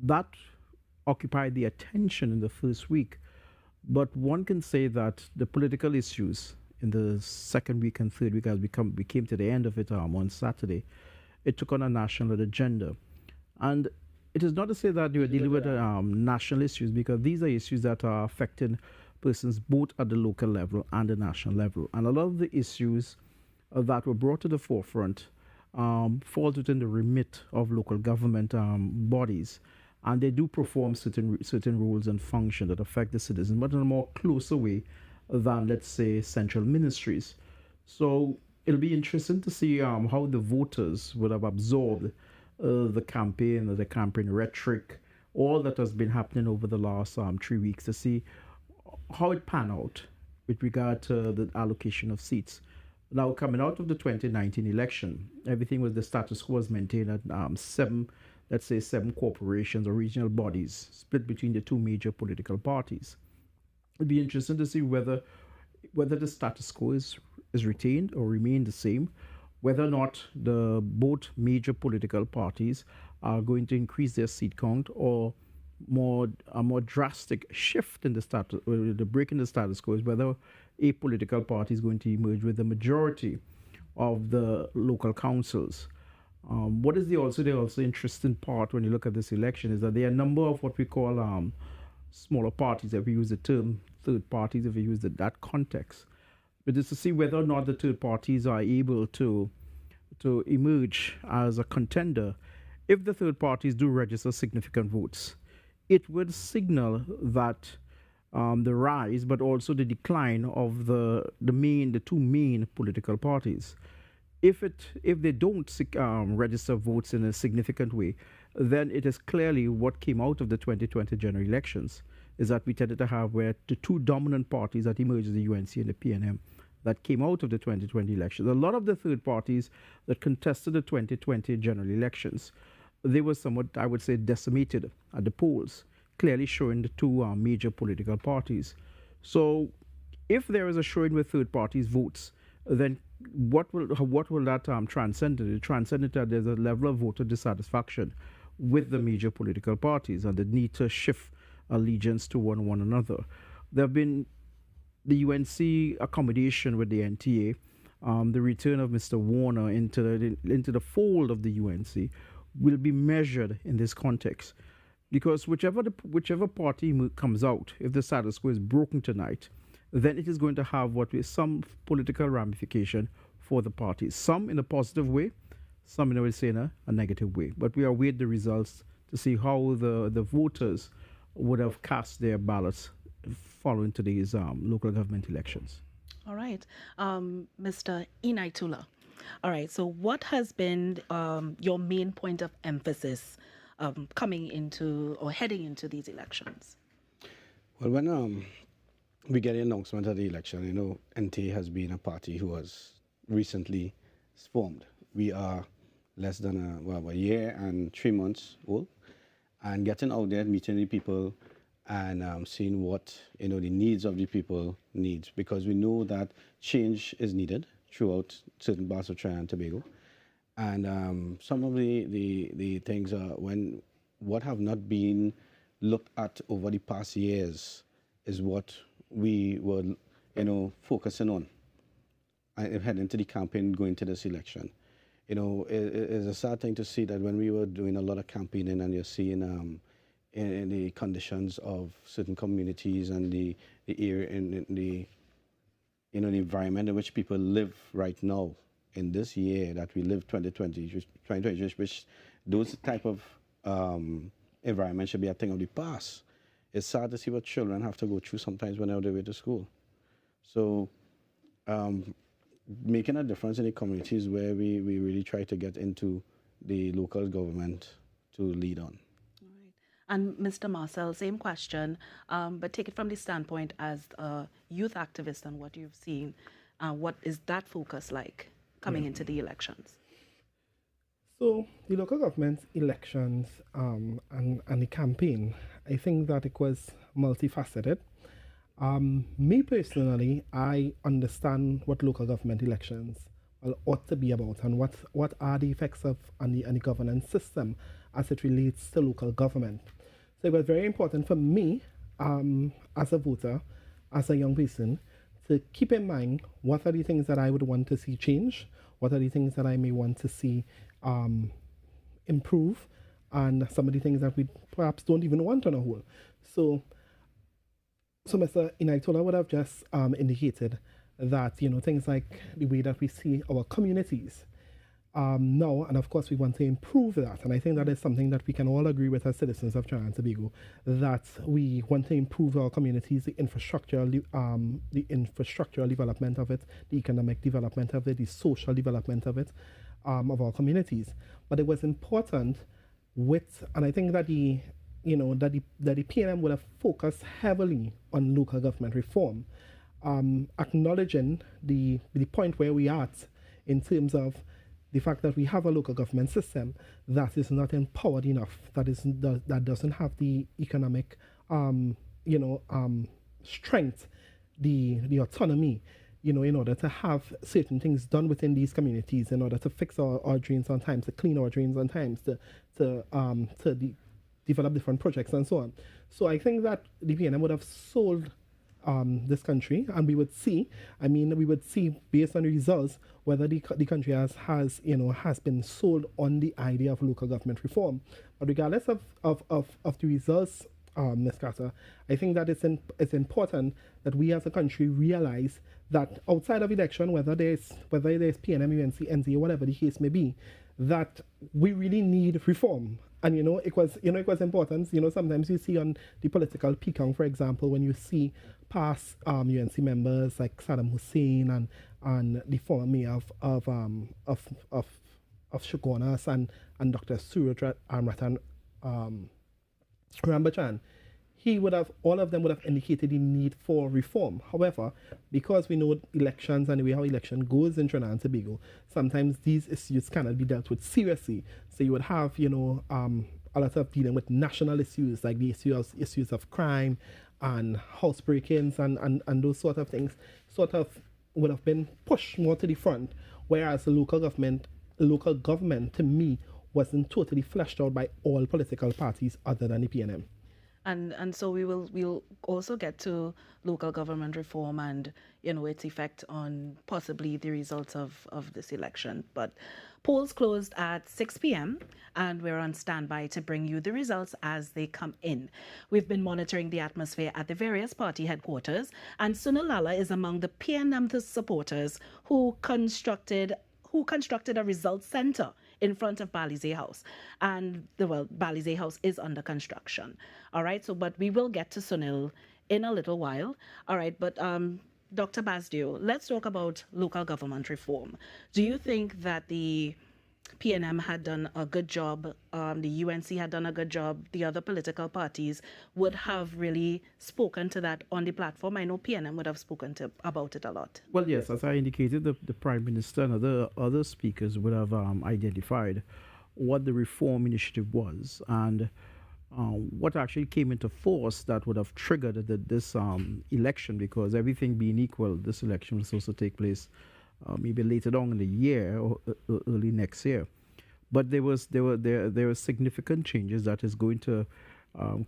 that occupied the attention in the first week. But one can say that the political issues in the second week and third week, as we came to the end of it on Saturday, it took on a national agenda. And it is not to say that you are dealing with national issues, because these are issues that are affecting persons both at the local level and the national level. And a lot of the issues that were brought to the forefront falls within the remit of local government bodies, and they do perform certain roles and functions that affect the citizens, but in a more closer way than, let's say, central ministries. So it'll be interesting to see how the voters would have absorbed the campaign rhetoric, all that has been happening over the last 3 weeks, to see how it pan out with regard to the allocation of seats. Now, coming out of the 2019 election, everything was the status quo was maintained at seven, let's say, seven corporations or regional bodies split between the two major political parties. It'd be interesting to see whether the status quo is retained or remain the same, whether or not the both major political parties are going to increase their seat count, or a more drastic shift in the break in the status quo is whether a political party is going to emerge with the majority of the local councils. What is the also interesting part when you look at this election is that there are a number of what we call smaller parties, if we use the term third parties, if we use that context. But it's to see whether or not the third parties are able to emerge as a contender. If the third parties do register significant votes, it would signal that the rise, but also the decline of the two main political parties. If they don't register votes in a significant way, then it is clearly what came out of the 2020 general elections, is that we tended to have where the two dominant parties that emerged, the UNC and the PNM, that came out of the 2020 elections. A lot of the third parties that contested the 2020 general elections, they were somewhat, I would say, decimated at the polls, clearly showing the two major political parties. So if there is a showing with third parties' votes, then what will that transcend? It transcended that there's a level of voter dissatisfaction with the major political parties and the need to shift allegiance to one another. There have been the UNC accommodation with the NTA, the return of Mr. Warner into the fold of the UNC will be measured in this context, because whichever party comes out, if the status quo is broken tonight, then it is going to have some political ramification for the parties, some in a positive way, some in, I would say, in a negative way. But we await the results to see how the voters would have cast their ballots following today's local government elections. All right. Mr. Inaitula. All right. So what has been your main point of emphasis coming into or heading into these elections? Well, when we get the announcement of the election, NT has been a party who was recently formed. We are less than a year and 3 months old, and getting out there, meeting the people, and seeing what the needs of the people needs, because we know that change is needed throughout certain parts of Trinidad and Tobago, and some of the things are what have not been looked at over the past years is what we were focusing on and heading into the campaign, going to this election. It's a sad thing to see that when we were doing a lot of campaigning and you're seeing in the conditions of certain communities and the area in the the environment in which people live right now in this year that we live 2020, which those type of environment should be a thing of the past. It's sad to see what children have to go through sometimes whenever they way to school. So making a difference in the communities where we really try to get into the local government to lead on. And Mr. Marcel, same question, but take it from the standpoint as a youth activist and what you've seen. What is that focus like coming into the elections? So the local government elections and the campaign, I think that it was multifaceted. Me personally, I understand what local government elections ought to be about and what are the effects of on the governance system as it relates to local government. So it was very important for me, as a voter, as a young person, to keep in mind what are the things that I would want to see change, what are the things that I may want to see improve, and some of the things that we perhaps don't even want on a whole. So Mr. Electoral would have just indicated that, things like the way that we see our communities now, and of course we want to improve that, and I think that is something that we can all agree with as citizens of Trinidad and Tobago, that we want to improve our communities, the infrastructural development of it, the economic development of it, the social development of it, of our communities. But it was important and I think that the PNM would have focused heavily on local government reform, acknowledging the point where we are at in terms of the fact that we have a local government system that is not empowered enough, that doesn't have the economic, strength, the autonomy, in order to have certain things done within these communities, in order to fix our drains on time, to clean our drains on time, to develop different projects and so on. So I think that the PNM would have sold this country, and we would see based on the results whether the country has been sold on the idea of local government reform. But regardless of the results, Ms. Carter, I think that it's important that we as a country realize that outside of election, whether there's PNM, UNC, NTA, whatever the case may be, that we really need reform. And it was important. Sometimes you see on the political peacock, for example, when you see past UNC members like Saddam Hussein and the former mayor of Shokonas and Dr. Surya Amratan Rambachan, all of them would have indicated the need for reform. However, because we know elections and the way how election goes in Trinidad and Tobago, sometimes these issues cannot be dealt with seriously. So you would have, a lot of dealing with national issues, like the issues of crime and house break-ins and those sort of things, sort of would have been pushed more to the front, whereas the local government, to me, wasn't totally fleshed out by all political parties other than the PNM. And so we'll also get to local government reform and its effect on possibly the results of this election. But polls closed at 6 p.m. and we're on standby to bring you the results as they come in. We've been monitoring the atmosphere at the various party headquarters, and Sunil Lala is among the PNM supporters who constructed a results center in front of Balize House. And Balize House is under construction. All right, but we will get to Sunil in a little while. All right, but Dr. Basdio, let's talk about local government reform. Do you think that the PNM had done a good job, the UNC had done a good job, the other political parties would have really spoken to that on the platform? I know PNM would have spoken about it a lot. Well, yes, as I indicated, the Prime Minister and other speakers would have identified what the reform initiative was and what actually came into force that would have triggered this election, because everything being equal, this election will also take place maybe later on in the year or early next year. But there were significant changes that is going to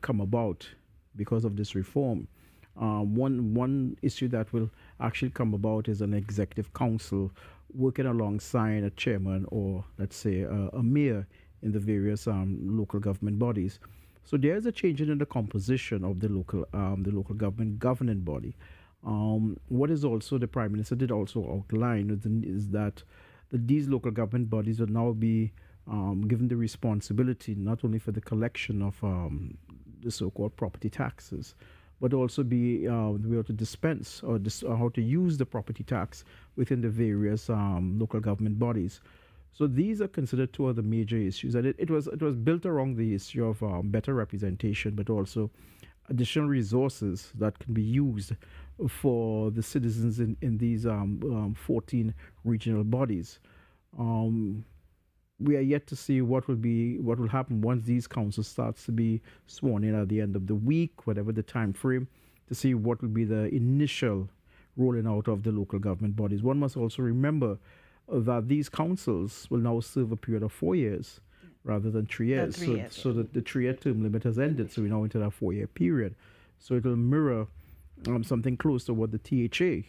come about because of this reform. One issue that will actually come about is an executive council working alongside a chairman or, let's say, a mayor in the various local government bodies. So there is a change in the composition of the local government governing body. What is also the Prime Minister did also outline is that these local government bodies will now be given the responsibility not only for the collection of the so-called property taxes, but also be able to dispense or how to use the property tax within the various local government bodies. So these are considered two of the major issues, and it was built around the issue of better representation, but also additional resources that can be used for the citizens in these 14 regional bodies. We are yet to see what will happen once these councils starts to be sworn in at the end of the week, whatever the time frame, to see what will be the initial rolling out of the local government bodies. One must also remember that these councils will now serve a period of 4 years, rather than 3 years. So that the 3-year term limit has ended. So we're now into that 4-year period. So it'll mirror something close to what the THA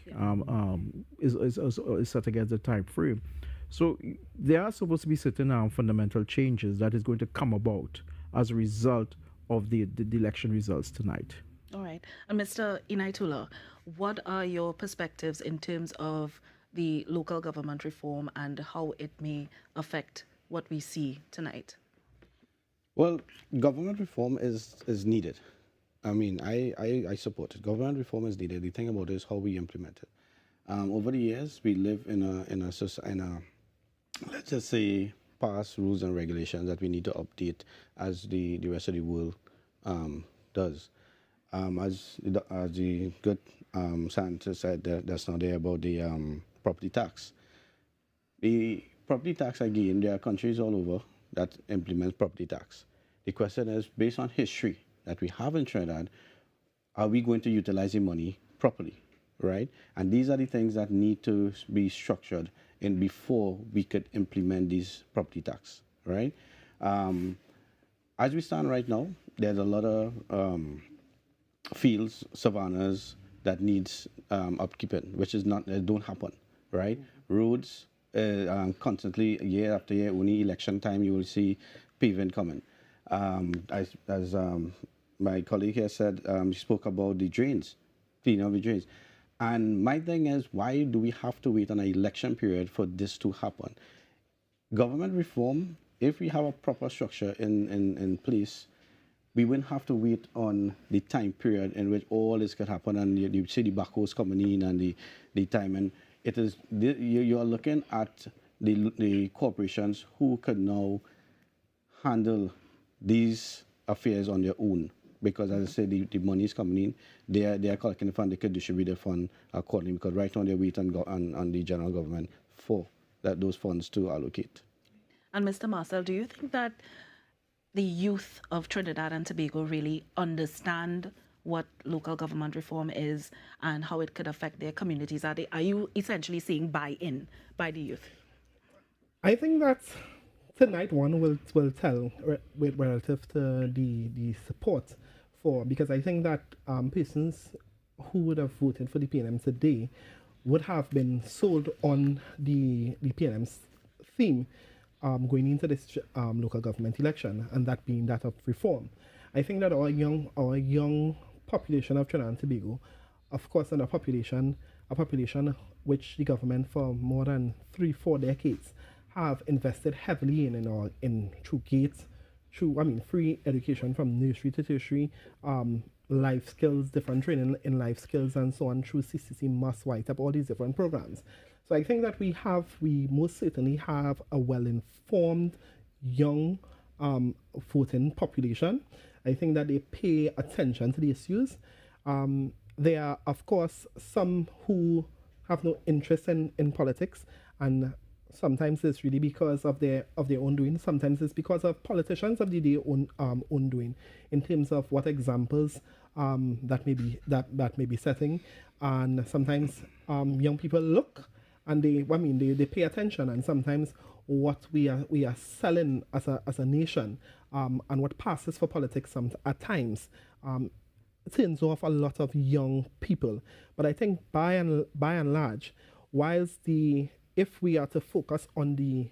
is set against the time frame. So there are supposed to be certain fundamental changes that is going to come about as a result of the election results tonight. All right. And Mr. Inaitula, what are your perspectives in terms of the local government reform and how it may affect what we see tonight? Well, government reform is needed. I mean, I support it. Government reform is needed. The thing about it is how we implement it. Over the years, we live in a let's just say past rules and regulations that we need to update as the rest of the world does. As the good scientist said, that's not there about the property tax. The property tax, again, there are countries all over that implement property tax. The question is, based on history that we have in Trinidad, are we going to utilize the money properly, right? And these are the things that need to be structured in before we could implement these property tax, right? As we stand right now, there's a lot of fields, savannas that needs upkeeping, which is not, it don't happen, right? Roads, constantly, year after year, only election time, you will see paving coming. As my colleague here said, she spoke about the drains, cleaning of the drains. And my thing is, why do we have to wait on an election period for this to happen? Government reform, if we have a proper structure in place, we wouldn't have to wait on the time period in which all this could happen, and you see the backhoes coming in and the time. And it is, you are looking at the corporations who could now handle these affairs on their own. Because as I said, the money is coming in, they are collecting the fund, they could distribute the fund accordingly, because right now they're waiting on the general government for those funds to allocate. And Mr. Marcel, do you think that the youth of Trinidad and Tobago really understand what local government reform is and how it could affect their communities? Are you essentially seeing buy-in by the youth? I think that tonight one will tell relative to the support for, because I think that persons who would have voted for the PNM today would have been sold on the PNM's theme going into this local government election, and that being that of reform. I think that our young population of Trinidad and Tobago, of course, and a population which the government for more than 3-4 decades have invested heavily in through gates, free education from nursery to tertiary, life skills, different training in life skills and so on through CCC, must white up, all these different programs. So I think that we most certainly have a well-informed young voting population. I think that they pay attention to the issues. There are, of course, some who have no interest in politics, and sometimes it's really because of their own doing. Sometimes it's because of politicians of the day own doing, in terms of what examples that may be setting. And sometimes young people look and they pay attention, and sometimes what we are selling as a nation and what passes for politics at times turns off a lot of young people. But I think by and large, whilst if we are to focus on the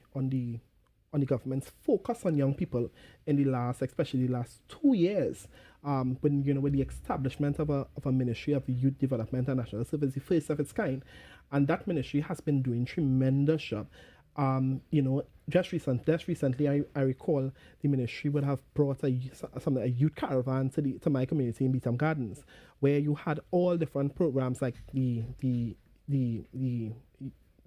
government's focus on young people in especially the last 2 years, with the establishment of a Ministry of Youth Development and National Service, the first of its kind, and that ministry has been doing tremendous job. Just recently, I recall the ministry would have brought a youth caravan to my community in Beetham Gardens, where you had all different programs like the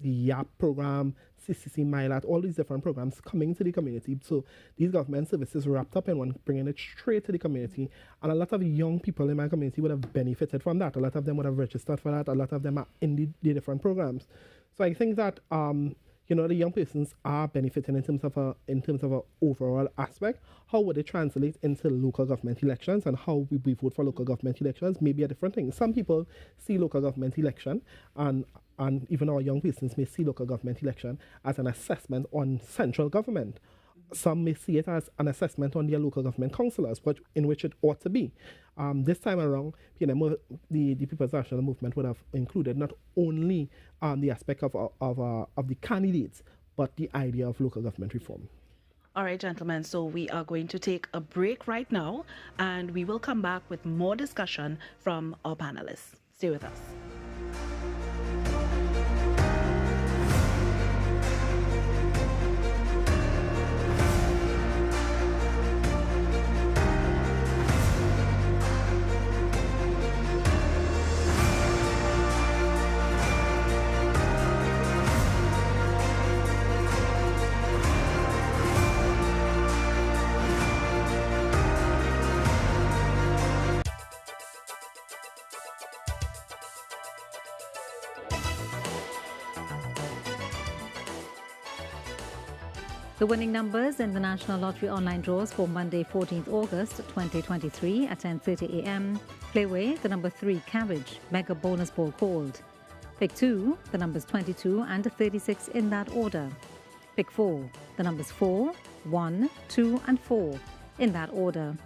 YAP program, CCC Milat, all these different programs coming to the community. So these government services wrapped up in one, bringing it straight to the community. And a lot of young people in my community would have benefited from that. A lot of them would have registered for that. A lot of them are in the different programs. So I think that the young persons are benefiting in terms of a overall aspect. How would it translate into local government elections, and how we vote for local government elections may be a different thing. Some people see local government election, and even our young persons may see local government election as an assessment on central government. some may see it as an assessment on their local government councillors, but in which it ought to be. This time around, the People's National Movement would have included not only the aspect of the candidates, but the idea of local government reform. All right, gentlemen, so we are going to take a break right now, and we will come back with more discussion from our panelists. Stay with us. The winning numbers in the National Lottery online draws for Monday, 14th August 2023 at 10:30 a.m. Playway, the number 3 carriage, mega bonus ball called. Pick 2, the numbers 22 and 36 in that order. Pick 4, the numbers 4, 1, 2 and 4 in that order.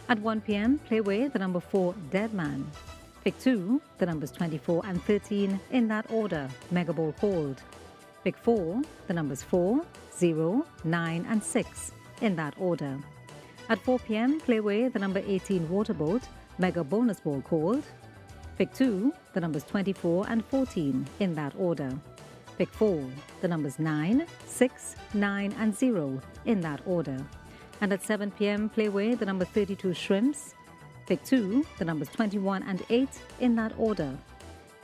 At 1 p.m, Playway, the number 4 dead man. Pick 2, the numbers 24 and 13 in that order, mega ball called. Pick 4, the numbers 4, 0, 9 and 6 in that order. At 4 p.m, Playway, the number 18 waterboat, mega bonus ball called. Pick 2, the numbers 24 and 14 in that order. Pick 4, the numbers 9, 6, 9 and 0 in that order. And at 7 p.m, Playway, the number 32 shrimps. Pick 2, the numbers 21 and 8 in that order.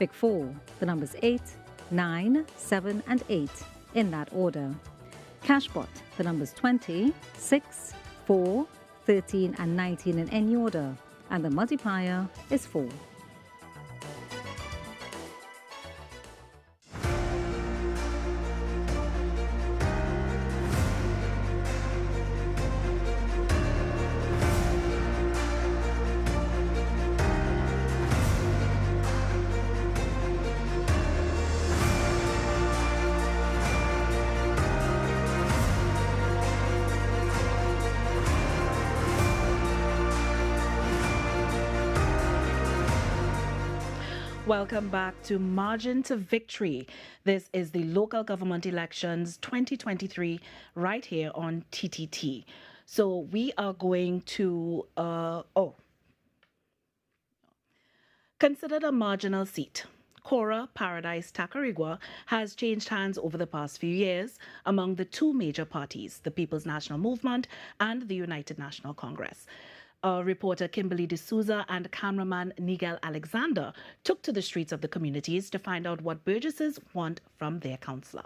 Pick 4, the numbers 8, 9, 7 and 8 in that order. Cashpot, the numbers 20, 6, 4, 13 and 19 in any order, and the multiplier is 4. Welcome back to Margin to Victory. This is the local government elections 2023 right here on TTT. So we are going to, considered a marginal seat. Cora Paradise Tacarigua has changed hands over the past few years among the two major parties, the People's National Movement and the United National Congress. Reporter Kimberly D'Souza and cameraman Nigel Alexander took to the streets of the communities to find out what Burgesses want from their councillor.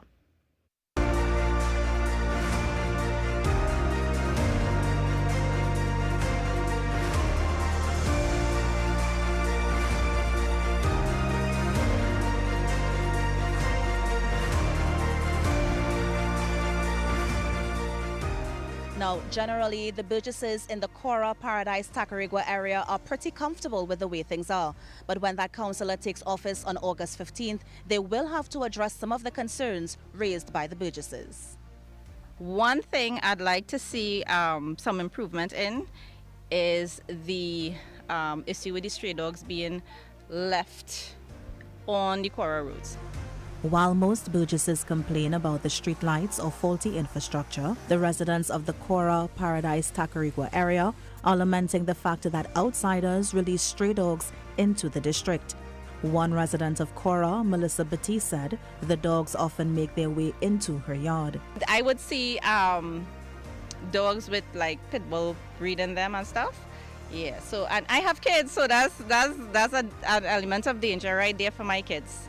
Now, generally, the Burgesses in the Cora, Paradise, Tacarigua area are pretty comfortable with the way things are. But when that councillor takes office on August 15th, they will have to address some of the concerns raised by the Burgesses. One thing I'd like to see some improvement in is the issue with the stray dogs being left on the Cora roads. While most Burgesses complain about the street lights or faulty infrastructure, the residents of the Cora, Paradise, Tacarigua area are lamenting the fact that outsiders release stray dogs into the district. One resident of Cora, Melissa Batty, said the dogs often make their way into her yard. I would see dogs with like pit bull breed in them and stuff. Yeah, so and I have kids, so that's an element of danger right there for my kids.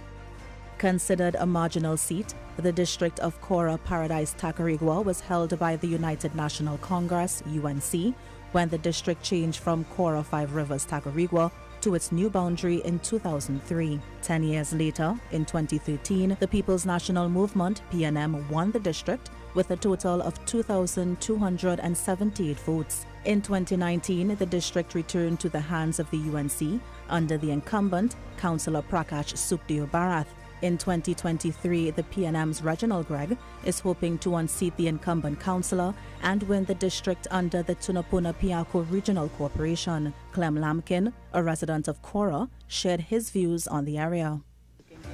Considered a marginal seat, the district of Cora, Paradise, Tacarigua was held by the United National Congress, UNC, when the district changed from Cora 5 Rivers, Tacarigua to its new boundary in 2003. 10 years later, in 2013, the People's National Movement, PNM, won the district with a total of 2,278 votes. In 2019, the district returned to the hands of the UNC under the incumbent, Councillor Prakash Sukhdev Bharath. In 2023, the PNM's Reginald Gregg is hoping to unseat the incumbent councillor and win the district under the Tunapuna-Piarco Regional Corporation. Clem Lampkin, a resident of Cora, shared his views on the area.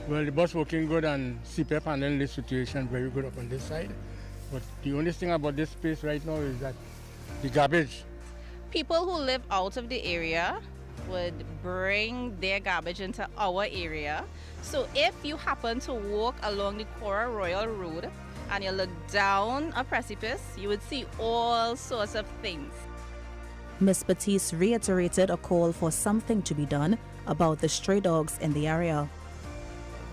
Well, the bus working good and CPF handling this situation very good up on this side. But the only thing about this place right now is that the garbage. People who live out of the area would bring their garbage into our area. So if you happen to walk along the Cora Royal Road and you look down a precipice, you would see all sorts of things. Ms. Batiste reiterated a call for something to be done about the stray dogs in the area.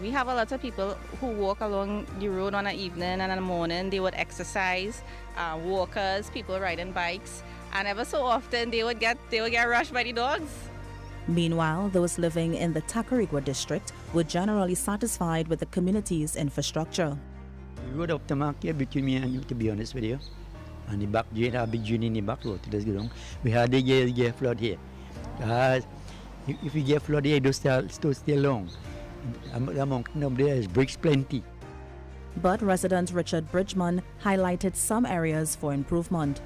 We have a lot of people who walk along the road on an evening and in the morning. They would exercise, walkers, people riding bikes, and ever so often they would get rushed by the dogs. Meanwhile, those living in the Tacarigua district were generally satisfied with the community's infrastructure. The road up the mark here between me and you, to be honest with you. And the back drain, a big drain in the back road. We had the year flood here. If you get flood here, it does stay long. The mountain up there is bricks plenty. But resident Richard Bridgman highlighted some areas for improvement.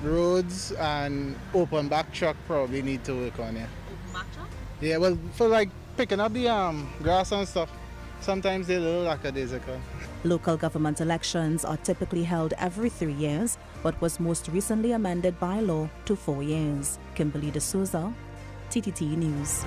Roads and open back truck probably need to work on it. Open back truck? Yeah, well, for like picking up the grass and stuff, sometimes they're a little lackadaisical. Local government elections are typically held every 3 years, but was most recently amended by law to 4 years. Kimberly D'Souza, TTT News.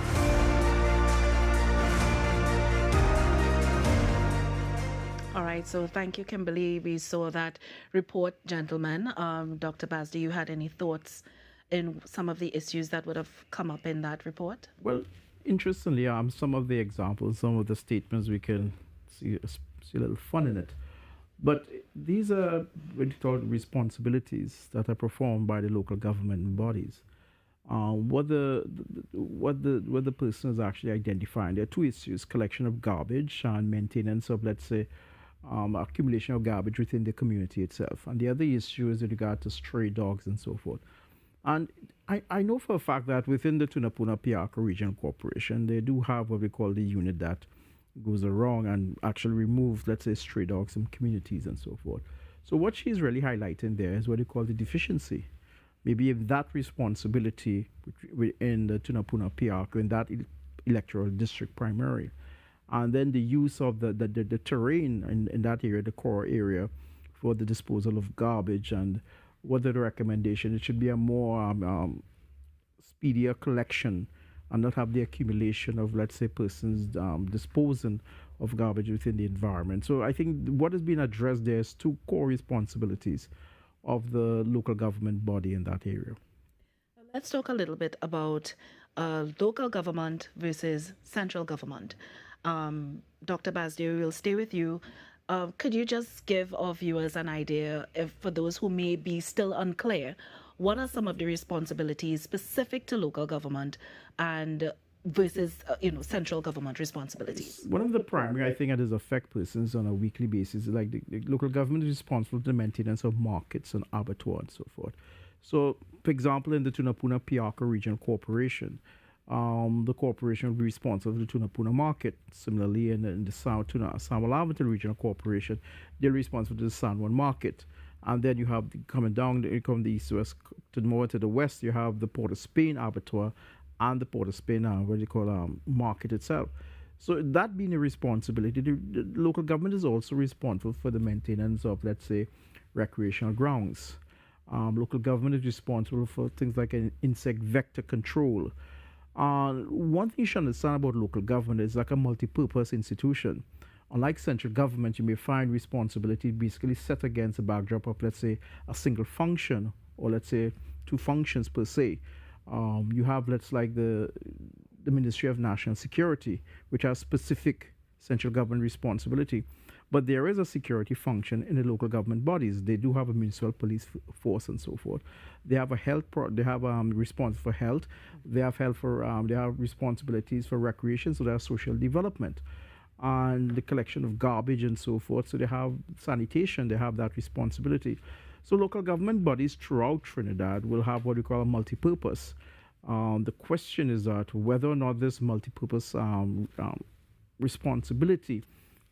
All right, so thank you, Kimberly. We saw that report, gentlemen. Dr. Baz, do you had any thoughts in some of the issues that would have come up in that report? Well, interestingly, some of the examples, some of the statements, we can see a little fun in it. But these are what you call responsibilities that are performed by the local government bodies. What the person is actually identifying. There are two issues: collection of garbage and maintenance of, let's say, accumulation of garbage within the community itself. And the other issue is with regard to stray dogs and so forth. And I know for a fact that within the Tunapuna-Piarco Regional Corporation, they do have what we call the unit that goes around and actually removes, let's say, stray dogs from communities and so forth. So what she's really highlighting there is what they call the deficiency. Maybe if that responsibility in the Tunapuna-Piarco, in that electoral district primarily, and then the use of the terrain in that area, the core area, for the disposal of garbage, and what the recommendation, it should be a more speedier collection and not have the accumulation of, let's say, persons disposing of garbage within the environment. So I think what is being addressed there is two core responsibilities of the local government body in that area. Let's talk a little bit about local government versus central government. Dr. Basdir, we'll stay with you. Could you just give our viewers an idea, for those who may be still unclear, what are some of the responsibilities specific to local government and versus central government responsibilities? One of the primary, I think, that does affect persons on a weekly basis, like the local government is responsible for the maintenance of markets and abattoirs and so forth. So, for example, in the Tunapuna-Piarco Regional Corporation, the corporation will be responsible for the Tunapuna market. Similarly, in the Samal-Lavington Regional Corporation, they're responsible for the San Juan market. And then you have coming down, from the east-west to more to the west, you have the Port of Spain abattoir and the Port of Spain, market itself. So that being a responsibility, the local government is also responsible for the maintenance of, let's say, recreational grounds. Local government is responsible for things like an insect vector control. One thing you should understand about local government is like a multi-purpose institution. Unlike central government, you may find responsibility basically set against a backdrop of, let's say, a single function, or let's say two functions per se. You have, like the Ministry of National Security, which has specific central government responsibility. But there is a security function in the local government bodies. They do have a municipal police force and so forth. They have a health. They have response for health. They have health for. They have responsibilities for recreation. So they have social development, and the collection of garbage and so forth. So they have sanitation. They have that responsibility. So local government bodies throughout Trinidad will have what we call a multi-purpose. The question is that whether or not this multi-purpose responsibility,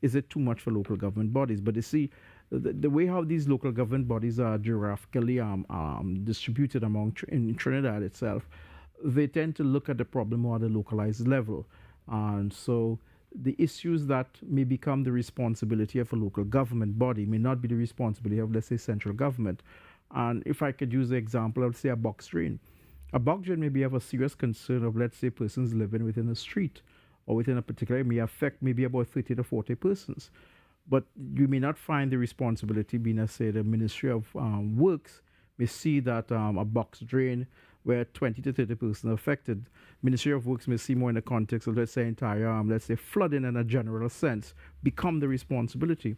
is it too much for local government bodies? But you see, the way how these local government bodies are geographically distributed in Trinidad itself, they tend to look at the problem more at a localized level. And so the issues that may become the responsibility of a local government body may not be the responsibility of, let's say, central government. And if I could use the example, I would say a box drain. A box drain may be of a serious concern of, let's say, persons living within a street or within a particular area, may affect maybe about 30 to 40 persons. But you may not find the responsibility being, as say, the Ministry of Works may see that a box drain where 20 to 30 persons are affected. Ministry of Works may see more in the context of, let's say, entire, let's say, flooding in a general sense, become the responsibility.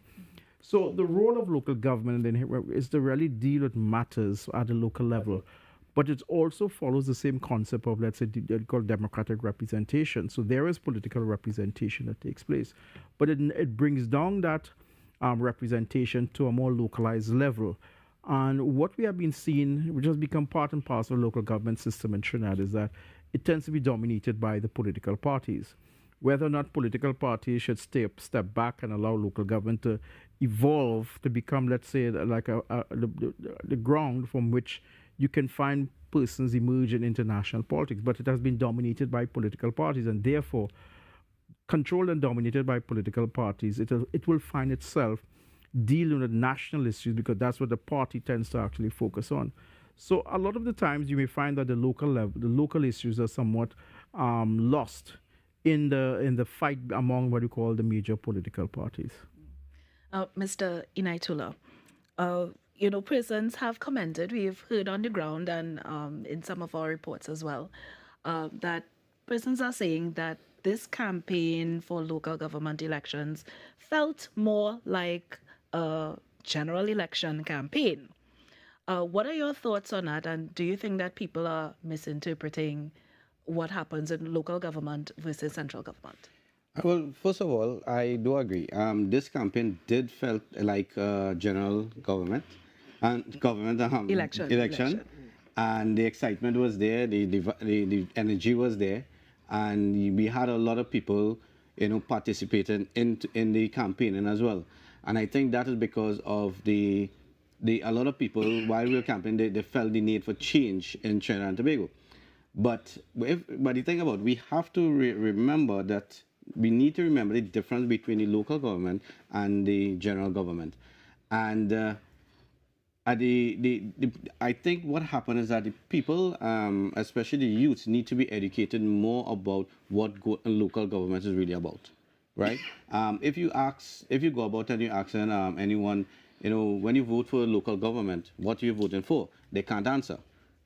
So the role of local government is to really deal with matters at the local level. But it also follows the same concept of, let's say, called democratic representation. So there is political representation that takes place. But it brings down that representation to a more localized level. And what we have been seeing, which has become part and parcel of the local government system in Trinidad, is that it tends to be dominated by the political parties. Whether or not political parties should step back and allow local government to evolve to become, let's say, like the ground from which you can find persons emerge in international politics, but it has been dominated by political parties, and therefore, controlled and dominated by political parties, it will find itself dealing with national issues because that's what the party tends to actually focus on. So a lot of the times you may find that the local level, the local issues are somewhat lost in the fight among what you call the major political parties. Mr. Inaitula, persons have commented, we've heard on the ground and in some of our reports as well, that persons are saying that this campaign for local government elections felt more like a general election campaign. What are your thoughts on that? And do you think that people are misinterpreting what happens in local government versus central government? Well, first of all, I do agree. This campaign did felt like general government and government election, and the excitement was there, the energy was there, and we had a lot of people, participating in the campaigning as well. And I think that is because of a lot of people while we were campaigning, they felt the need for change in Trinidad and Tobago. But the thing about, we have to remember that we need to remember the difference between the local government and the general government. And I think what happened is that the people, especially the youth, need to be educated more about what local government is really about, right? If you go about and you ask anyone, when you vote for a local government, what are you voting for? They can't answer,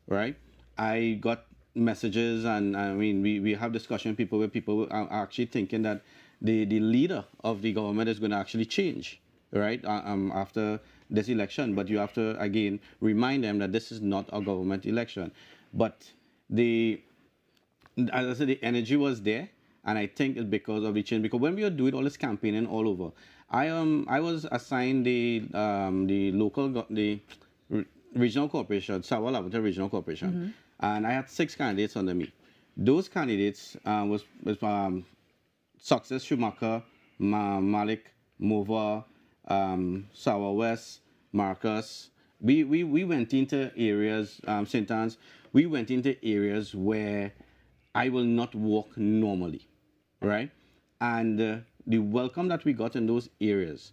right? I got messages, and I mean, we have discussion with people where people are actually thinking that the leader of the government is going to actually change, right? After this election, but you have to again remind them that this is not a government election. But as I said, the energy was there, and I think it's because of the change. Because when we were doing all this campaigning all over, I was assigned the regional corporation, Sawa Lavender Regional Corporation, and I had 6 candidates under me. Those candidates was Success Schumacher, Malik, Mova, Sawa West, Marcus. We went into areas, St. Anne's, we went into areas where I will not walk normally, right? And the welcome that we got in those areas,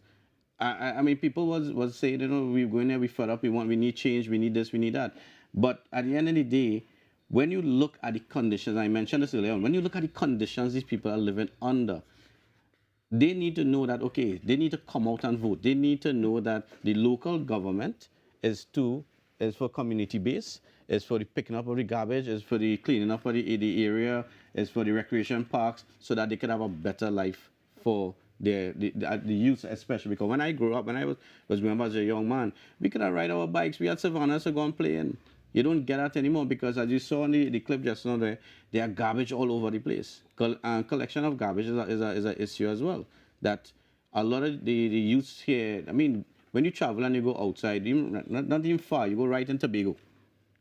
I mean, people was saying, we're going there, we fed up, we need change, we need this, we need that. But at the end of the day, when you look at the conditions, I mentioned this earlier on, when you look at the conditions these people are living under, they need to know that, okay, they need to come out and vote. They need to know that the local government is for community base, is for the picking up of the garbage, is for the cleaning up of the area, is for the recreation parks, so that they can have a better life for the youth, especially. Because when I grew up, when I was growing up as a young man, we could have ride our bikes. We had savannas to go and play in. You don't get that anymore because, as you saw in the clip just now, there are garbage all over the place. Collection of garbage is an issue as well. That a lot of the youths here, I mean, when you travel and you go outside, not even far, you go right in Tobago,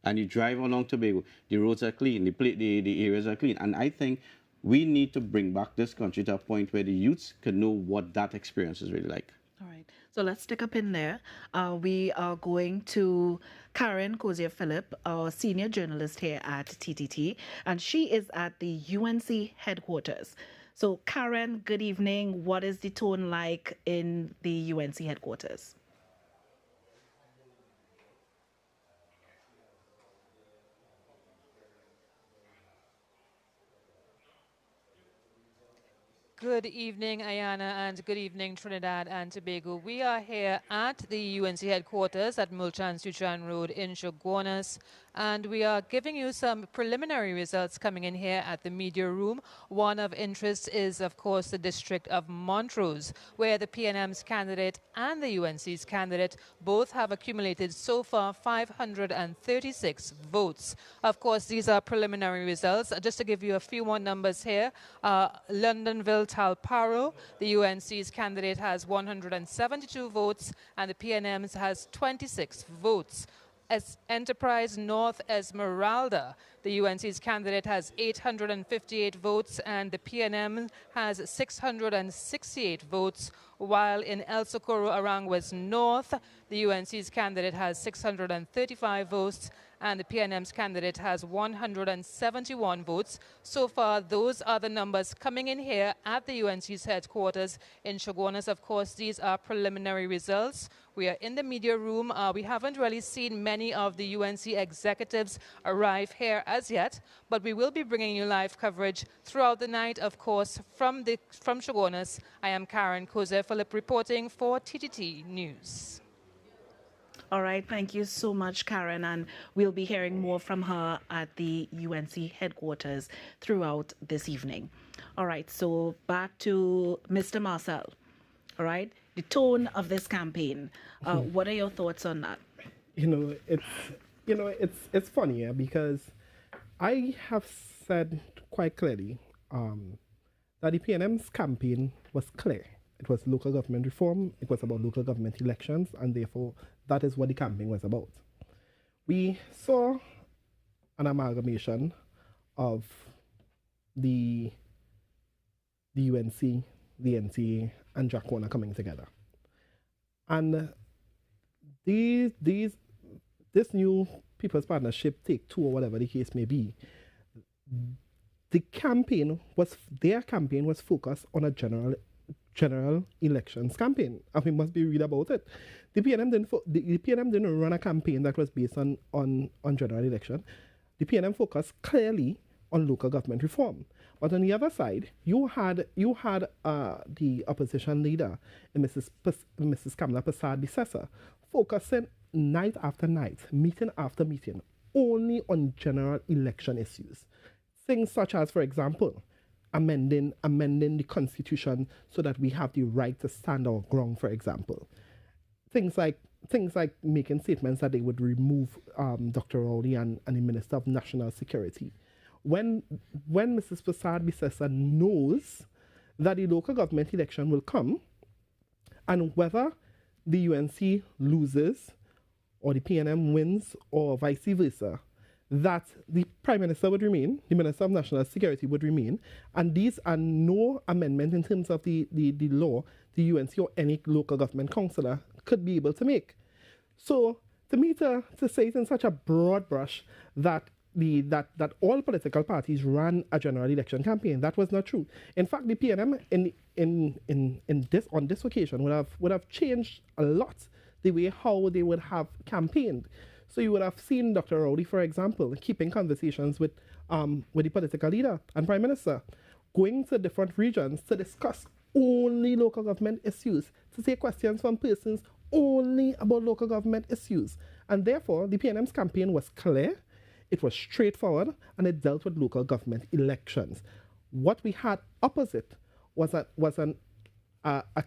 and you drive along Tobago. The roads are clean, the areas are clean, and I think We need to bring back this country to a point where the youths can know what that experience is really like. All right. So let's stick up in there. We are going to Karen Cozier-Phillip, our senior journalist here at TTT, and she is at the UNC headquarters. So Karen, good evening. What is the tone like in the UNC headquarters? Good evening, Ayana, and good evening, Trinidad and Tobago. We are here at the UNC headquarters at Mulchan Suchan Road in Chaguanas, and we are giving you some preliminary results coming in here at the media room. One of interest is, of course, the district of Montrose, where the PNM's candidate and the UNC's candidate both have accumulated so far 536 votes. Of course, these are preliminary results. Just to give you a few more numbers here, Londonville Talparo, the UNC's candidate has 172 votes, and the PNM's has 26 votes. As Enterprise North Esmeralda, the UNC's candidate has 858 votes and the PNM has 668 votes, while in El Socorro Aranguez North, the UNC's candidate has 635 votes and the PNM's candidate has 171 votes. So far, those are the numbers coming in here at the UNC's headquarters in Chaguanas. Of course, these are preliminary results. We are in the media room. We haven't really seen many of the UNC executives arrive here as yet, but we will be bringing you live coverage throughout the night, of course, from Chaguanas. I am Karen Cozier-Phillip reporting for TTT News. All right, thank you so much, Karen, and we'll be hearing more from her at the UNC headquarters throughout this evening. All right, so back to Mr. Marcel. All right, the tone of this campaign. What are your thoughts on that? It's funny, yeah, because I have said quite clearly that the PNM's campaign was clear. It was local government reform, it was about local government elections, and therefore that is what the campaign was about. We saw an amalgamation of the UNC, the NTA, and Jacona coming together. And this new People's Partnership, Take Two, or whatever the case may be, their campaign was focused on a general elections campaign, and we must be real about it. The PNM didn't run a campaign that was based on general election. The PNM focused clearly on local government reform. But on the other side, you had the opposition leader, Mrs. Kamala Persad-Bissessar, focusing night after night, meeting after meeting, only on general election issues. Things such as, for example, amending the Constitution so that we have the right to stand our ground, for example. Things like making statements that they would remove Dr. Rowley and the Minister of National Security. When Mrs. Persad-Bissessar knows that the local government election will come, and whether the UNC loses or the PNM wins or vice versa, that the Prime Minister would remain, the Minister of National Security would remain, and these are no amendment in terms of the law the UNC or any local government councillor could be able to make. So to me, to say it in such a broad brush that all political parties ran a general election campaign, that was not true. In fact, the PNM on this occasion would have changed a lot the way how they would have campaigned. So you would have seen Dr. Rowley, for example, keeping conversations with the political leader and Prime Minister, going to different regions to discuss only local government issues, to take questions from persons only about local government issues. And therefore, the PNM's campaign was clear, it was straightforward, and it dealt with local government elections. What we had opposite was a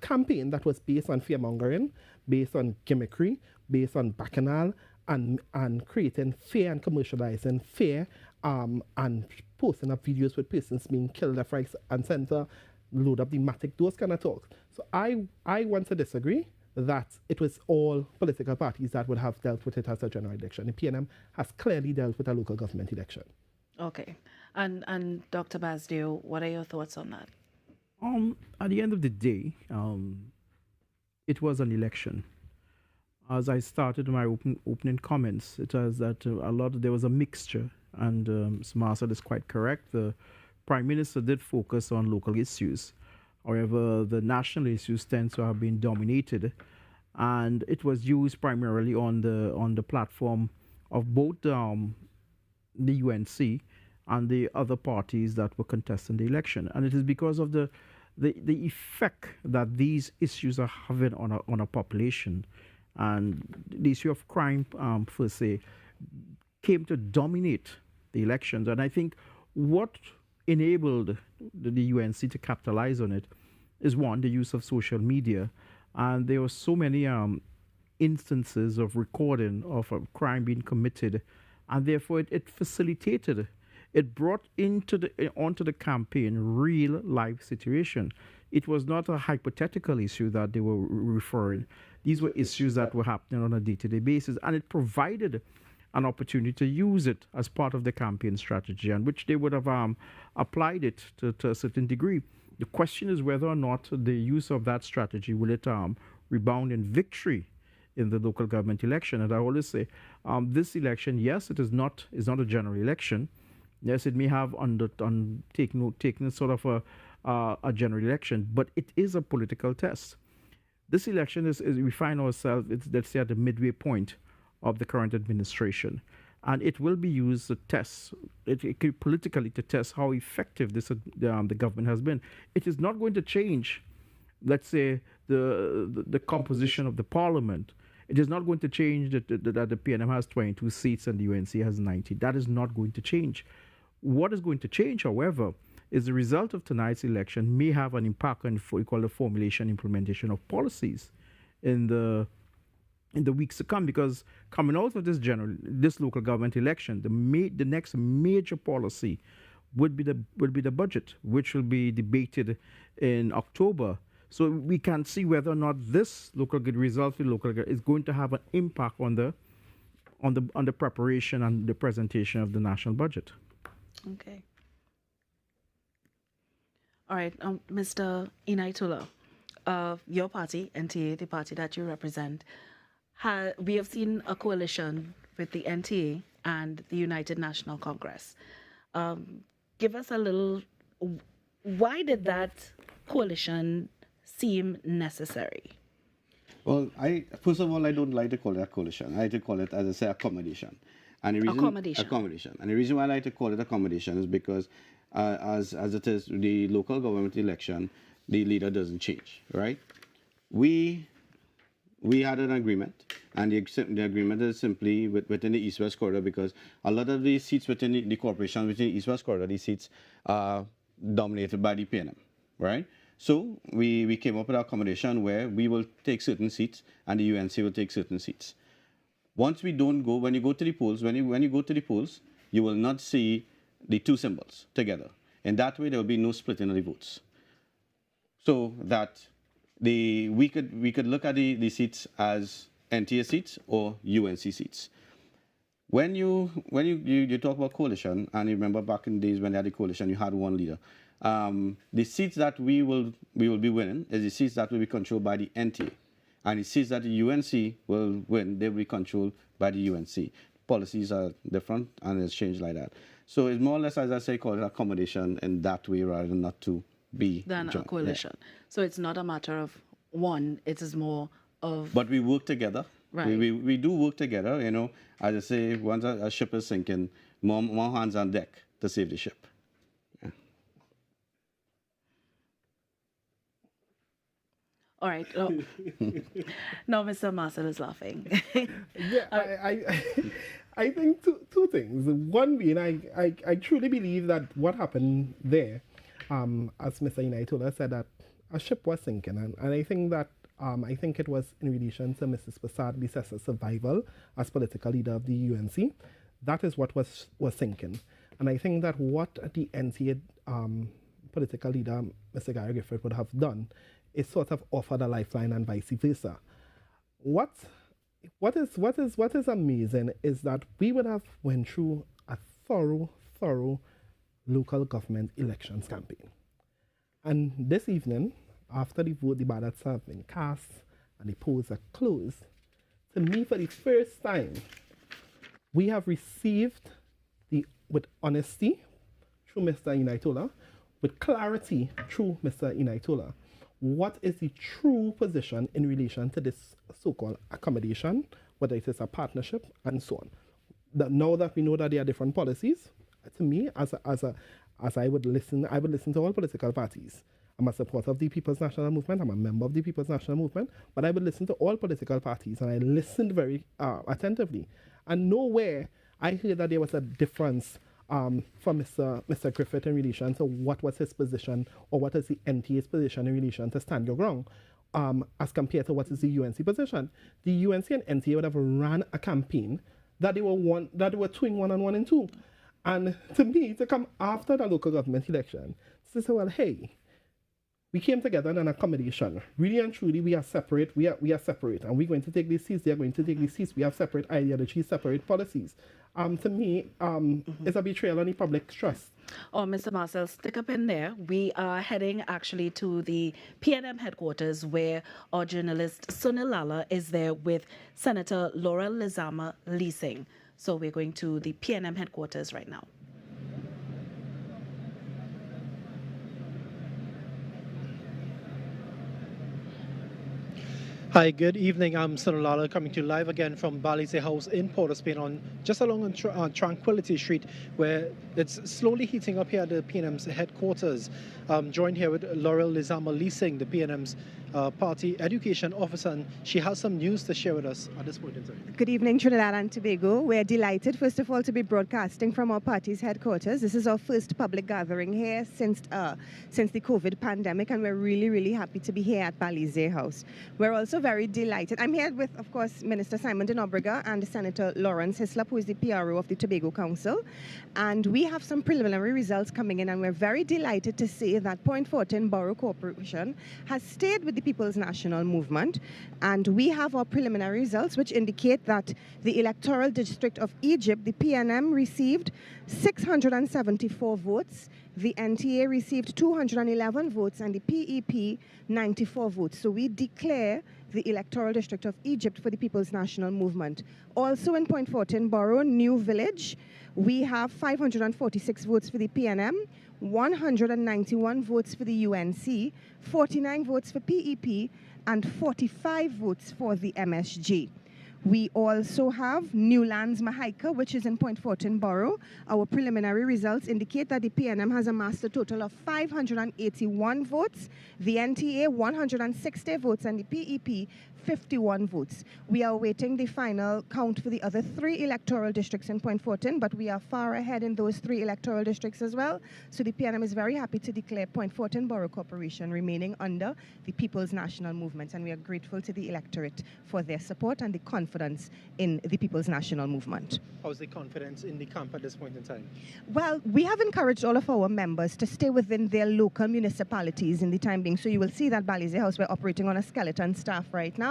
campaign that was based on fear-mongering, based on gimmickry, based on bacchanal, and creating fear and commercializing fear, and posting up videos with persons being killed left, right, and center, load up the matic, those kind of talks. So I want to disagree that it was all political parties that would have dealt with it as a general election. The PNM has clearly dealt with a local government election. Okay. And Dr. Basdio, what are your thoughts on that? At the end of the day, it was an election. As I started my opening comments, it was that there was a mixture, and Mr. Marcel is quite correct. The Prime Minister did focus on local issues. However, the national issues tend to have been dominated, and it was used primarily on the platform of both the UNC and the other parties that were contesting the election. And it is because of the effect that these issues are having on a population, and the issue of crime, per se, came to dominate the elections. And I think what enabled the UNC to capitalize on it is, one, the use of social media. And there were so many instances of recording of a crime being committed, and therefore it facilitated, it brought onto the campaign real life situation. It was not a hypothetical issue that they were referring. These were issues that were happening on a day-to-day basis, and it provided an opportunity to use it as part of the campaign strategy, and which they would have applied it to a certain degree. The question is whether or not the use of that strategy will it rebound in victory in the local government election. And I always say, this election, yes, it is not a general election. Yes, it may have taken sort of a general election, but it is a political test. This election is we find ourselves, let's say, at the midway point of the current administration, and it will be used to test, politically, to test how effective the government has been. It is not going to change, let's say, the composition of the parliament. It is not going to change that the PNM has 22 seats and the UNC has 90. That is not going to change. What is going to change, however, is the result of tonight's election may have an impact on what we call the formulation implementation of policies in the weeks to come, because coming out of this local government election, the next major policy would be the budget, which will be debated in October. So we can see whether or not this result is going to have an impact on the preparation and the presentation of the national budget. Okay. All right, Mr. Inaitula, your party, NTA, the party that you represent, we have seen a coalition with the NTA and the United National Congress. Give us a little, why did that coalition seem necessary? Well, first of all, I don't like to call it a coalition. I like to call it, as I say, accommodation. And the reason, accommodation. And the reason why I like to call it accommodation is because as it is the local government election, the leader doesn't change, right? We had an agreement, and the agreement is simply within the East-West corridor, because a lot of the seats within the corporation within the East-West corridor, these seats are dominated by the PNM, right? So we came up with an accommodation where we will take certain seats and the UNC will take certain seats. Once we don't go, when you go to the polls, when you go to the polls, you will not see the two symbols together. In that way, there will be no splitting of the votes. So that we could look at the seats as NTA seats or UNC seats. When you talk about coalition, and you remember back in the days when they had a coalition, you had one leader. The seats that we will be winning is the seats that will be controlled by the NTA. And the seats that the UNC will win, they will be controlled by the UNC. Policies are different, and it's changed like that. So it's more or less, as I say, called accommodation in that way, rather than not to be than a coalition. Yeah. So it's not a matter of one, it is more of... But we work together. Right. We do work together, you know. As I say, once a ship is sinking, more hands on deck to save the ship. Yeah. All right. Oh. No, Mr. Marcel is laughing. Yeah, I think two things. One being, I truly believe that what happened there, as Mr. Inaitola said, that a ship was sinking, and I think that I think it was in relation to Mrs. Prasad Bissa's survival as political leader of the UNC. That is what was sinking, and I think that what the NCA political leader, Mr. Gary Gifford, would have done is sort of offered a lifeline and vice versa. What is amazing is that we would have went through a thorough thorough local government elections campaign. And this evening, after the ballots have been cast and the polls are closed, to me, for the first time, we have received with honesty through Mr. Inaitola, with clarity through Mr. Inaitola, what is the true position in relation to this so-called accommodation, whether it is a partnership and so on. Now that we know that there are different policies, to me, as I would listen to all political parties. I'm a supporter of the People's National Movement. I'm a member of the People's National Movement, but I would listen to all political parties, and I listened very attentively. And nowhere I heard that there was a difference from Mr. Griffith in relation to what was his position or what is the NTA's position in relation to stand your ground, as compared to what is the UNC position. The UNC and NTA would have ran a campaign that they were twin 1 and 1 and 2. And to me, to come after the local government election, to say, well, hey, we came together in an accommodation. Really and truly, we are separate. We are separate. And we're going to take these seats. They are going to take these seats. We have separate ideologies, separate policies. To me, it's a betrayal on the public trust. Oh, Mr. Marcel, stick up in there. We are heading actually to the PNM headquarters where our journalist Sunil Lala is there with Senator Laurel Lizama Leasing. So we're going to the PNM headquarters right now. Hi, good evening. I'm Sunil Lala coming to you live again from Balize House in Port of Spain, just along on Tranquility Street, where it's slowly heating up here at the PNM's headquarters. I'm joined here with Laurel Lizama Leasing, the PNM's party education officer, and she has some news to share with us at this point in time. Good evening, Trinidad and Tobago. We're delighted, first of all, to be broadcasting from our party's headquarters. This is our first public gathering here since the COVID pandemic, and we're really, really happy to be here at Balize House. We're also very delighted. I'm here with, of course, Minister Simon de Nobrega and Senator Lawrence Hislop, who is the PRO of the Tobago Council. And we have some preliminary results coming in, and we're very delighted to say that Point Fortin Borough Corporation has stayed with the People's National Movement. And we have our preliminary results, which indicate that the Electoral District of Egypt, the PNM, received 674 votes. The NTA received 211 votes, and the PEP 94 votes. So we declare the Electoral District of Egypt for the People's National Movement. Also in Point Fortin Borough, New Village, we have 546 votes for the PNM, 191 votes for the UNC, 49 votes for PEP, and 45 votes for the MSG. We also have Newlands Mahaika, which is in Point Fortin Borough. Our preliminary results indicate that the PNM has amassed a total of 581 votes, the NTA 160 votes, and the PEP 51 votes. We are awaiting the final count for the other 3 electoral districts in Point Fortin, but we are far ahead in those 3 electoral districts as well. So the PNM is very happy to declare Point Fortin Borough Corporation remaining under the People's National Movement, and we are grateful to the electorate for their support and the confidence in the People's National Movement. How's the confidence in the camp at this point in time? Well, we have encouraged all of our members to stay within their local municipalities in the time being. So you will see that Balize House, we're operating on a skeleton staff right now.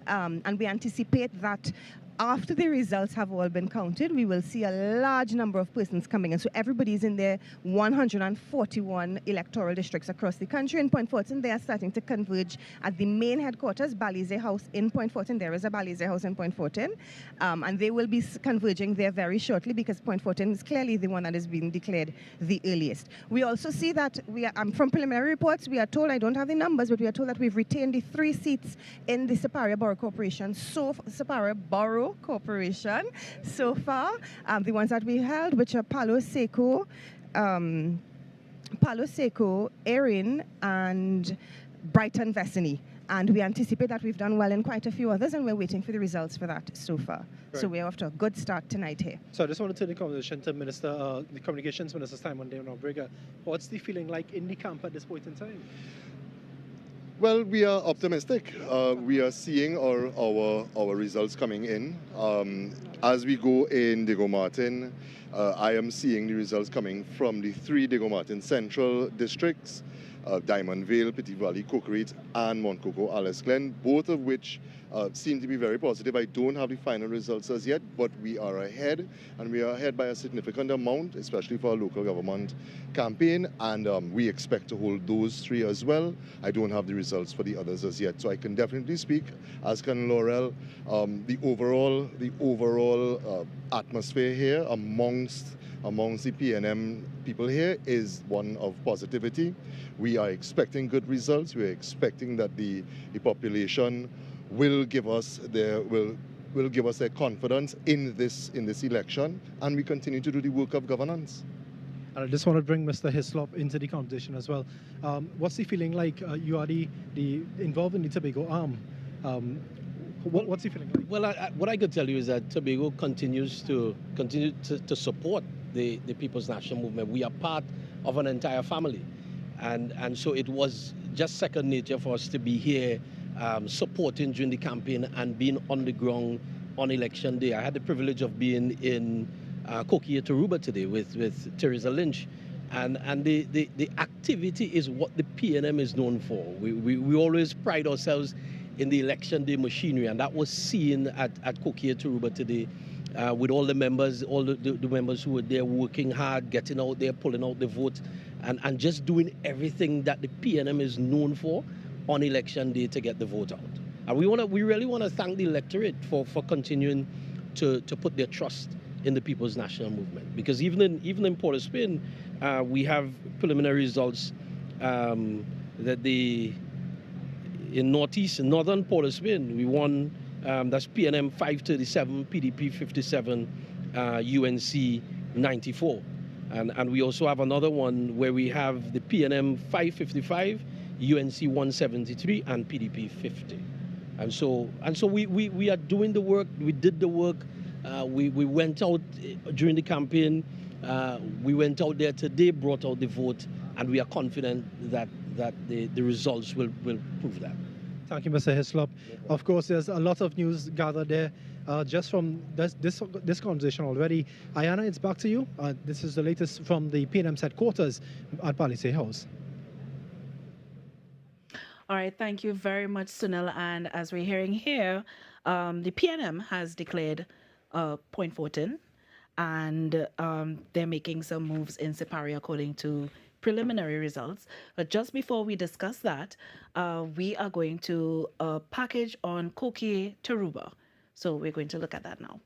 And we anticipate that after the results have all been counted, we will see a large number of persons coming in. So everybody's in their 141 electoral districts across the country. In Point Fortin, they are starting to converge at the main headquarters, Balize House in Point Fortin. There is a Balize House in Point Fortin. And they will be converging there very shortly because Point Fortin is clearly the one that is being declared the earliest. We also see that from preliminary reports, we are told, I don't have the numbers, but we are told that we've retained the 3 seats in the Superior Borough Corporation. Superior Borough Corporation so far, the ones that we held, which are Palo Seco, Erin, and Brighton Vesini. And we anticipate that we've done well in quite a few others, and we're waiting for the results for that so far. Right. So we're off to a good start tonight here. So I just want to turn the conversation to the Communications Minister Simon de Nobrega. What's the feeling like in the camp at this point in time? Well, we are optimistic. We are seeing our results coming in. As we go in Diego Martin, I am seeing the results coming from the 3 Diego Martin Central districts. Diamond Vale, Petit Valley, Coquerate, and Mount Coco, Alice Glen, both of which seem to be very positive. I don't have the final results as yet, but we are ahead, and we are ahead by a significant amount, especially for our local government campaign, and we expect to hold those 3 as well. I don't have the results for the others as yet, so I can definitely speak, as can Laurel, the overall atmosphere here amongst the PNM people here is one of positivity. We are expecting good results. We are expecting that the population will give us their confidence in this election, and we continue to do the work of governance. And I just want to bring Mr. Hislop into the conversation as well. What's the feeling like? You are the involved in the Tobago arm. What's the feeling like? Well, what I could tell you is that Tobago continues to support the People's National Movement. We are part of an entire family, and so it was just second nature for us to be here supporting during the campaign and being on the ground on election day. I had the privilege of being in Coquille Tarouba today with Teresa Lynch, and the activity is what the PNM is known for. We always pride ourselves in the election day machinery, and that was seen at Coquille Tarouba today with all the members, all the members who were there working hard, getting out there, pulling out the vote, and just doing everything that the PNM is known for on election day to get the vote out. And we really want to thank the electorate for continuing to put their trust in the People's National Movement. Because even in Port of Spain, we have preliminary results that in northern Port of Spain, we won, that's PNM 537, PDP 57, UNC 94. And we also have another one where we have the PNM 555, UNC 173, and PDP 50. And so we are doing the work. We did the work. We went out during the campaign. We went out there today, brought out the vote, and we are confident that the results will prove that. Thank you, Mr. Hislop. Of course, there's a lot of news gathered there just from this conversation already. Ayana, it's back to you. This is the latest from the PNM's headquarters at Palisade House. All right, thank you very much, Sunil. And as we're hearing here, the PNM has declared point voting, and they're making some moves in Siparia according to preliminary results. But just before we discuss that, we are going to a package on Coquille Tarouba. So we're going to look at that now.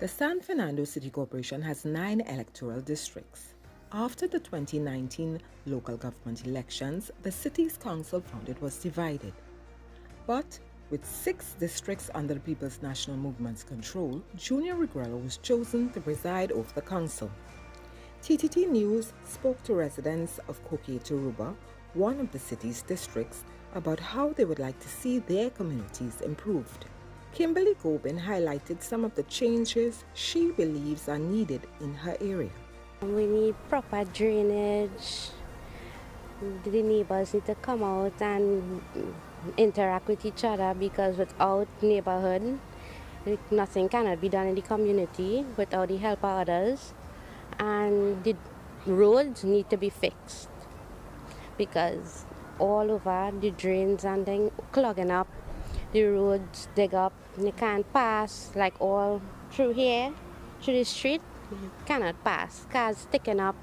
The San Fernando City Corporation has 9 electoral districts. After the 2019 local government elections, the city's council found it was divided. But with 6 districts under the People's National Movement's control, Junior Regrello was chosen to preside over the council. TTT News spoke to residents of Coquille Tarouba, one of the city's districts, about how they would like to see their communities improved. Kimberly Gobin highlighted some of the changes she believes are needed in her area. We need proper drainage. The neighbors need to come out and interact with each other, because without neighborhood, nothing cannot be done in the community without the help of others. And the roads need to be fixed, because all over the drains and then clogging up, the roads dig up, and you can't pass, like all through here, through the street, you cannot pass. Cars sticking up,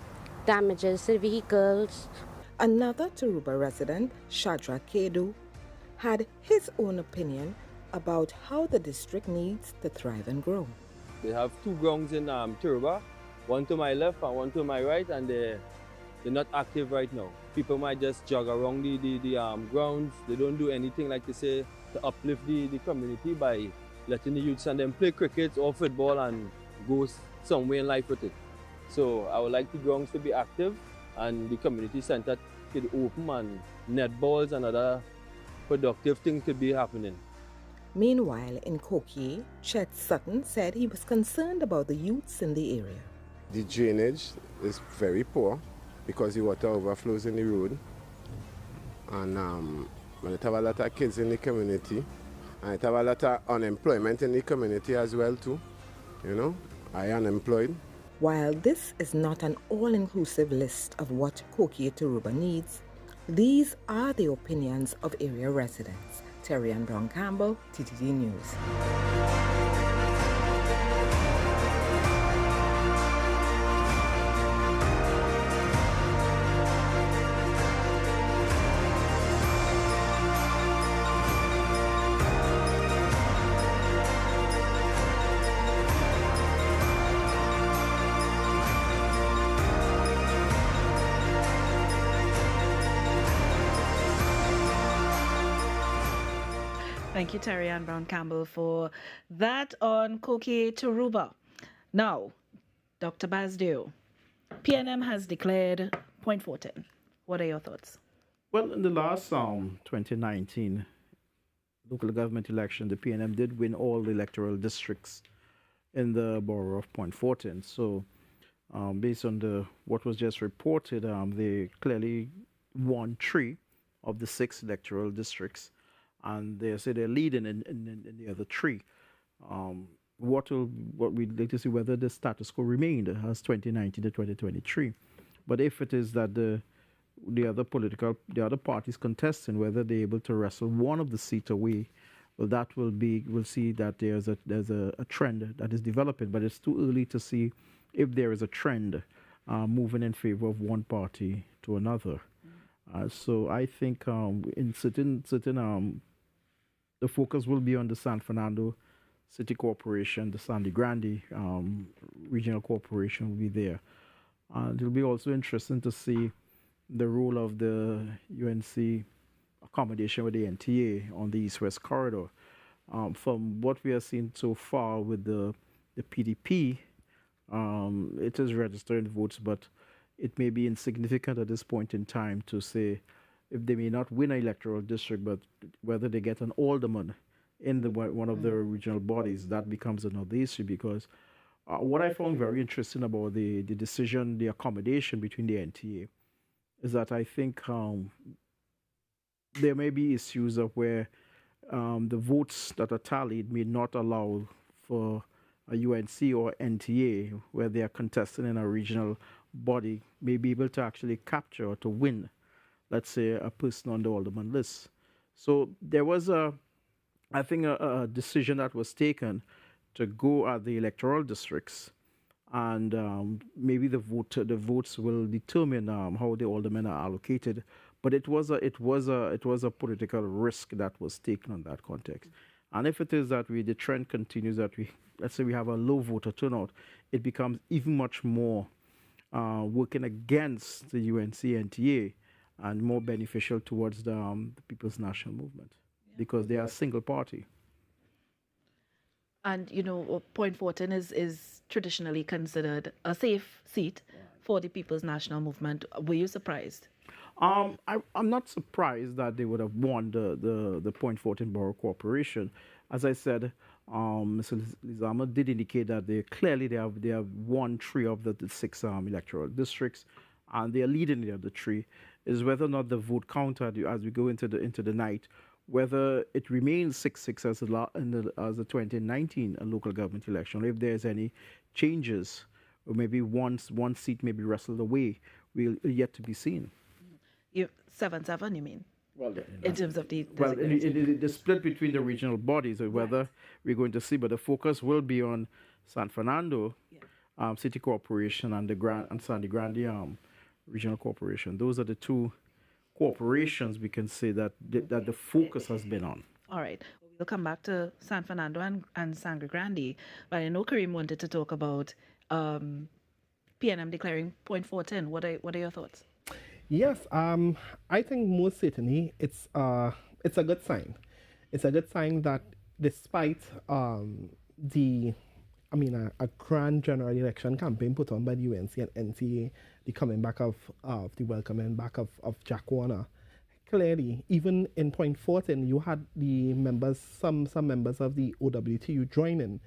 damages to vehicles. Another Tarouba resident, Shadrach Kedu, had his own opinion about how the district needs to thrive and grow. They have 2 grounds in Tarouba, one to my left and one to my right, and they're not active right now. People might just jog around the grounds. They don't do anything, like they say, to uplift the community by letting the youths and them play cricket or football and go somewhere in life with it. So I would like the grounds to be active and the community center to be open, and netballs and other productive things could be happening. Meanwhile, in Kokie, Chet Sutton said he was concerned about the youths in the area. The drainage is very poor because the water overflows in the road. And it have a lot of kids in the community. And it have a lot of unemployment in the community as well too. You know, I unemployed. While this is not an all-inclusive list of what Kokie Turuba needs, these are the opinions of area residents. Terry Ann Brown Campbell, TTD News. Thank you, Terry Ann Brown Campbell, for that on Kokie Turuba. Now, Dr. Basdeo, PNM has declared Point Fortin. What are your thoughts? Well, in the last 2019 local government election, the PNM did win all the electoral districts in the borough of Point Fortin. So, based on what was just reported, they clearly won 3 of the 6 electoral districts. And they say they're leading in the other 3. What we'd like to see whether the status quo remained as 2019 to 2023. But if it is that the other parties contesting whether they're able to wrestle one of the seats away, well, that we'll see that there's a trend that is developing. But it's too early to see if there is a trend moving in favor of one party to another. So I think in certain the focus will be on the San Fernando City Corporation, the Sangre Grande Regional Corporation will be there. It'll be also interesting to see the role of the UNC accommodation with the NTA on the East-West corridor. From what we have seen so far with the PDP, it is registered votes, but it may be insignificant at this point in time to say if they may not win an electoral district, but whether they get an alderman in one of the regional bodies, that becomes another issue. Because what I found very interesting about the decision, the accommodation between the NTA, is that I think there may be issues of where the votes that are tallied may not allow for a UNC or NTA, where they are contesting in a regional body, may be able to actually capture or to win, let's say, a person on the alderman list. So there was I think a decision that was taken to go at the electoral districts, and maybe the votes will determine how the aldermen are allocated. But it was a political risk that was taken on that context. And if it is that the trend continues that let's say we have a low voter turnout, it becomes even much more working against the UNC NTA and more beneficial towards the People's National Movement, because they are a single party. And, Point Fortin is traditionally considered a safe seat for the People's National Movement. Were you surprised? I'm not surprised that they would have won the Point Fortin Borough Corporation. As I said, Mr. Lizama did indicate that they have won 3 of the 6 electoral districts, and they are leading the other 3. Is whether or not the vote count as we go into the night, whether it remains 6-6 as the 2019 local government election, or if there's any changes, or maybe one seat may be wrestled away, will yet to be seen. 7-7, you mean? Well, in terms of the the split between the regional bodies, or whether we're going to see, but the focus will be on San Fernando City Corporation and the Sangre Grande Regional Corporation. Those are the 2 corporations we can say that the focus has been on. All right. We'll come back to San Fernando and Sangre Grande, but I know Kareem wanted to talk about PNM declaring Point Fortin. What are your thoughts? Yes, I think most certainly it's a good sign. It's a good sign that despite a grand general election campaign put on by the UNC and NTA, the coming back of the welcoming back of Jack Warner, clearly, even in Point Fortin, you had the members, some members of the OWTU joining,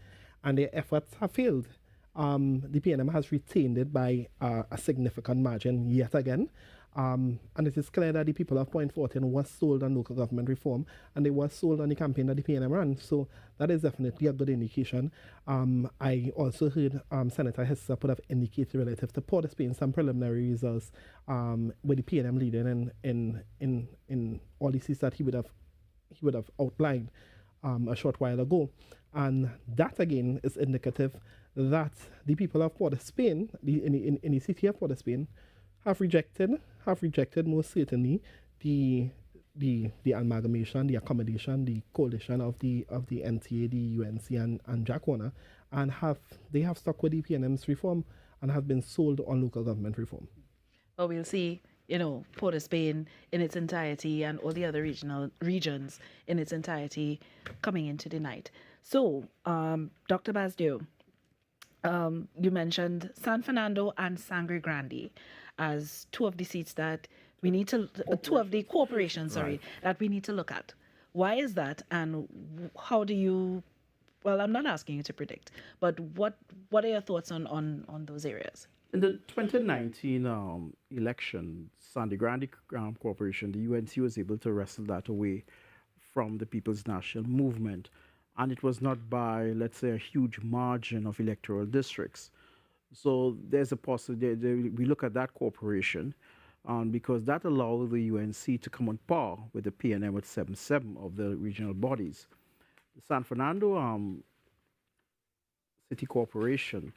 and their efforts have failed. The PNM has retained it by a significant margin yet again. And it is clear that the people of Point Fortin was sold on local government reform, and they were sold on the campaign that the PNM ran. So that is definitely a good indication. I also heard Senator Hester would have indicated relative to Port of Spain some preliminary results with the PNM leading in all the seats that he would have outlined a short while ago. And that again is indicative that the people of Port of Spain, in the city of Port of Spain, have rejected most certainly the amalgamation, the accommodation, the coalition of the NTA, the UNC and Jack Warner, and they have stuck with the PNM's reform and have been sold on local government reform. Well, we'll see, Port of Spain in its entirety and all the other regions in its entirety coming into the night. So, Dr. Basdio, you mentioned San Fernando and Sangre Grande as two of the seats that we need to, two of the corporations, that we need to look at. Why is that, and how do you, well, I'm not asking you to predict, but what are your thoughts on those areas? In the 2019 election, Sangre Grande Corporation, the UNC was able to wrestle that away from the People's National Movement. And it was not by, let's say, a huge margin of electoral districts. So there's a possibility, we look at that corporation because that allowed the UNC to come on par with the PNM at 7-7 of the regional bodies. The San Fernando City Corporation,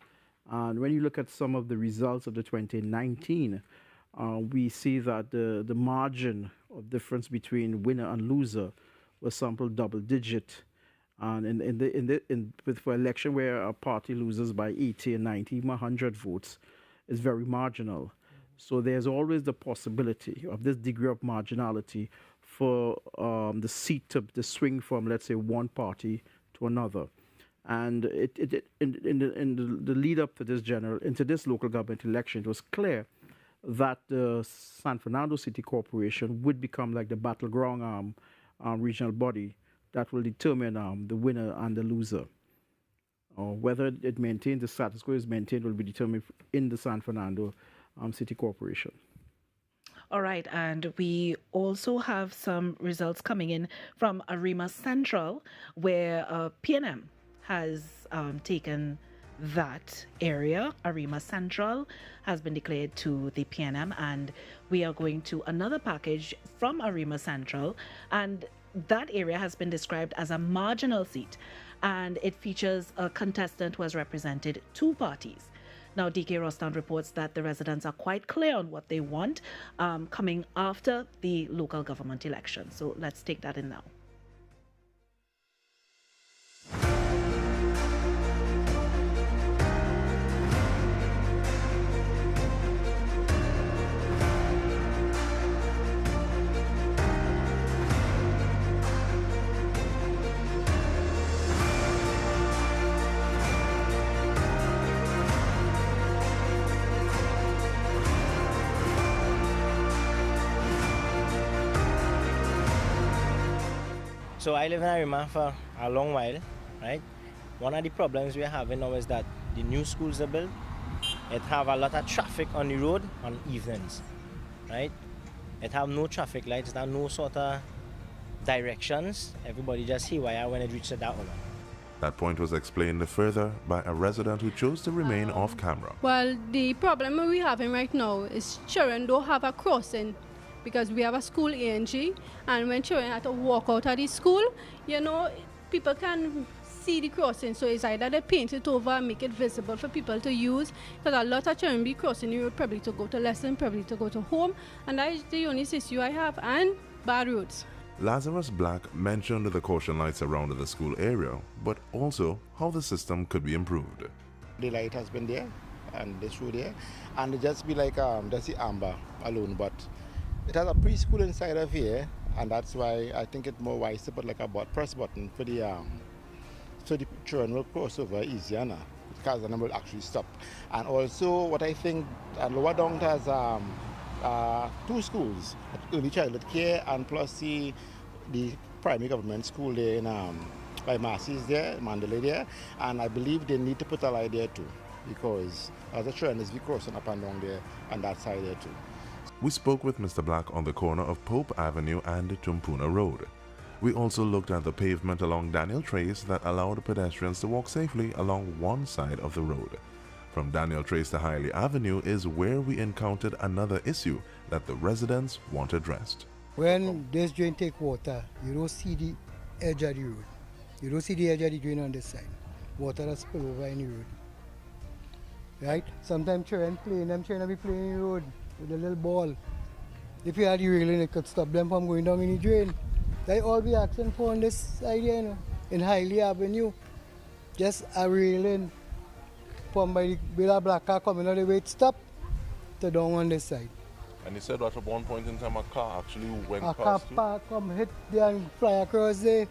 and when you look at some of the results of the 2019, we see that the margin of difference between winner and loser was sampled double-digit. And for election where a party loses by 80 and 90, even 100 votes, is very marginal. So there's always the possibility of this degree of marginality for the seat to swing from, let's say, one party to another. And in the lead up to this local government election, it was clear that the San Fernando City Corporation would become like the battleground regional body that will determine the winner and the loser. Whether it maintains the status quo is maintained will be determined in the San Fernando City Corporation. All right, and we also have some results coming in from Arima Central, where PNM has taken that area. Arima Central has been declared to the PNM, and we are going to another package from Arima Central, and that area has been described as a marginal seat, and it features a contestant who has represented two parties. Now, DK Rostand reports that the residents are quite clear on what they want coming after the local government election. So let's take that in now. So I live in Arima for a long while, right? One of the problems we're having now is that the new schools are built. It have a lot of traffic on the road on evenings, right? It have no traffic lights, there are no sort of directions. Everybody just haywire when it reaches that hour. That point was explained further by a resident who chose to remain off camera. Well, the problem we're having right now is children don't have a crossing, because we have a school ANG, and when children have to walk out of the school, people can see the crossing. So it's either they paint it over and make it visible for people to use, because a lot of children be crossing the road probably to go to lesson, probably to go to home, and that is the only issue I have, and bad roads. Lazarus Black mentioned the caution lights around the school area, but also how the system could be improved. The light has been there, and the through there, and it just be like that's the amber alone, but it has a preschool inside of here, and that's why I think it's more wise to put like a press button for the so the children will cross over easier now, because the number will actually stop. And also what I think lower down has two schools, early childhood care and plus the primary government school there in by Massey's there, Mandalay there, and I believe they need to put a light there too, because the children is be crossing up and down there on that side there too. We spoke with Mr. Black on the corner of Pope Avenue and Tumpuna Road. We also looked at the pavement along Daniel Trace that allowed pedestrians to walk safely along one side of the road. From Daniel Trace to Hiley Avenue is where we encountered another issue that the residents want addressed. When this drain take water, you don't see the edge of the road. You don't see the edge of the drain on this side. Water has spill over in the road. Right? Sometimes children playing, them children be playing in the road with a little ball. If you had the railing, it could stop them from going down in the drain. They all be asking for on this side here, you know, in Hiley Avenue. Just a railing from by the with a black car coming out the way it stop to down on this side. And you said that at one point in time a car actually went a past car park come hit there and fly across there.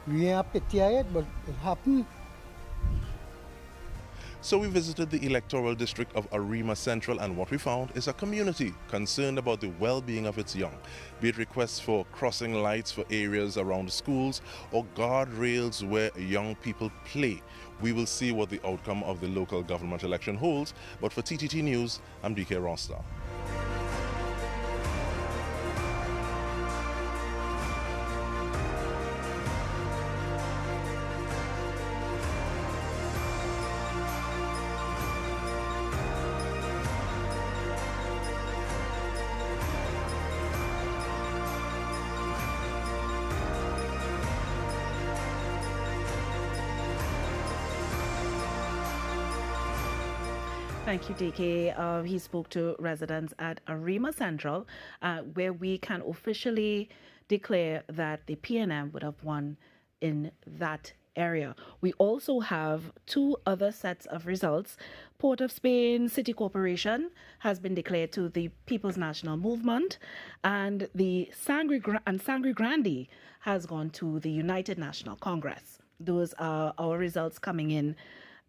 We ain't pity yet, but it happened. So we visited the electoral district of Arima Central, and what we found is a community concerned about the well-being of its young, be it requests for crossing lights for areas around schools or guardrails where young people play. We will see what the outcome of the local government election holds, but for TTT News, I'm DK Rosta. Thank you, DK. He spoke to residents at Arima Central, where we can officially declare that the PNM would have won in that area. We also have two other sets of results. Port of Spain City Corporation has been declared to the People's National Movement, and the Sangre Grande has gone to the United National Congress. Those are our results coming in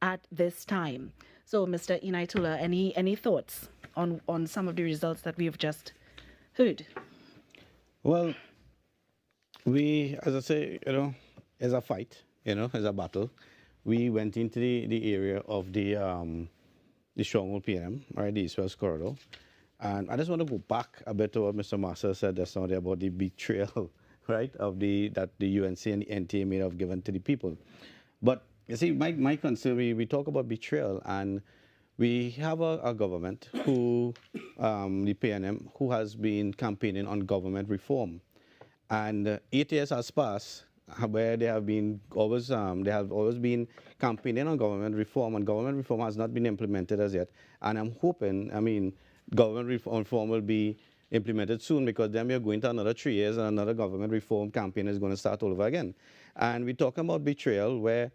at this time. So, Mr. Inaitula, any thoughts on some of the results that we've just heard? Well, we, as I say, you know, it's a fight, you know, it's a battle. We went into the area of the Stronghold PNM, right, the East-West corridor. And I just want to go back a bit to what Mr. Marcel said just now about the betrayal, right, of that the UNC and the NTA may have given to the people. But you see, my concern, we talk about betrayal, and we have a government who, the PNM, who has been campaigning on government reform. And 8 years has passed where they have always been campaigning on government reform, and government reform has not been implemented as yet. And I'm hoping, I mean, government reform will be implemented soon, because then we are going to another 3 years and another government reform campaign is going to start all over again. And we're talking about betrayal where,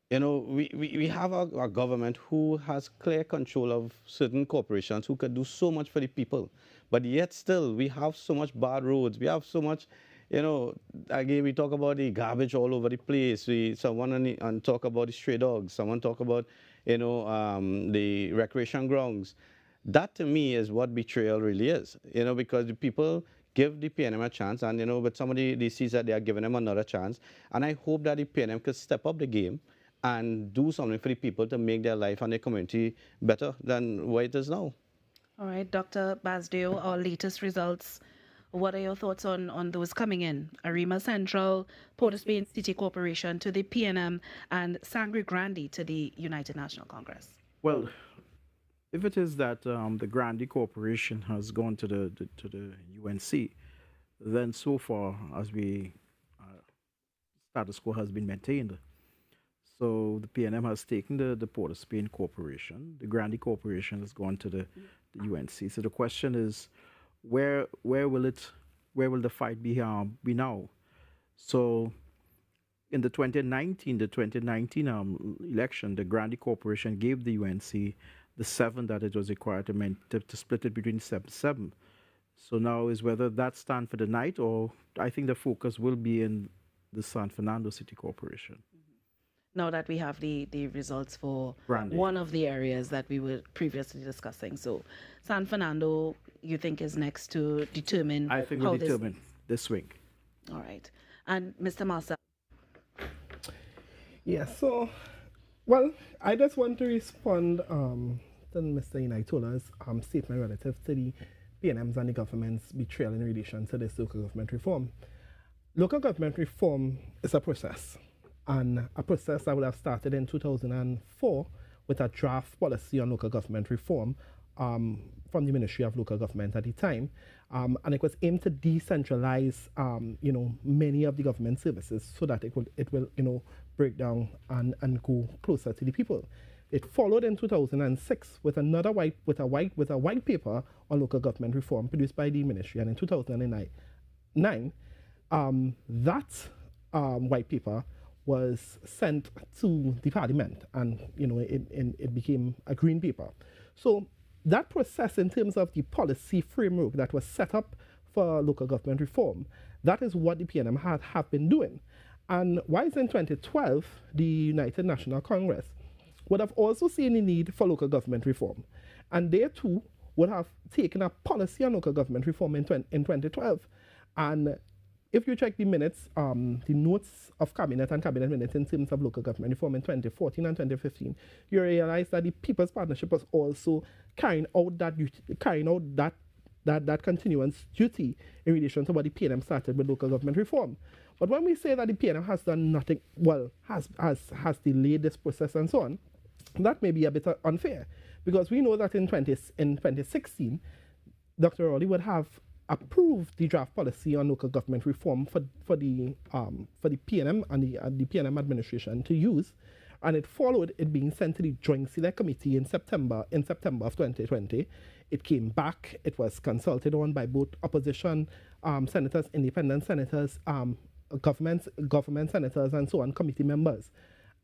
you know, we have a government who has clear control of certain corporations who could do so much for the people. But yet still, we have so much bad roads. We have so much, you know, again, we talk about the garbage all over the place. Someone talk about the stray dogs. Someone talk about, you know, the recreation grounds. That, to me, is what betrayal really is, you know, because the people give the PNM a chance, and, you know, but somebody sees that they are giving them another chance. And I hope that the PNM could step up the game and do something for the people to make their life and their community better than what it is now. All right, Dr. Basdeo, our latest results. What are your thoughts on those coming in? Arima Central, Port of Spain City Corporation to the PNM, and Sangre Grande to the United National Congress. Well, if it is that the Grande Corporation has gone to the UNC, then so far as status quo has been maintained. So the PNM has taken the Port of Spain Corporation. The Grande Corporation has gone to the UNC. So the question is, where will the fight be now? So in the 2019 election, the Grande Corporation gave the UNC the 7 that it was required to split it between 7-7. So now is whether that stand for the night, or I think the focus will be in the San Fernando City Corporation. now that we have the results for Grande. one of the areas that we were previously discussing. So San Fernando, you think, is next to determine I think how we'll determine this week. All right. And Mr. Marcel. Yeah, so, well, I just want to respond to Mr. Inaitola's statement relative to the PNM's and the government's betrayal in relation to this local government reform. Local government reform is a process, and a process that would have started in 2004 with a draft policy on local government reform from the Ministry of Local Government at the time, and it was aimed to decentralize, many of the government services so that it will, break down and go closer to the people. It followed in 2006 with another white paper on local government reform produced by the ministry, and in 2009, that white paper was sent to the parliament, and it became a green paper. So that process, in terms of the policy framework that was set up for local government reform, that is what the PNM have been doing. And whilst in 2012, the United National Congress would have also seen the need for local government reform, and they too would have taken a policy on local government reform in 2012. And if you check the minutes, the notes of cabinet and cabinet minutes in terms of local government reform in 2014 and 2015, you realize that the People's Partnership was also carrying out that continuance duty in relation to what the PNM started with local government reform. But when we say that the PNM has done nothing, well, has delayed this process and so on, that may be a bit unfair, because we know that in 2016, Dr. Rowley would have approved the draft policy on local government reform for the PNM and the PNM administration to use, and it followed it being sent to the Joint Select Committee in September of 2020. It came back. It was consulted on by both opposition senators, independent senators, government senators, and so on, committee members,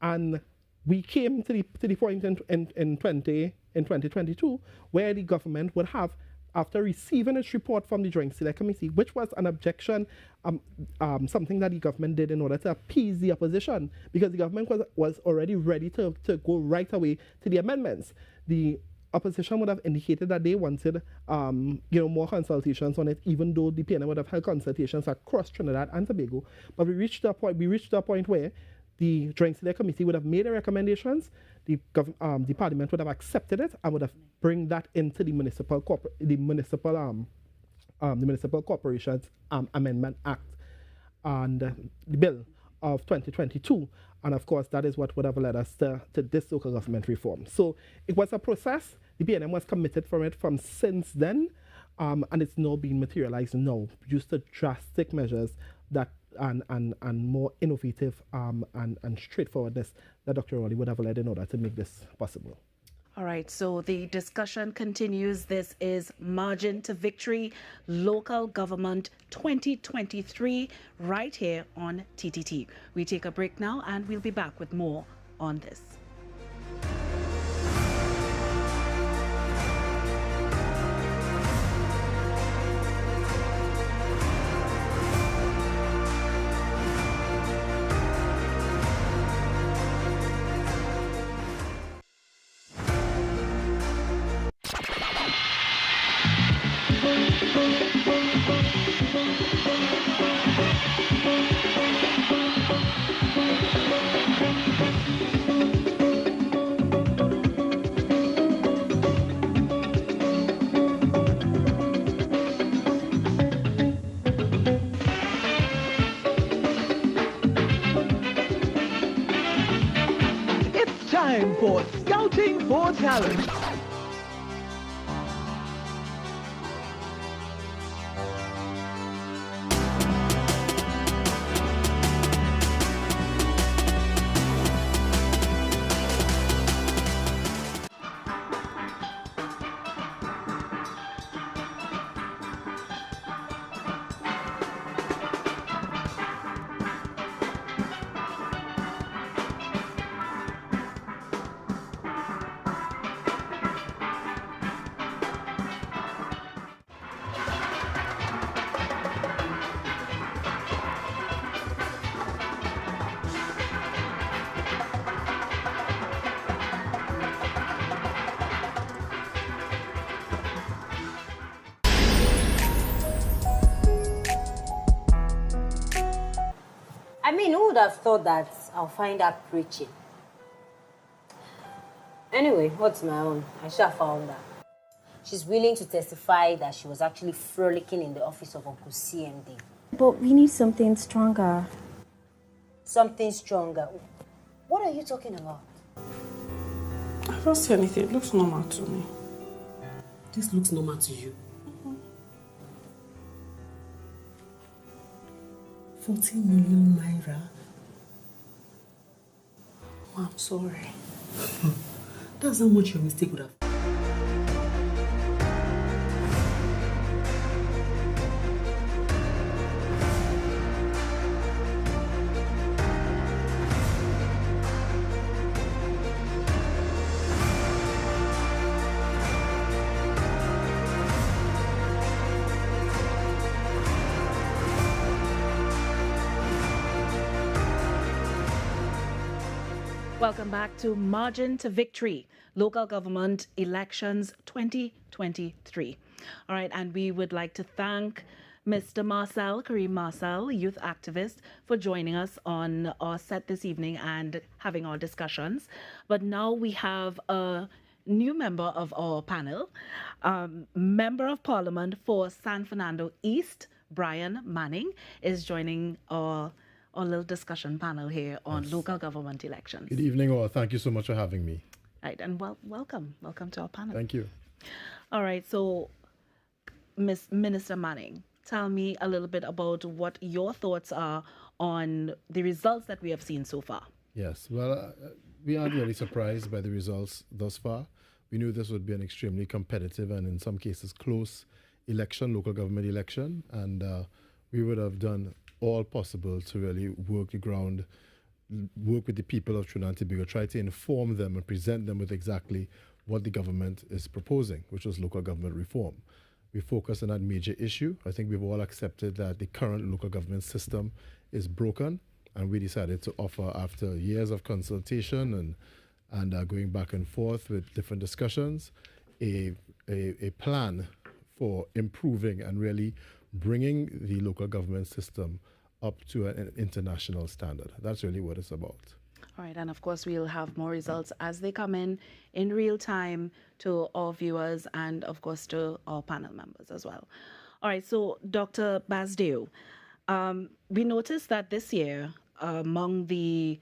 and we came to the point in 2022 where the government would have, after receiving its report from the Joint Select Committee, which was an objection, something that the government did in order to appease the opposition, because the government was already ready to go right away to the amendments. The opposition would have indicated that they wanted more consultations on it, even though the PNM would have held consultations across Trinidad and Tobago. But we reached a point where the Joint Select Committee would have made their recommendations, the Parliament would have accepted it, and would have bring that into the Municipal Corporations Amendment Act and the bill of 2022. And of course, that is what would have led us to this local government reform. So it was a process. The PNM was committed from it from since then, and it's now being materialized now, due to drastic measures that and more innovative and straightforwardness that Dr. Rowley would have led in order to make this possible. All right, so the discussion continues. This is Margin to Victory, Local Government 2023, right here on TTT. We take a break now, and we'll be back with more on this. Time for Scouting for Talent. I mean, who would have thought that I'll find her preaching? Anyway, what's my own? I sure found her. She's willing to testify that she was actually frolicking in the office of Uncle CMD. But we need something stronger. Something stronger? What are you talking about? I don't see anything. It looks normal to me. This looks normal to you? 40 million naira. Oh, I'm sorry. That's how much your mistake would have. Welcome back to Margin to Victory, Local Government Elections 2023. All right, and we would like to thank Mr. Kareem Marcel, youth activist, for joining us on our set this evening and having our discussions. But now we have a new member of our panel, Member of Parliament for San Fernando East, Brian Manning, is joining our little discussion panel here on local government elections. Good evening, all. Thank you so much for having me. Right, and welcome to our panel. Thank you. All right, so Minister Manning, tell me a little bit about what your thoughts are on the results that we have seen so far. Yes, well, we aren't really surprised by the results thus far. We knew this would be an extremely competitive and in some cases close election, local government election, and we would have done all possible to really work the ground, work with the people of Trinidad and Tobago, try to inform them and present them with exactly what the government is proposing, which was local government reform. We focus on that major issue. I think we've all accepted that the current local government system is broken, and we decided to offer, after years of consultation and going back and forth with different discussions, a plan for improving and really bringing the local government system up to an international standard. That's really what it's about. All right, and of course we'll have more results as they come in real time to our viewers and of course to our panel members as well. All right, so Dr. Basdeo, we noticed that this year among the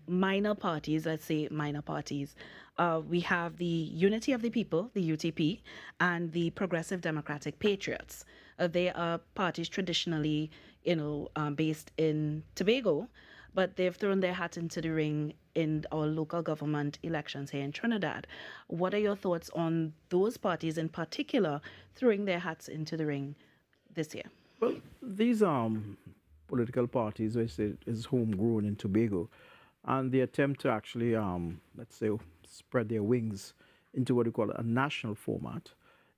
minor parties, let's say minor parties, we have the Unity of the People, the UTP, and the Progressive Democratic Patriots. They are parties traditionally, based in Tobago, but they've thrown their hat into the ring in our local government elections here in Trinidad. What are your thoughts on those parties in particular throwing their hats into the ring this year? Well, these political parties, which is homegrown in Tobago, and the attempt to actually, let's say, spread their wings into what we call a national format,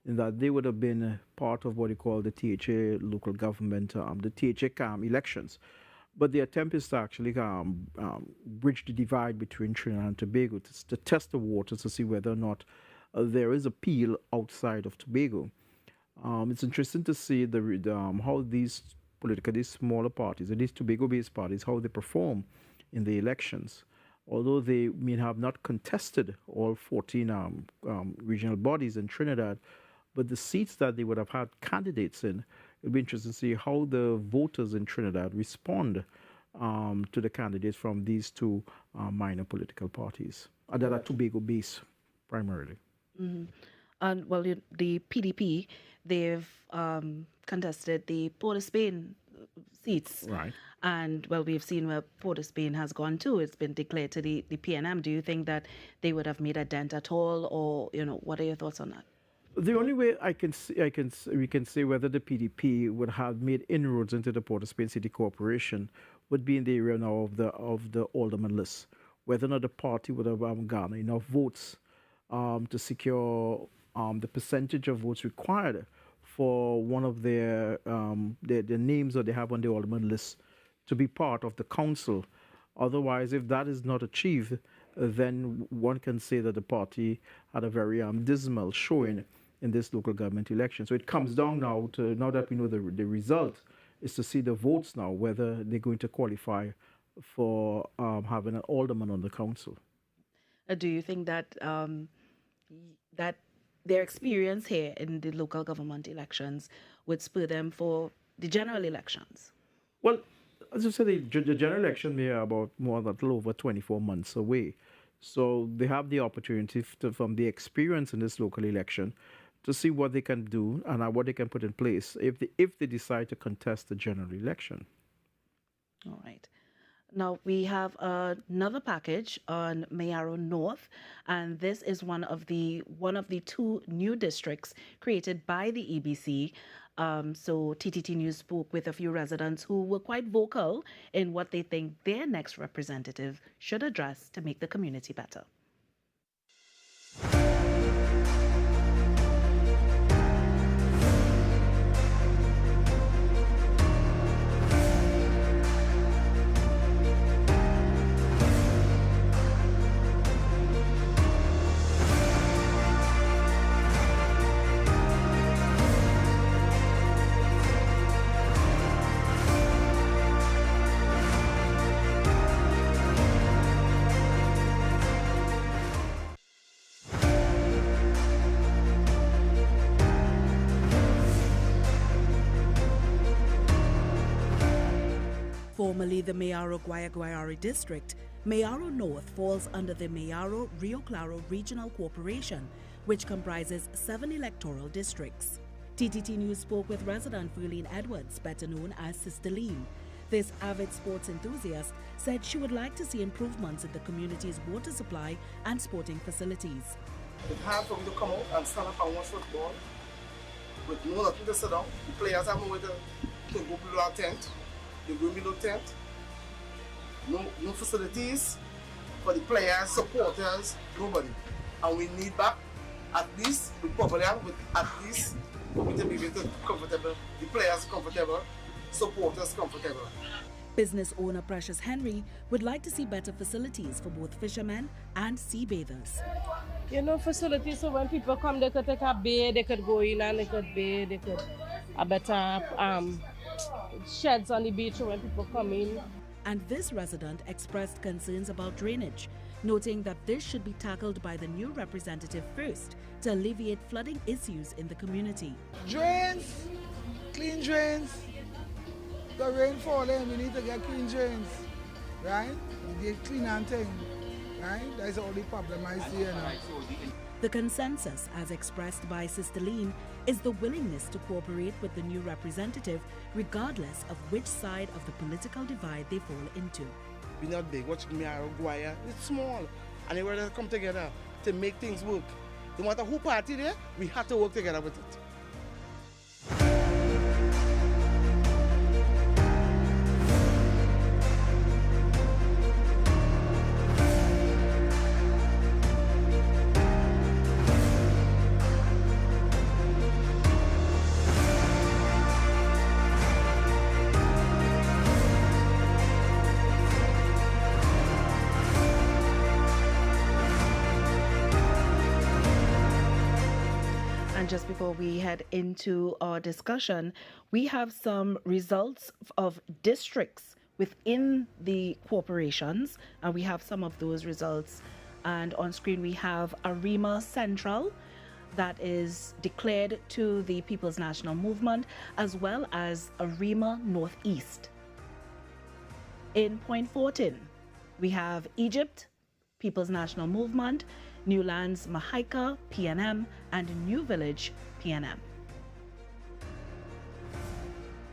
in that they would have been part of what we call the THA local government, the THA elections. But the attempt is to actually bridge the divide between Trinidad and Tobago, to test the waters to see whether or not there is appeal outside of Tobago. It's interesting to see how these smaller parties, these Tobago-based parties, how they perform in the elections. Although they may have not contested all 14 regional bodies in Trinidad, but the seats that they would have had candidates in, it'll be interesting to see how the voters in Trinidad respond to the candidates from these two minor political parties that are Tobago-based primarily. Mm-hmm. And well, the PDP, they've contested the Port of Spain seats. Right. And well, we've seen where Port of Spain has gone to. It's been declared to the PNM. Do you think that they would have made a dent at all, or what are your thoughts on that? The only way we can say whether the PDP would have made inroads into the Port of Spain City Corporation would be in the area now of the alderman list. Whether or not the party would have garnered enough votes to secure the percentage of votes required for one of their names that they have on the alderman list to be part of the council. Otherwise, if that is not achieved, then one can say that the party had a very dismal showing in this local government election. So it comes down now to, now that we know the result, is to see the votes now, whether they're going to qualify for having an alderman on the council. Do you think that that their experience here in the local government elections would spur them for the general elections? Well, as you said, the general election they are about more than a little over 24 months away. So they have the opportunity from the experience in this local election to see what they can do and what they can put in place if they decide to contest the general election. All right. Now we have another package on Mayaro North, and this is one of the two new districts created by the EBC. So TTT News spoke with a few residents who were quite vocal in what they think their next representative should address to make the community better. Formerly the Mayaro Guayari district, Mayaro North falls under the Mayaro Rio Claro Regional Corporation, which comprises 7 electoral districts. TTT News spoke with resident Verlene Edwards, better known as Sister Lean. This avid sports enthusiast said she would like to see improvements in the community's water supply and sporting facilities. It's hard for me to come out and stand up and watch football with no nothing to sit down. The players have nowhere to go below our tent. They go below tent. No facilities for the players, supporters, nobody. And we need back at least the program with at least for me to be comfortable. The players comfortable, supporters comfortable. Business owner Precious Henry would like to see better facilities for both fishermen and sea bathers. You know, facilities so when people come, they could take a bathe, they could go in and they could bathe, they could a better sheds on the beach when people come in. And this resident expressed concerns about drainage, noting that this should be tackled by the new representative first to alleviate flooding issues in the community. Drains, clean drains. The rain falling, we need to get clean drains, right? We get clean and thing, right? That's the only problem I see now. The consensus, as expressed by Sister Lean, is the willingness to cooperate with the new representative regardless of which side of the political divide they fall into. We're not big, watch Mayaro Guaya, it's small, and they want to come together to make things work. No matter who party there, we have to work together with it. Just before we head into our discussion, we have some results of districts within the corporations, and we have some of those results. And on screen we have Arima Central, that is declared to the People's National Movement, as well as Arima Northeast. In Point Fortin, we have Egypt, People's National Movement, Newlands, Mahaika, PNM, and New Village, PNM.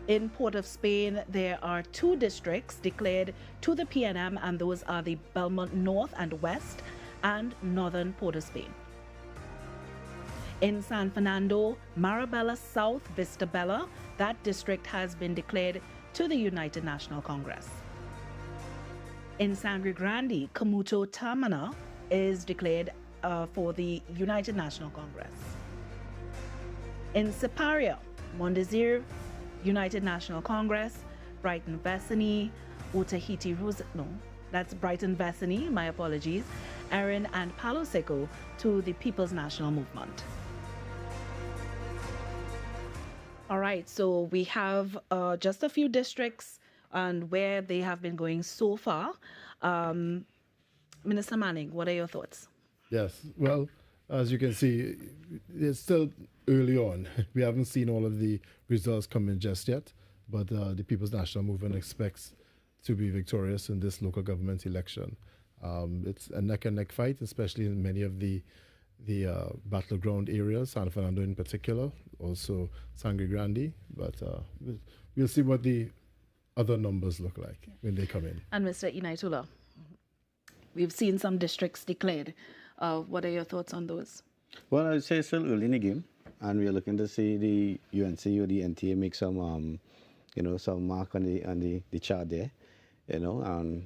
In Port of Spain, there are 2 districts declared to the PNM, and those are the Belmont North and West and Northern Port of Spain. In San Fernando, Marabella South, Vista Bella, that district has been declared to the United National Congress. In Sangre Grande, Camuto Tamana is declared for the United National Congress. In Siparia, Mondesir, United National Congress, Brighton Vecini, Utahiti no, that's Brighton Vecini, my apologies, Erin and Palo Seco to the People's National Movement. All right, so we have just a few districts and where they have been going so far. Minister Manning, what are your thoughts? Yes, well, as you can see, it's still early on. We haven't seen all of the results come in just yet, but the People's National Movement expects to be victorious in this local government election. It's a neck-and-neck fight, especially in many of the battleground areas, San Fernando in particular, also Sangre Grande, but we'll see what the other numbers look like when they come in. And Mr. Inaitula, we've seen some districts declared. What are your thoughts on those? Well, I'd say it's still early in the game, and we're looking to see the UNC or the NTA make some, some mark on the chart there, and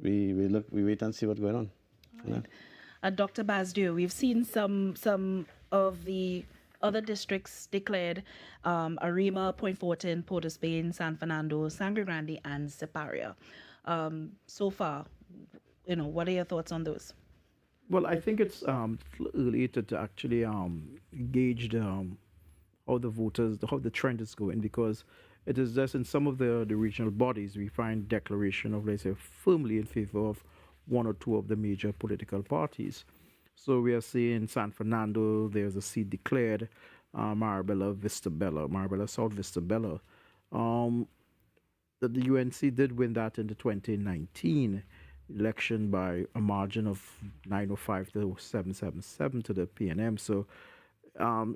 we wait and see what's going on. Right. Dr. Basdieu, we've seen some of the other districts declared: Arima, Point Fortin, Port of Spain, San Fernando, Sangre Grande, and Siparia. So far, what are your thoughts on those? Well, I think it's early to actually gauge how the trend is going, because it is just in some of the regional bodies we find declaration of, let's say, firmly in favor of one or two of the major political parties. So we are seeing San Fernando, there's a seat declared, Marabella South Vista Bella. The UNC did win that in the 2019 election by a margin of 905 to 777 to the PNM. So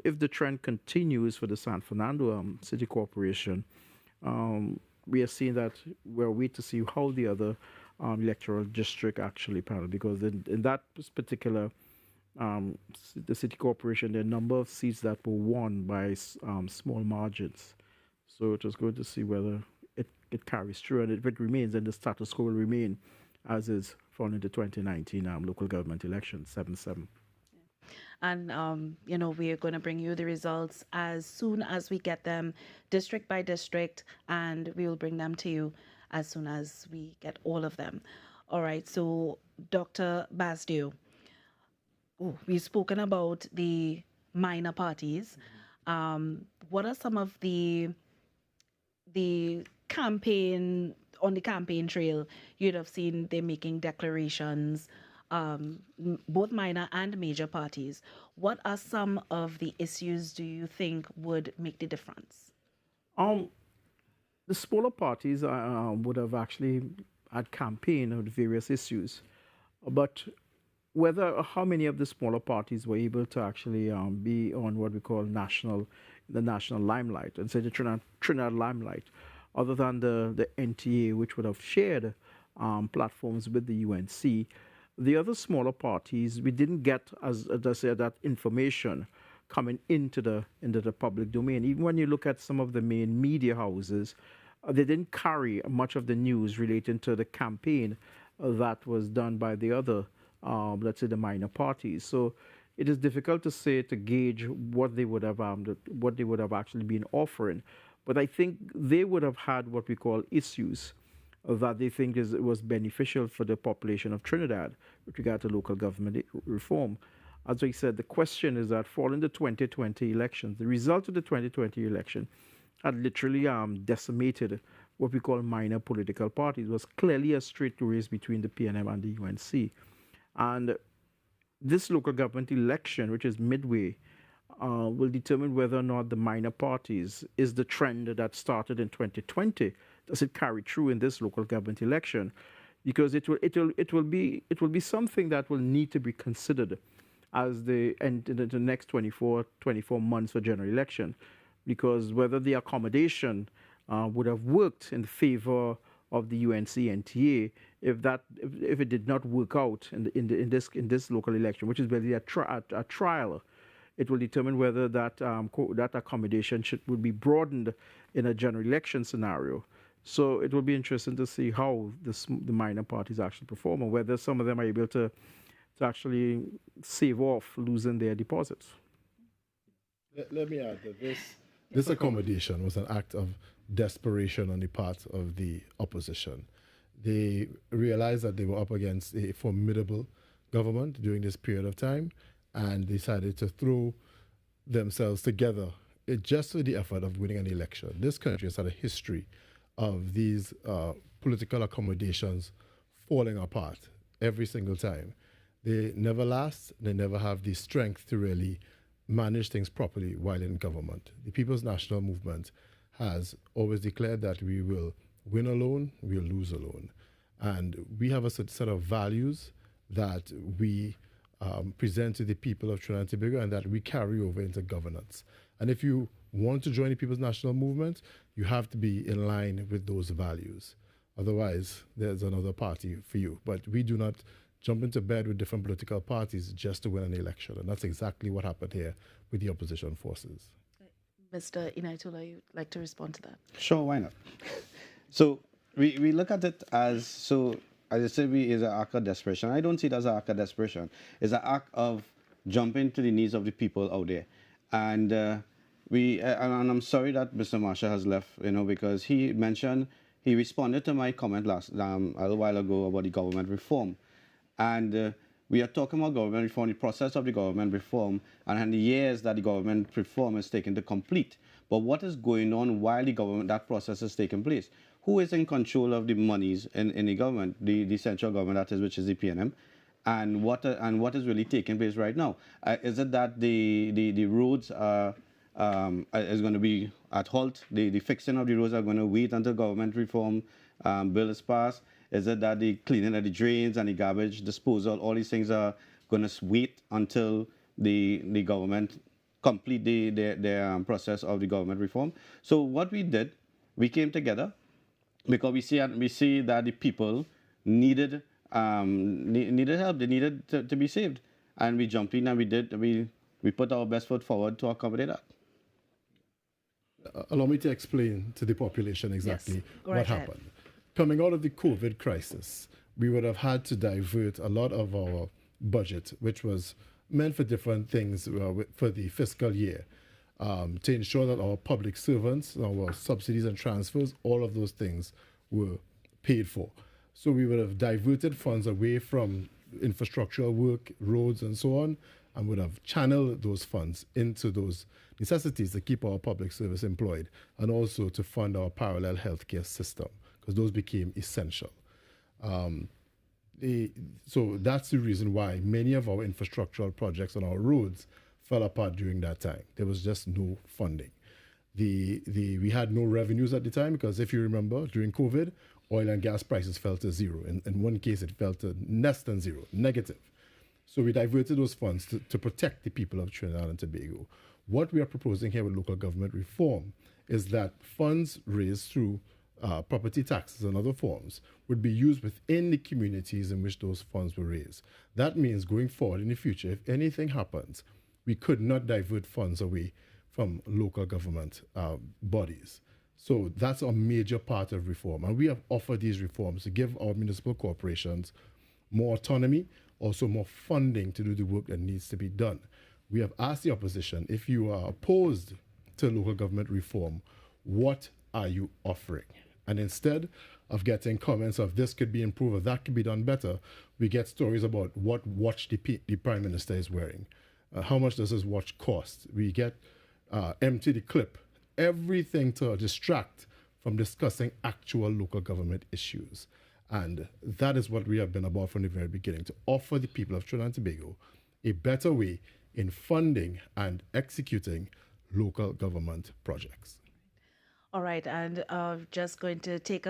if the trend continues for the San Fernando City Corporation, we are seeing that we're waiting to see how the other electoral district actually panel, because in that particular the city corporation, there are a number of seats that were won by small margins. So it was good to see whether it carries through, and if it remains, then the status quo will remain as is following the 2019 local government election, 7-7. And, we are going to bring you the results as soon as we get them, district by district, and we will bring them to you as soon as we get all of them. All right, so Dr. Basdieu, we've spoken about the minor parties. What are some of the campaign, on the campaign trail, you'd have seen them making declarations, both minor and major parties? What are some of the issues do you think would make the difference? The smaller parties would have actually had campaign on various issues, but how many of the smaller parties were able to actually be on what we call the national limelight, and say the Trinidad limelight, other than the NTA, which would have shared platforms with the UNC. The other smaller parties, we didn't get, as I said, that information coming into the public domain. Even when you look at some of the main media houses, they didn't carry much of the news relating to the campaign that was done by the other, let's say, the minor parties. So it is difficult to gauge what they would have actually been offering. But I think they would have had what we call issues that they think was beneficial for the population of Trinidad with regard to local government reform. As I said, the question is that following the 2020 elections, the result of the 2020 election had literally decimated what we call minor political parties. It was clearly a straight race between the PNM and the UNC. And this local government election, which is midway, will determine whether or not the minor parties is the trend that started in 2020. Does it carry through in this local government election? Because it will be something that will need to be considered as the next 24 months for general election, because whether the accommodation would have worked in favor of the UNC NTA if it did not work out in this local election, which is really a trial. It will determine whether that accommodation would be broadened in a general election scenario. So it will be interesting to see how the minor parties actually perform, and whether some of them are able to actually save off losing their deposits. Let me add that this accommodation was an act of desperation on the part of the opposition. They realized that they were up against a formidable government during this period of time, and decided to throw themselves together just for the effort of winning an election. This country has had a history of these political accommodations falling apart every single time. They never last. They never have the strength to really manage things properly while in government. The People's National Movement has always declared that we will win alone, we'll lose alone. And we have a set of values that we present to the people of Trinidad and Tobago and that we carry over into governance. And if you want to join the People's National Movement, you have to be in line with those values. Otherwise, there's another party for you. But we do not jump into bed with different political parties just to win an election. And that's exactly what happened here with the opposition forces. Mr. Inaitola, you'd like to respond to that? Sure, why not? So we look at it as, so as I said, is an act of desperation. I don't see it as an act of desperation. It's an act of jumping to the needs of the people out there. And and I'm sorry that Mr. Marshall has left, because he responded to my comment a little while ago about the government reform. And we are talking about government reform, the process of the government reform, and the years that the government reform is taking to complete. But what is going on while that process is taking place? Who is in control of the monies in the government, the central government, that is, which is the PNM, and what is really taking place right now? Is it that the roads is going to be at halt? The fixing of the roads are going to wait until government reform bill is passed? Is it that the cleaning of the drains and the garbage disposal, all these things are going to wait until the government complete the process of the government reform? So what we did, we came together because we see that the people needed help. They needed to be saved, and we jumped in and we put our best foot forward to accommodate that. Allow me to explain to the population exactly what happened. Coming out of the COVID crisis, we would have had to divert a lot of our budget, which was meant for different things for the fiscal year, to ensure that our public servants, our subsidies and transfers, all of those things were paid for. So we would have diverted funds away from infrastructural work, roads and so on, and would have channeled those funds into those necessities to keep our public service employed and also to fund our parallel healthcare system, because those became essential. So that's the reason why many of our infrastructural projects on our roads fell apart during that time. There was just no funding. We had no revenues at the time because, if you remember, during COVID, oil and gas prices fell to zero. In one case, it fell to less than zero, negative. So we diverted those funds to protect the people of Trinidad and Tobago. What we are proposing here with local government reform is that funds raised through property taxes and other forms would be used within the communities in which those funds were raised. That means going forward in the future, if anything happens, we could not divert funds away from local government bodies. So that's a major part of reform. And we have offered these reforms to give our municipal corporations more autonomy, also more funding to do the work that needs to be done. We have asked the opposition, if you are opposed to local government reform, what are you offering? And instead of getting comments of this could be improved or that could be done better, we get stories about what watch the Prime Minister is wearing. How much does his watch cost? We get empty the clip. Everything to distract from discussing actual local government issues. And that is what we have been about from the very beginning, to offer the people of Trinidad and Tobago a better way in funding and executing local government projects. All right, and just going to take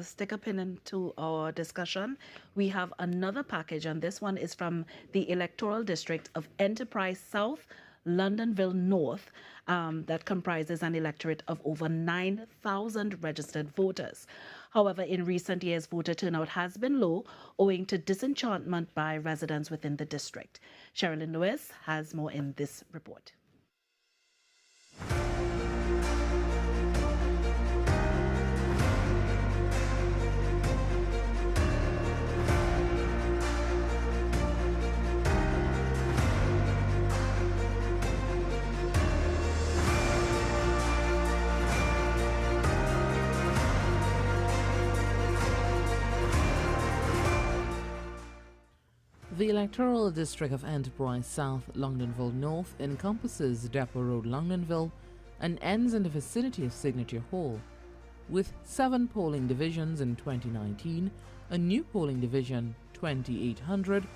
stick a pin into our discussion. We have another package, and this one is from the Electoral District of Enterprise South, Londonville North, that comprises an electorate of over 9,000 registered voters. However, in recent years, voter turnout has been low owing to disenchantment by residents within the district. Sherilyn Lewis has more in this report. The Electoral District of Enterprise South, Longdonville North encompasses Depot Road, Longdonville, and ends in the vicinity of Signature Hall. With 7 polling divisions in 2019, a new polling division, 2800,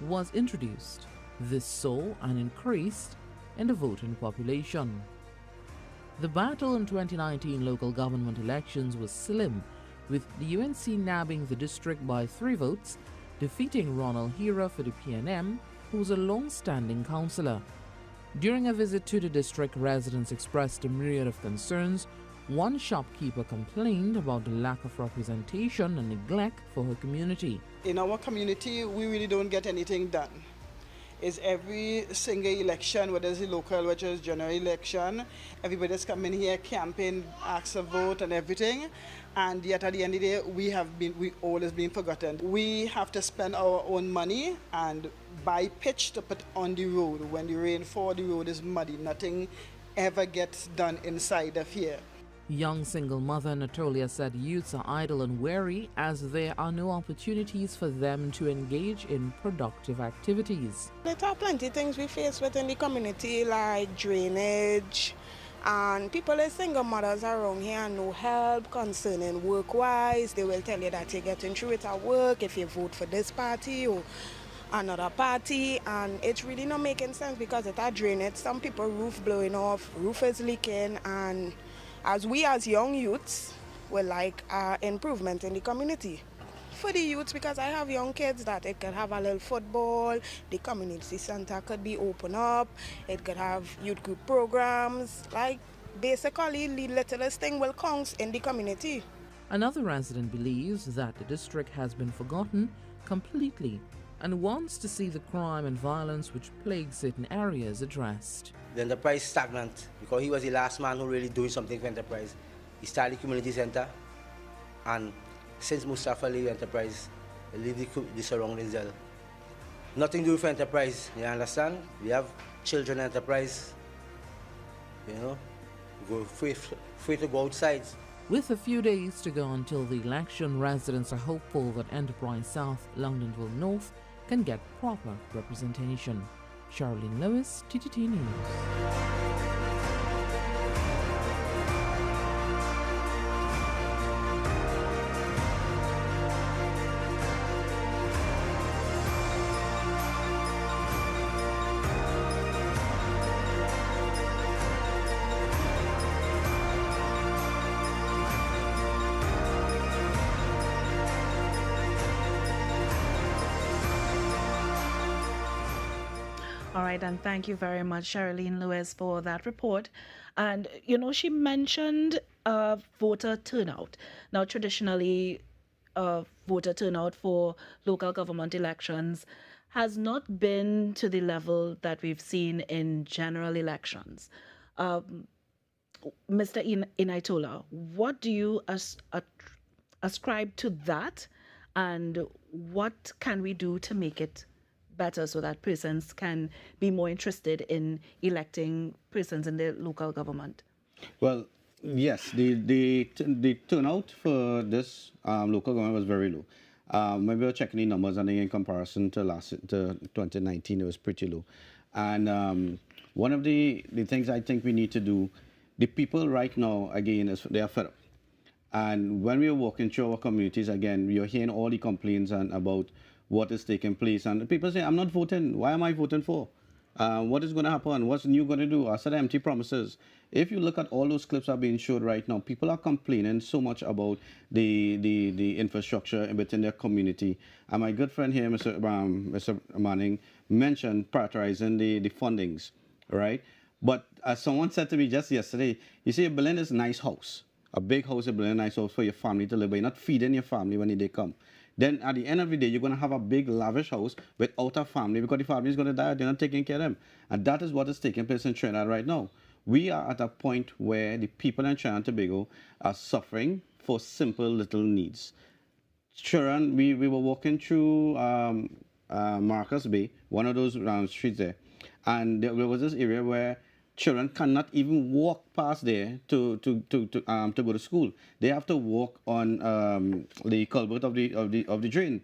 was introduced. This saw an increase in the voting population. The battle in 2019 local government elections was slim, with the UNC nabbing the district by 3 votes, defeating Ronald Hira for the PNM, who was a long-standing councillor. During a visit to the district, residents expressed a myriad of concerns. One shopkeeper complained about the lack of representation and neglect for her community. In our community, we really don't get anything done. It's every single election, whether it's the local, whether it's general election, everybody's coming here, campaign, ask a vote and everything. And yet at the end of the day, we always been forgotten. We have to spend our own money and buy pitch to put on the road. When the rain falls, the road is muddy. Nothing ever gets done inside of here. Young single mother Natalia said youths are idle and weary as there are no opportunities for them to engage in productive activities. There are plenty of things we face within the community like drainage, and people as single mothers around here and no help concerning work-wise. They will tell you that you're getting through it at work if you vote for this party or another party, and it's really not making sense because it has drainage. Some people roof blowing off, roof is leaking, and as we as young youths would like improvement in the community. For the youths, because I have young kids, that it could have a little football, the community center could be open up, it could have youth group programs, like basically the littlest thing will count in the community. Another resident believes that the district has been forgotten completely and wants to see the crime and violence which plague certain areas addressed. The enterprise stagnant because he was the last man who really doing something for enterprise. He started the community center, and since Mustafa leave enterprise, he leave the surroundings there. Nothing to do for enterprise, you understand? We have children enterprise, you know, go free to go outside. With a few days to go until the election, residents are hopeful that Enterprise South, Londonville North can get proper representation. Charlene Lewis, TTT News. All right, and thank you very much, Charlene Lewis, for that report. And, you know, she mentioned voter turnout. Now, traditionally, voter turnout for local government elections has not been to the level that we've seen in general elections. Mr. Inaitola, what do you ascribe to that, and what can we do to make it better so that persons can be more interested in electing persons in their local government? Well, yes, the turnout for this local government was very low. Maybe we were checking the numbers, and in comparison to 2019, it was pretty low. And one of the things I think we need to do, the people right now, again, they are fed up. And when we are walking through our communities, again, we are hearing all the complaints about what is taking place. And people say, I'm not voting. Why am I voting for? What is going to happen? What's new going to do? I said empty promises. If you look at all those clips that are being showed right now, people are complaining so much about the infrastructure within their community. And my good friend here, Mr. Manning, mentioned prioritizing the fundings, right? But as someone said to me just yesterday, you see, you're building this nice house, a big house, you're building a nice house for your family to live, but you're not feeding your family when they come. Then at the end of the day, you're going to have a big lavish house without a family because the family is going to die. They're not taking care of them. And that is what is taking place in Trinidad right now. We are at a point where the people in Trinidad and Tobago are suffering for simple little needs. Children, we were walking through Marcus Bay, one of those streets there, and there was this area where children cannot even walk past there to go to school. They have to walk on the culvert of the drain,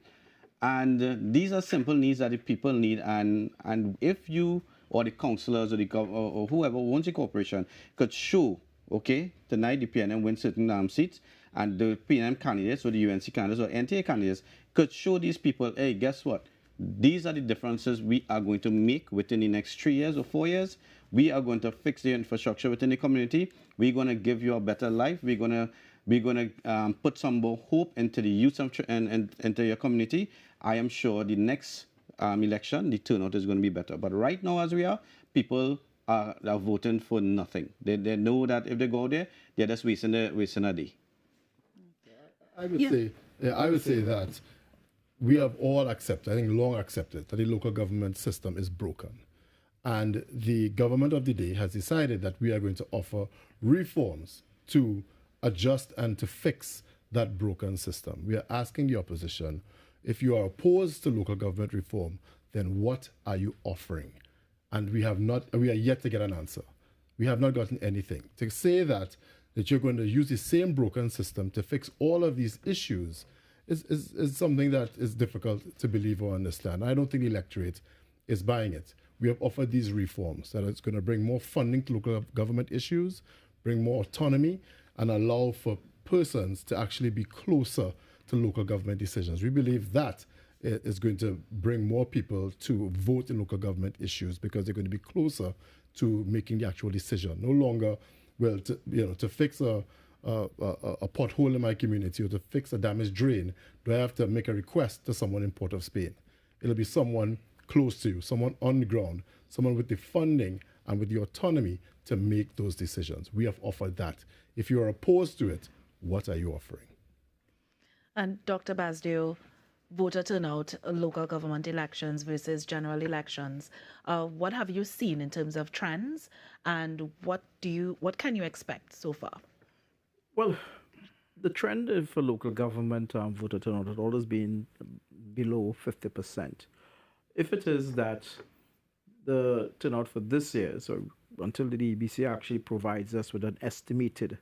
and these are simple needs that the people need. And if you or the councillors or the or whoever owns the corporation could show, okay, tonight the PNM win certain seats, and the PNM candidates or the UNC candidates or NTA candidates could show these people, hey, guess what? These are the differences we are going to make within the next 3 years or 4 years. We are going to fix the infrastructure within the community. We're going to give you a better life. We're going to put some more hope into the youth and into your community. I am sure the next election, the turnout is going to be better. But right now, as we are, people are voting for nothing. They know that if they go there, they're just wasting a day. I would say that we have all accepted, I think long accepted, that the local government system is broken. And the government of the day has decided that we are going to offer reforms to adjust and to fix that broken system. We are asking the opposition, if you are opposed to local government reform, then what are you offering? And we are yet to get an answer. We have not gotten anything. To say that you're going to use the same broken system to fix all of these issues is something that is difficult to believe or understand. I don't think the electorate is buying it. We have offered these reforms that it's going to bring more funding to local government issues, bring more autonomy, and allow for persons to actually be closer to local government decisions. We believe that is going to bring more people to vote in local government issues because they're going to be closer to making the actual decision. No longer, to fix a pothole in my community or to fix a damaged drain, do I have to make a request to someone in Port of Spain? It'll be someone close to you, someone on the ground, someone with the funding and with the autonomy to make those decisions. We have offered that. If you are opposed to it, what are you offering? And Dr. Basdeo, voter turnout, local government elections versus general elections. What have you seen in terms of trends, and what can you expect so far? Well, the trend for local government voter turnout has always been below 50%. If it is that the turnout for this year, so until the EBC actually provides us with an estimated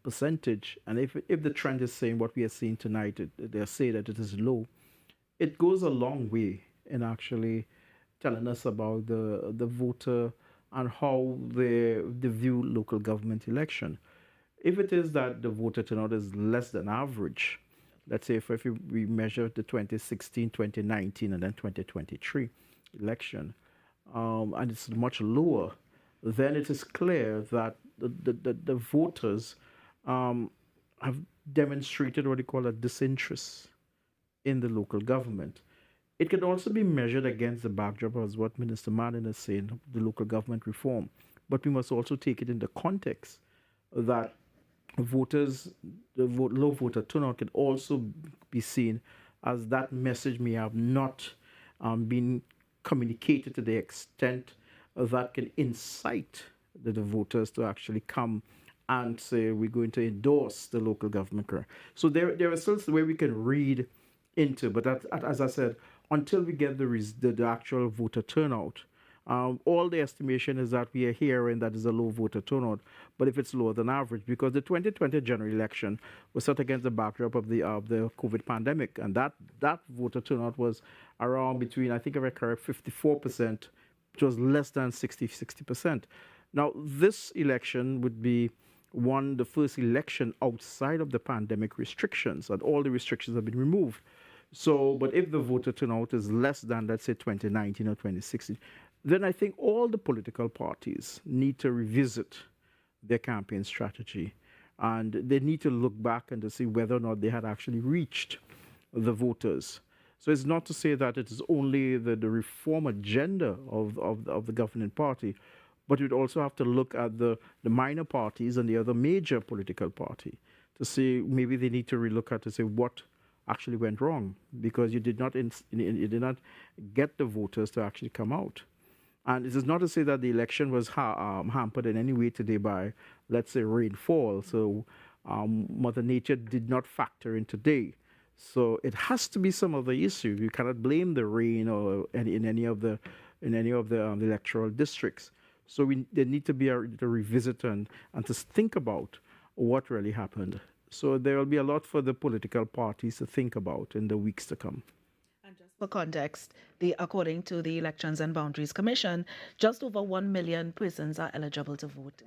percentage, and if the trend is saying what we are seeing tonight, they say that it is low, it goes a long way in actually telling us about the voter and how they view local government election. If it is that the voter turnout is less than average, let's say if we measure the 2016, 2019, and then 2023 election, and it's much lower, then it is clear that the voters have demonstrated what they call a disinterest in the local government. It can also be measured against the backdrop of what Minister Martin is saying, the local government reform. But we must also take it in the context that low voter turnout can also be seen as that message may have not been communicated to the extent that can incite the voters to actually come and say we're going to endorse the local government. So there are still where we can read into, but as I said, until we get the actual voter turnout, all the estimation is that we are hearing that is a low voter turnout, but if it's lower than average, because the 2020 general election was set against the backdrop of the COVID pandemic, and that voter turnout was around between, I think if I correct, 54%, which was less than 60%. Now, this election would be the first election outside of the pandemic restrictions, and all the restrictions have been removed. So, but if the voter turnout is less than, let's say, 2019 or 2016, then I think all the political parties need to revisit their campaign strategy, and they need to look back and to see whether or not they had actually reached the voters. So it's not to say that it is only the reform agenda of the governing party, but you'd also have to look at the minor parties and the other major political party to see maybe they need to relook at to say what actually went wrong, because you did not get the voters to actually come out. And this is not to say that the election was hampered in any way today by, let's say, rainfall. So Mother Nature did not factor in today. So it has to be some other issue. You cannot blame the rain or in any of the electoral districts. So there need to be a revisit and to think about what really happened. So there will be a lot for the political parties to think about in the weeks to come. And just For context, according to the Elections and Boundaries Commission, just over 1 million persons are eligible to vote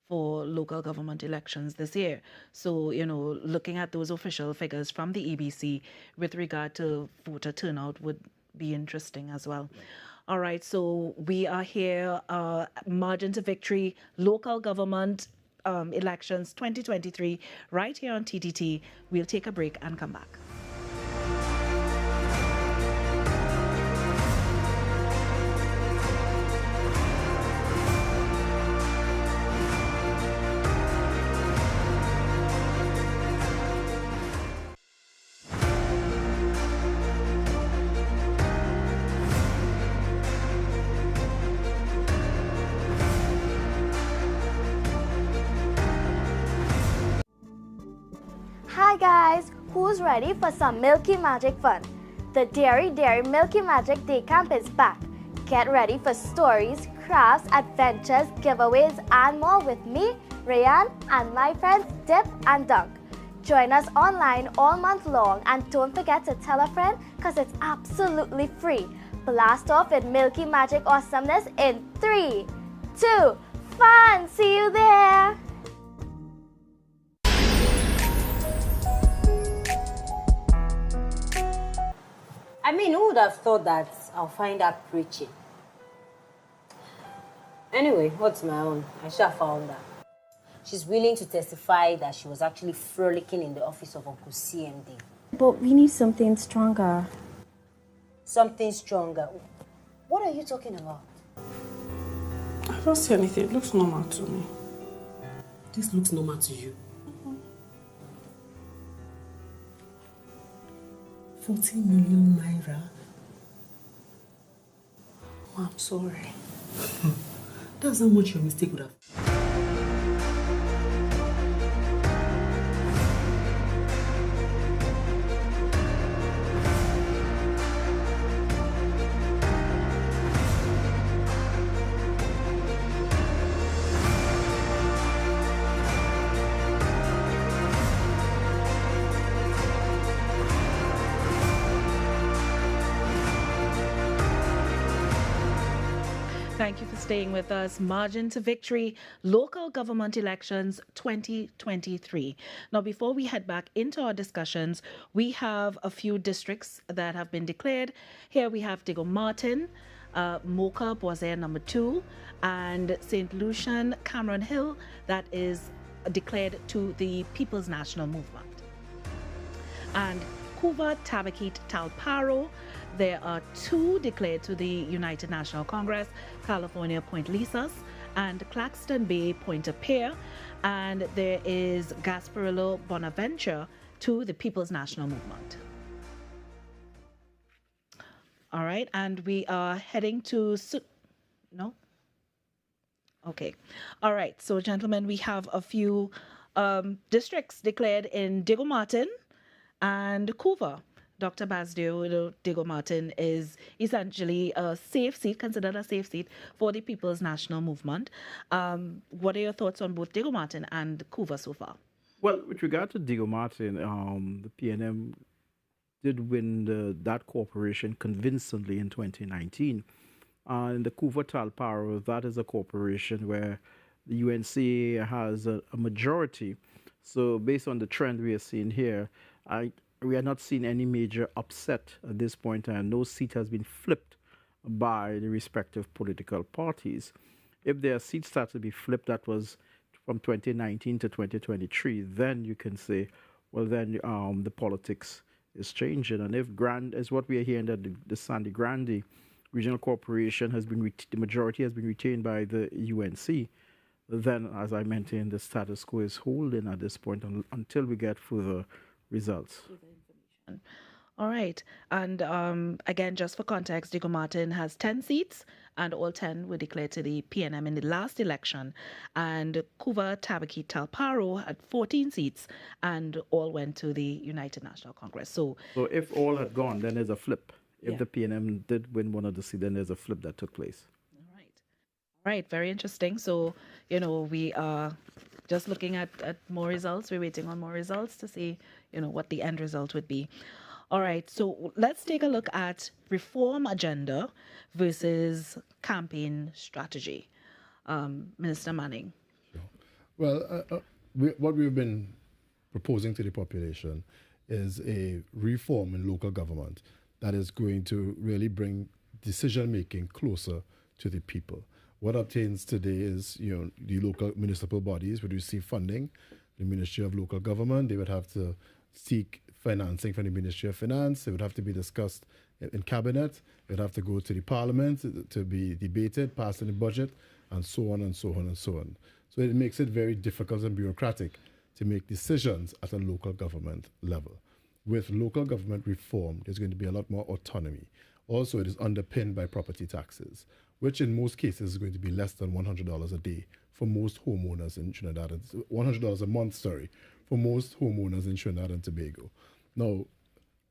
for local government elections this year. So, looking at those official figures from the EBC with regard to voter turnout would be interesting as well. All right, so we are here, margin to victory, local government elections 2023, right here on TTT. We'll take a break and come back. Hi guys, who's ready for some Milky Magic fun? The Dairy Milky Magic Day Camp is back. Get ready for stories, crafts, adventures, giveaways, and more with me, Rayan, and my friends Dip and Dunk. Join us online all month long and don't forget to tell a friend because it's absolutely free. Blast off with Milky Magic awesomeness in 3, 2, fun! See you there! I mean, who would have thought that I'll find her preaching? Anyway, what's my own? I sure found her. She's willing to testify that she was actually frolicking in the office of Uncle CMD. But we need something stronger. Something stronger? What are you talking about? I don't see anything. It looks normal to me. This looks normal to you. 40 million naira. Oh, I'm sorry. That's how much your mistake would have. Thank you for staying with us. Margin to victory, local government elections 2023. Now, before we head back into our discussions, we have a few districts that have been declared. Here we have Diego Martin, Mocha, Boisé number 2, and St. Lucian, Cameron Hill, that is declared to the People's National Movement. And Cuba, Tabakit, Talparo, there are 2 declared to the United National Congress, California, Point Lisas, and Claxton Bay, Pointe-a-Pierre, and there is Gasparillo, Bonaventure to the People's National Movement. All right, and we are heading to... No? Okay. All right, so gentlemen, we have a few districts declared in Diego Martin and Cuba. Dr. Basdio, Diego Martin is essentially a safe seat, considered a safe seat for the People's National Movement. What are your thoughts on both Diego Martin and Cuba so far? Well, with regard to Diego Martin, the PNM did win that corporation convincingly in 2019. And the Cuba Talparo, that is a corporation where the UNC has a majority. So based on the trend we are seeing here, we are not seeing any major upset at this point, and no seat has been flipped by the respective political parties. If their seats start to be flipped, that was from 2019 to 2023, then you can say, well, then the politics is changing. And if as what we are hearing, that the Sangre Grande regional corporation has been, the majority has been retained by the UNC, then, as I mentioned, the status quo is holding at this point until we get further results. All right. And again, just for context, Diego Martin has 10 seats, and all 10 were declared to the PNM in the last election. And Cuba Tabaki Talparo had 14 seats, and all went to the United National Congress. So if all had gone, then there's a flip. If the PNM did win one of the seats, then there's a flip that took place. All right. Very interesting. So, we are just looking at more results. We're waiting on more results to see, what the end result would be. All right, so let's take a look at reform agenda versus campaign strategy. Minister Manning. Well, what we've been proposing to the population is a reform in local government that is going to really bring decision-making closer to the people. What obtains today is, the local municipal bodies would receive funding. The Ministry of Local Government, they would have to seek financing from the Ministry of Finance. It would have to be discussed in cabinet. It would have to go to the parliament to be debated, passed in the budget, and so on and so on and so on. So it makes it very difficult and bureaucratic to make decisions at a local government level. With local government reform, there's going to be a lot more autonomy. Also, it is underpinned by property taxes, which in most cases is going to be less than $100 a day for most homeowners in Trinidad, $100 a month, for most homeowners in Trinidad and Tobago. Now,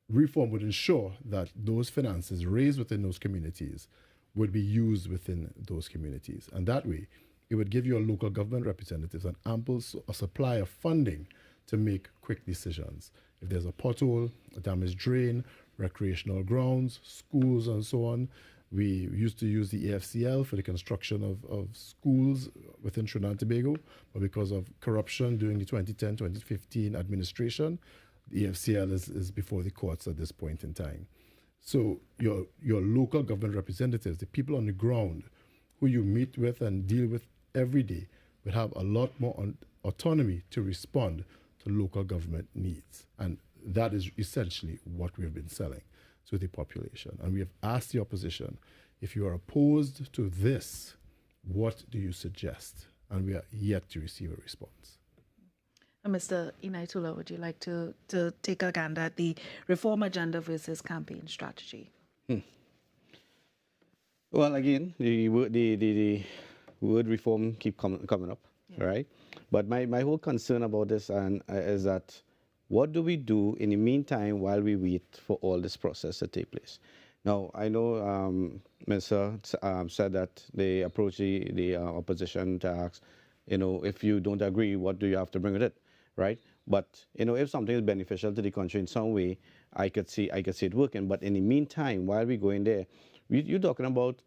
reform would ensure that those finances raised within those communities would be used within those communities. And that way, it would give your local government representatives an ample supply of funding to make quick decisions. If there's a pothole, a damaged drain, recreational grounds, schools, and so on. We used to use the AFCL for the construction of schools within Trinidad and Tobago, but because of corruption during the 2010-2015 administration, the AFCL is before the courts at this point in time. So your local government representatives, the people on the ground who you meet with and deal with every day, would have a lot more autonomy to respond to local government needs. And that is essentially what we've been selling to the population. And we have asked the opposition, if you are opposed to this, what do you suggest? And we are yet to receive a response. Mr. Inaitula, would you like to take a gander at the reform agenda versus campaign strategy? Well, again, the word reform keep coming up, right? But my whole concern about this is that what do we do in the meantime while we wait for all this process to take place? Now, I know Minister said that they approach the opposition to ask, if you don't agree, what do you have to bring with it, right? But, if something is beneficial to the country in some way, I could see it working. But in the meantime, while we're going there, you're talking about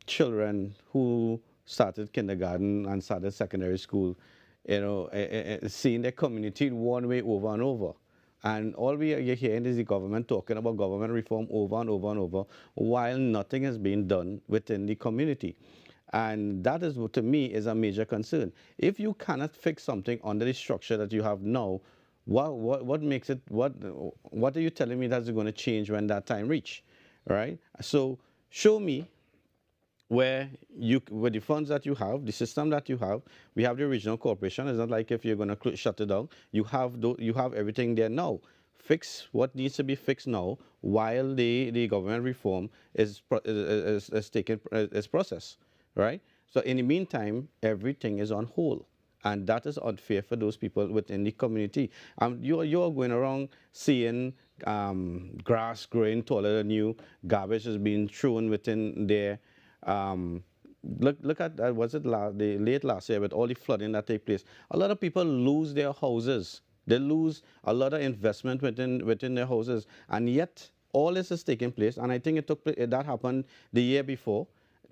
children who started kindergarten and started secondary school, seeing their community one way over and over. And all you're hearing is the government talking about government reform over and over and over, while nothing is being done within the community. And that is, to me, is a major concern. If you cannot fix something under the structure that you have now, what makes it, what are you telling me that's going to change when that time reach, right? So show me where with the funds that you have, the system that you have, we have the regional corporation. It's not like if you're going to shut it down. You have everything there now. Fix what needs to be fixed now, while the government reform is taking its process, right? So in the meantime, everything is on hold, and that is unfair for those people within the community. You're going around seeing grass growing taller than you, garbage is being thrown within there. Look at that. Was it the late last year with all the flooding that take place? A lot of people lose their houses. They lose a lot of investment within their houses, and yet all this is taking place. And I think that happened the year before.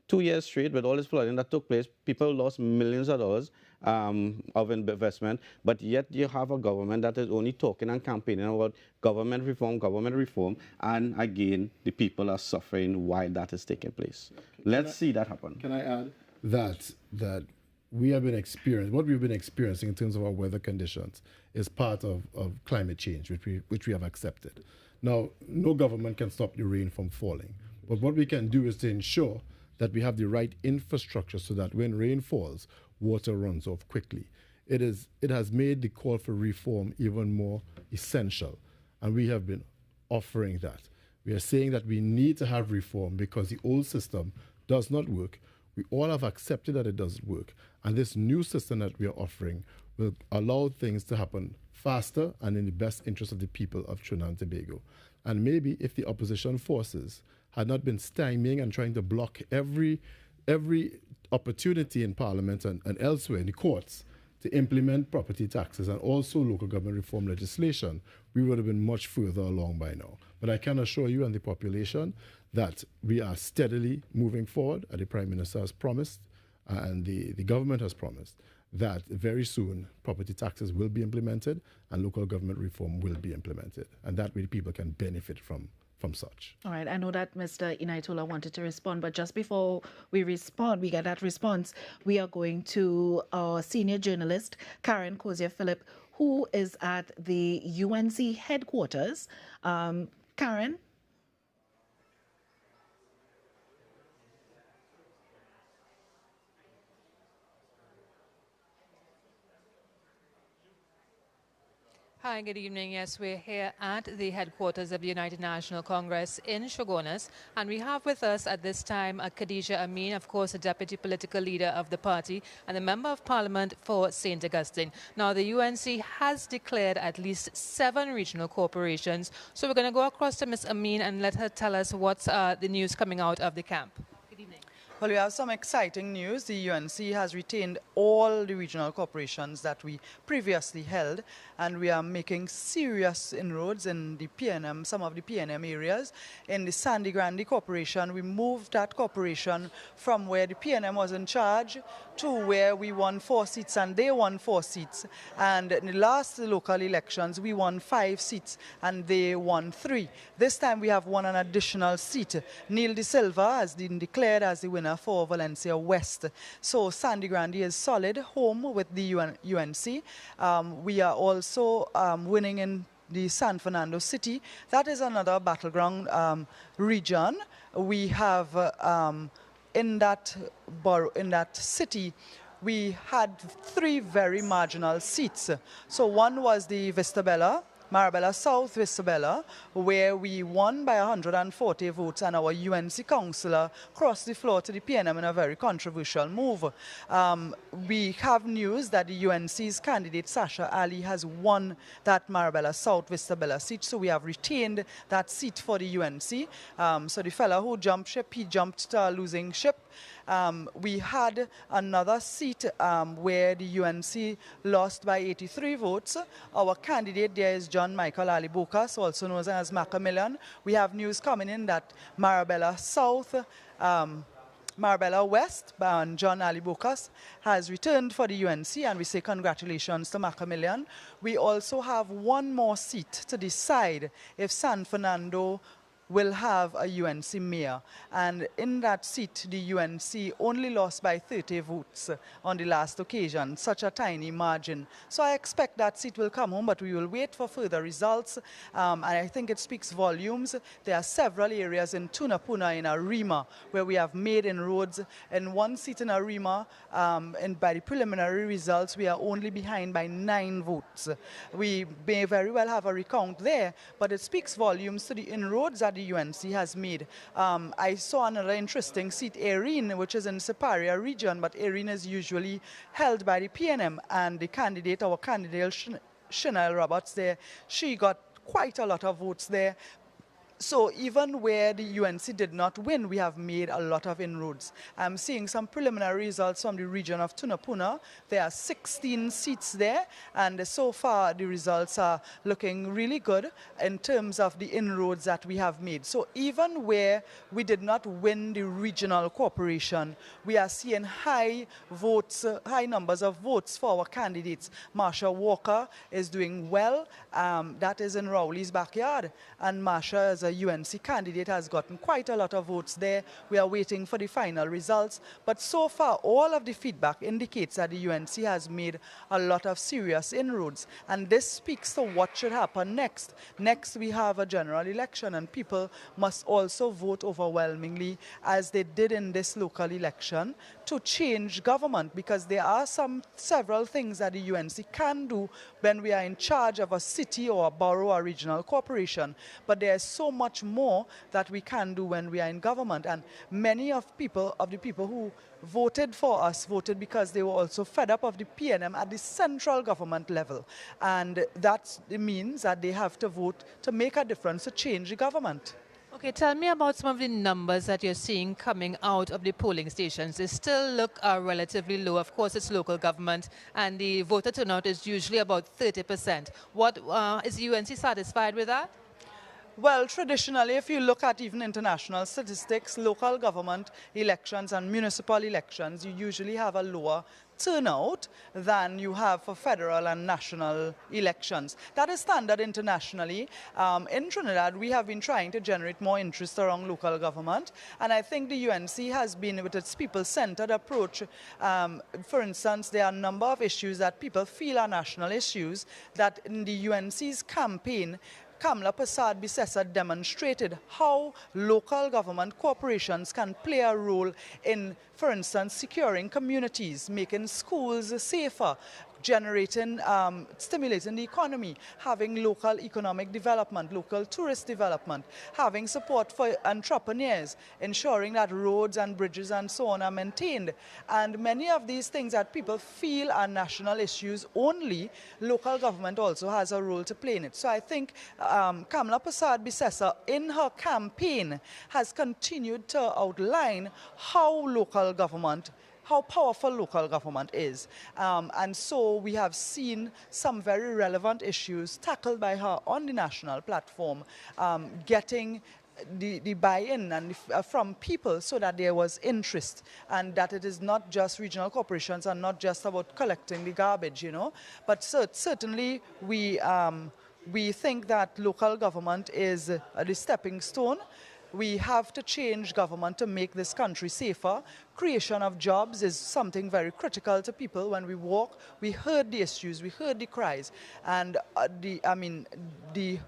2 years straight with all this flooding that took place, people lost millions of dollars of investment, but yet you have a government that is only talking and campaigning about government reform, and again, the people are suffering while that is taking place. Let's see that happen. Can I add that we have been what we've been experiencing in terms of our weather conditions is part of climate change, which we have accepted. Now, no government can stop the rain from falling, but what we can do is to ensure that we have the right infrastructure so that when rain falls, water runs off quickly. It has made the call for reform even more essential, and we have been offering that. We are saying that we need to have reform because the old system does not work. We all have accepted that it doesn't work, and this new system that we are offering will allow things to happen faster and in the best interest of the people of Trinidad and Tobago. And maybe if the opposition forces had not been stymieing and trying to block every opportunity in Parliament and elsewhere in the courts to implement property taxes and also local government reform legislation, we would have been much further along by now. But I can assure you and the population that we are steadily moving forward, as the Prime Minister has promised, and the government has promised, that very soon property taxes will be implemented and local government reform will be implemented. And that way people can benefit from such. All right, I know that Mr. Inaitola wanted to respond, but just before we get that response, we are going to our senior journalist, Karen Cozier-Phillip, who is at the UNC headquarters. Karen? Hi, good evening. Yes, we're here at the headquarters of the United National Congress in Shogunas, and we have with us at this time Khadija Amin, of course, a deputy political leader of the party and a member of parliament for St. Augustine. Now, the UNC has declared at least 7 regional corporations, so we're going to go across to Ms. Amin and let her tell us what's the news coming out of the camp. Good evening. Well, we have some exciting news. The UNC has retained all the regional corporations that we previously held, and we are making serious inroads in the PNM, some of the PNM areas. In the Sangre Grande Corporation, we moved that corporation from where the PNM was in charge to where we won 4 seats and they won 4 seats. And in the last local elections, we won 5 seats and they won 3. This time we have won an additional seat. Neil De Silva has been declared as the winner for Valencia West. So Sangre Grande is solid home with the UNC. We are also winning in the San Fernando city. That is another battleground region. We have in that city, we had 3 very marginal seats. So one was the Vistabella, Marabella South Vistabella, where we won by 140 votes, and our UNC councillor crossed the floor to the PNM in a very controversial move. We have news that the UNC's candidate, Sasha Ali, has won that Marabella South Vistabella seat, so we have retained that seat for the UNC. So the fellow who jumped ship, he jumped to a losing ship. We had another seat where the UNC lost by 83 votes. Our candidate there is John Michael Ali Bokas, also known as Macamillan. We have news coming in that Marabella South, Marabella West, and John Ali Bokas has returned for the UNC, and we say congratulations to Macamillan. We also have one more seat to decide if San Fernando will have a UNC mayor, and in that seat the UNC only lost by 30 votes on the last occasion, such a tiny margin. So I expect that seat will come home, but we will wait for further results, and I think it speaks volumes. There are several areas in Tunapuna, in Arima, where we have made inroads. In one seat in Arima, and by the preliminary results, we are only behind by 9 votes. We may very well have a recount there, but it speaks volumes to the inroads that the UNC has made. I saw another interesting seat, Erin, which is in Siparia region, but Erin is usually held by the PNM, and the candidate, our candidate, Chanel Roberts there, she got quite a lot of votes there. So even where the UNC did not win, we have made a lot of inroads. I'm seeing some preliminary results from the region of Tunapuna. There are 16 seats there, and so far the results are looking really good in terms of the inroads that we have made. So even where we did not win the regional corporation, we are seeing high numbers of votes for our candidates. Marsha Walker is doing well. That is in Rowley's backyard, and Marsha is a UNC candidate, has gotten quite a lot of votes there. We are waiting for the final results, but so far all of the feedback indicates that the UNC has made a lot of serious inroads, and this speaks to what should happen next. Next we have a general election, and people must also vote overwhelmingly, as they did in this local election, to change government, because there are several things that the UNC can do when we are in charge of a city or a borough or regional corporation, but there is so much more that we can do when we are in government. And many of the people who voted for us voted because they were also fed up of the PNM at the central government level, and that means that they have to vote to make a difference, to change the government. Okay, tell me about some of the numbers that you're seeing coming out of the polling stations. They still look relatively low. Of course, it's local government, and the voter turnout is usually about 30%. What is the UNC satisfied with that? Well, traditionally, if you look at even international statistics, local government elections and municipal elections, you usually have a lower turnout than you have for federal and national elections. That is standard internationally. In Trinidad, we have been trying to generate more interest around local government, and I think the UNC has been, with its people-centered approach, for instance, there are a number of issues that people feel are national issues that in the UNC's campaign, Kamla Prasad Bisesa demonstrated how local government corporations can play a role in, for instance, securing communities, making schools safer, generating, stimulating the economy, having local economic development, local tourist development, having support for entrepreneurs, ensuring that roads and bridges and so on are maintained. And many of these things that people feel are national issues only, local government also has a role to play in it. So I think Kamla Prasad Bisesa, in her campaign, has continued to outline how powerful local government is. And so we have seen some very relevant issues tackled by her on the national platform, getting the buy-in and from people so that there was interest, and that it is not just regional corporations and not just about collecting the garbage, you know. But certainly we think that local government is the stepping stone. We have to change government to make this country safer. Creation of jobs is something very critical to people. When we walk, we heard the issues, we heard the cries, and the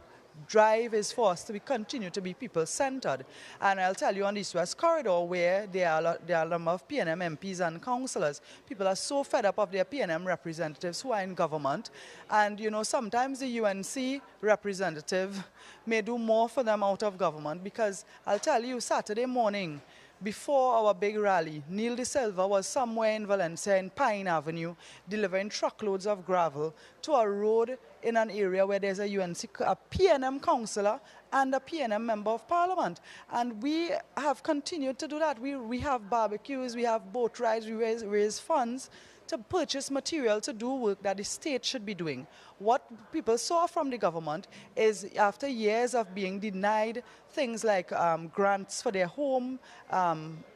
drive is for us to continue to be people-centered. And I'll tell you, on the East-West Corridor, where there are a number of PNM MPs and councillors, people are so fed up of their PNM representatives who are in government. And, you know, sometimes the UNC representative may do more for them out of government, because I'll tell you, Saturday morning, before our big rally, Neil De Silva was somewhere in Valencia in Pine Avenue delivering truckloads of gravel to a road in an area where there's a PNM councillor and a PNM member of parliament. And we have continued to do that. We have barbecues, we have boat rides, we raise funds to purchase material to do work that the state should be doing. What people saw from the government is, after years of being denied things like grants for their home,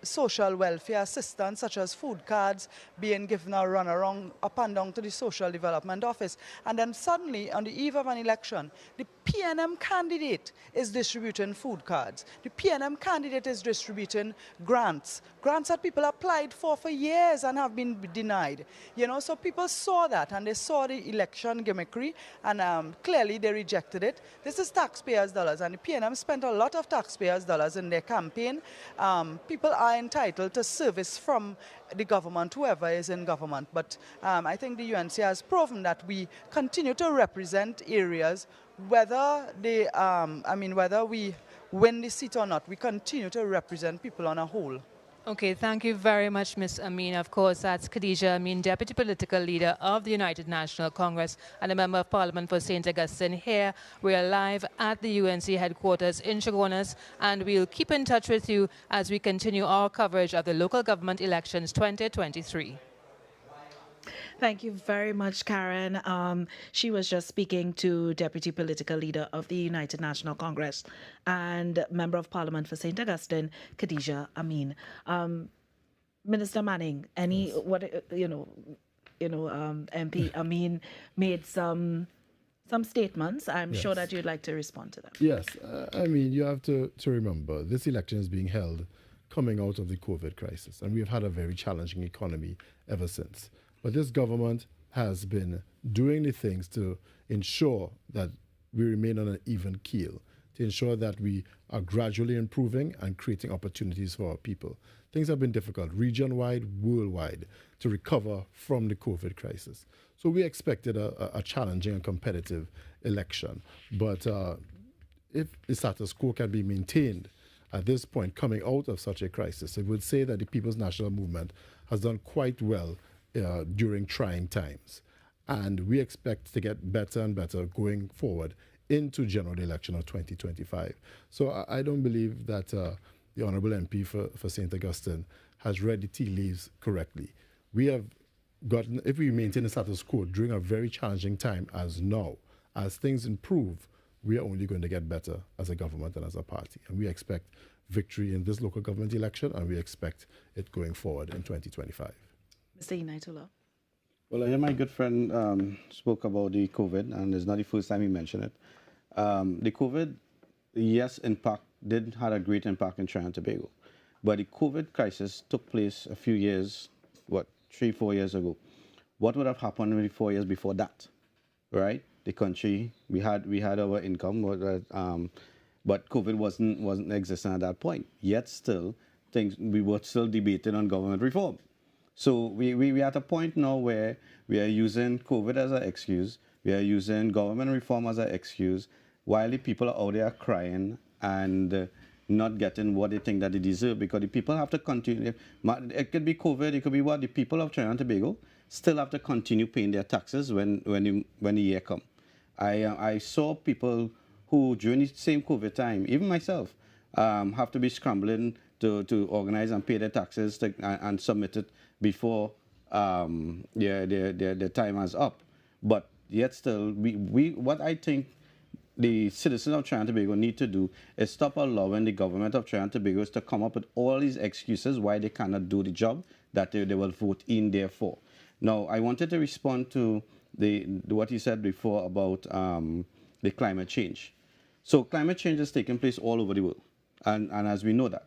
social welfare assistance such as food cards, being given a run around up and down to the social development office, and then suddenly on the eve of an election, the PNM candidate is distributing food cards. The PNM candidate is distributing grants that people applied for years and have been denied. You know, so people saw that, and they saw the election gimmickry, and clearly they rejected it. This is taxpayers' dollars, and the PNM spent a lot of taxpayers' dollars in their campaign. People are entitled to service from the government, whoever is in government. But I think the UNC has proven that we continue to represent areas, whether we win the seat or not, we continue to represent people on a whole. Okay, thank you very much, Ms. Amin. Of course, that's Khadija Amin, Deputy Political Leader of the United National Congress and a Member of Parliament for St. Augustine. Here, we are live at the UNC headquarters in Shogunas, and we'll keep in touch with you as we continue our coverage of the local government elections 2023. Thank you very much, Karen. She was just speaking to Deputy Political Leader of the United National Congress and Member of Parliament for St. Augustine, Khadija Amin. Minister Manning, MP Amin made some statements. I'm sure that you'd like to respond to them. Yes, I mean, you have to remember, this election is being held coming out of the COVID crisis, and we've had a very challenging economy ever since. But this government has been doing the things to ensure that we remain on an even keel, to ensure that we are gradually improving and creating opportunities for our people. Things have been difficult, region-wide, worldwide, to recover from the COVID crisis. So we expected a challenging and competitive election. But if the status quo can be maintained at this point, coming out of such a crisis, I would say that the People's National Movement has done quite well during trying times. And we expect to get better and better going forward into general election of 2025. So I don't believe that the Honourable MP for St. Augustine has read the tea leaves correctly. We have gotten, if we maintain the status quo during a very challenging time as now, as things improve, we are only going to get better as a government and as a party. And we expect victory in this local government election, and we expect it going forward in 2025. Mr. Inaitola. Well, I hear my good friend spoke about the COVID, and it's not the first time he mentioned it. The COVID, yes, did have a great impact in Trinidad and Tobago. But the COVID crisis took place a few years, 3-4 years ago. What would have happened maybe 4 years before that, right? The country, we had our income, but COVID wasn't existing at that point. Yet still, we were still debating on government reform. So we at a point now where we are using COVID as an excuse, we are using government reform as an excuse, while the people are out there crying and not getting what they think that they deserve, because the people have to continue. It could be COVID, it could be what the people of Trinidad and Tobago still have to continue paying their taxes when the year comes. I saw people who during the same COVID time, even myself, have to be scrambling to organize and pay their taxes and submit it before their time is up. But yet still, what I think the citizens of Trinidad and Tobago need to do is stop allowing the government of Trinidad and Tobago to come up with all these excuses why they cannot do the job that they will vote in there for. Now, I wanted to respond to what you said before about the climate change. So climate change is taking place all over the world, and as we know that.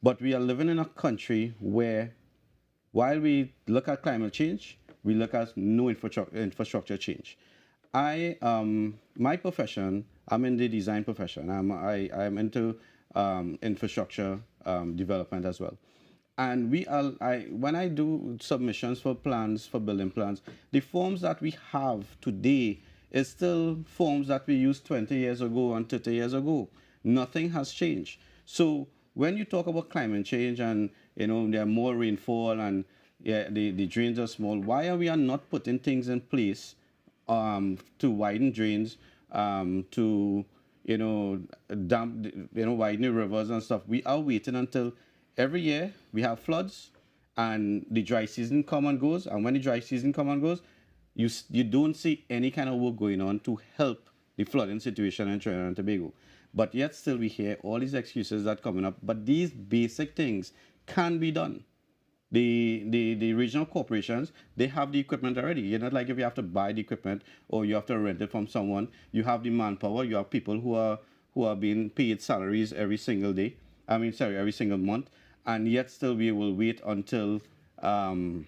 But we are living in a country where, while we look at climate change, we look at no infrastructure change. My profession, I'm in the design profession. I'm into infrastructure development as well. And when I do submissions for plans, for building plans, the forms that we have today is still forms that we used 20 years ago and 30 years ago. Nothing has changed. So when you talk about climate change and there are more rainfall and the drains are small, why are we not putting things in place to widen drains, to widen the rivers and stuff? We are waiting until every year we have floods and the dry season come and goes, and when the dry season come and goes, you don't see any kind of work going on to help the flooding situation in Trinidad and Tobago. But yet still we hear all these excuses that are coming up, but these basic things can be done. The regional corporations, they have the equipment already. You're not like if you have to buy the equipment or you have to rent it from someone. You have the manpower. You have people who are being paid salaries every single day. Every single month. And yet still we will wait until the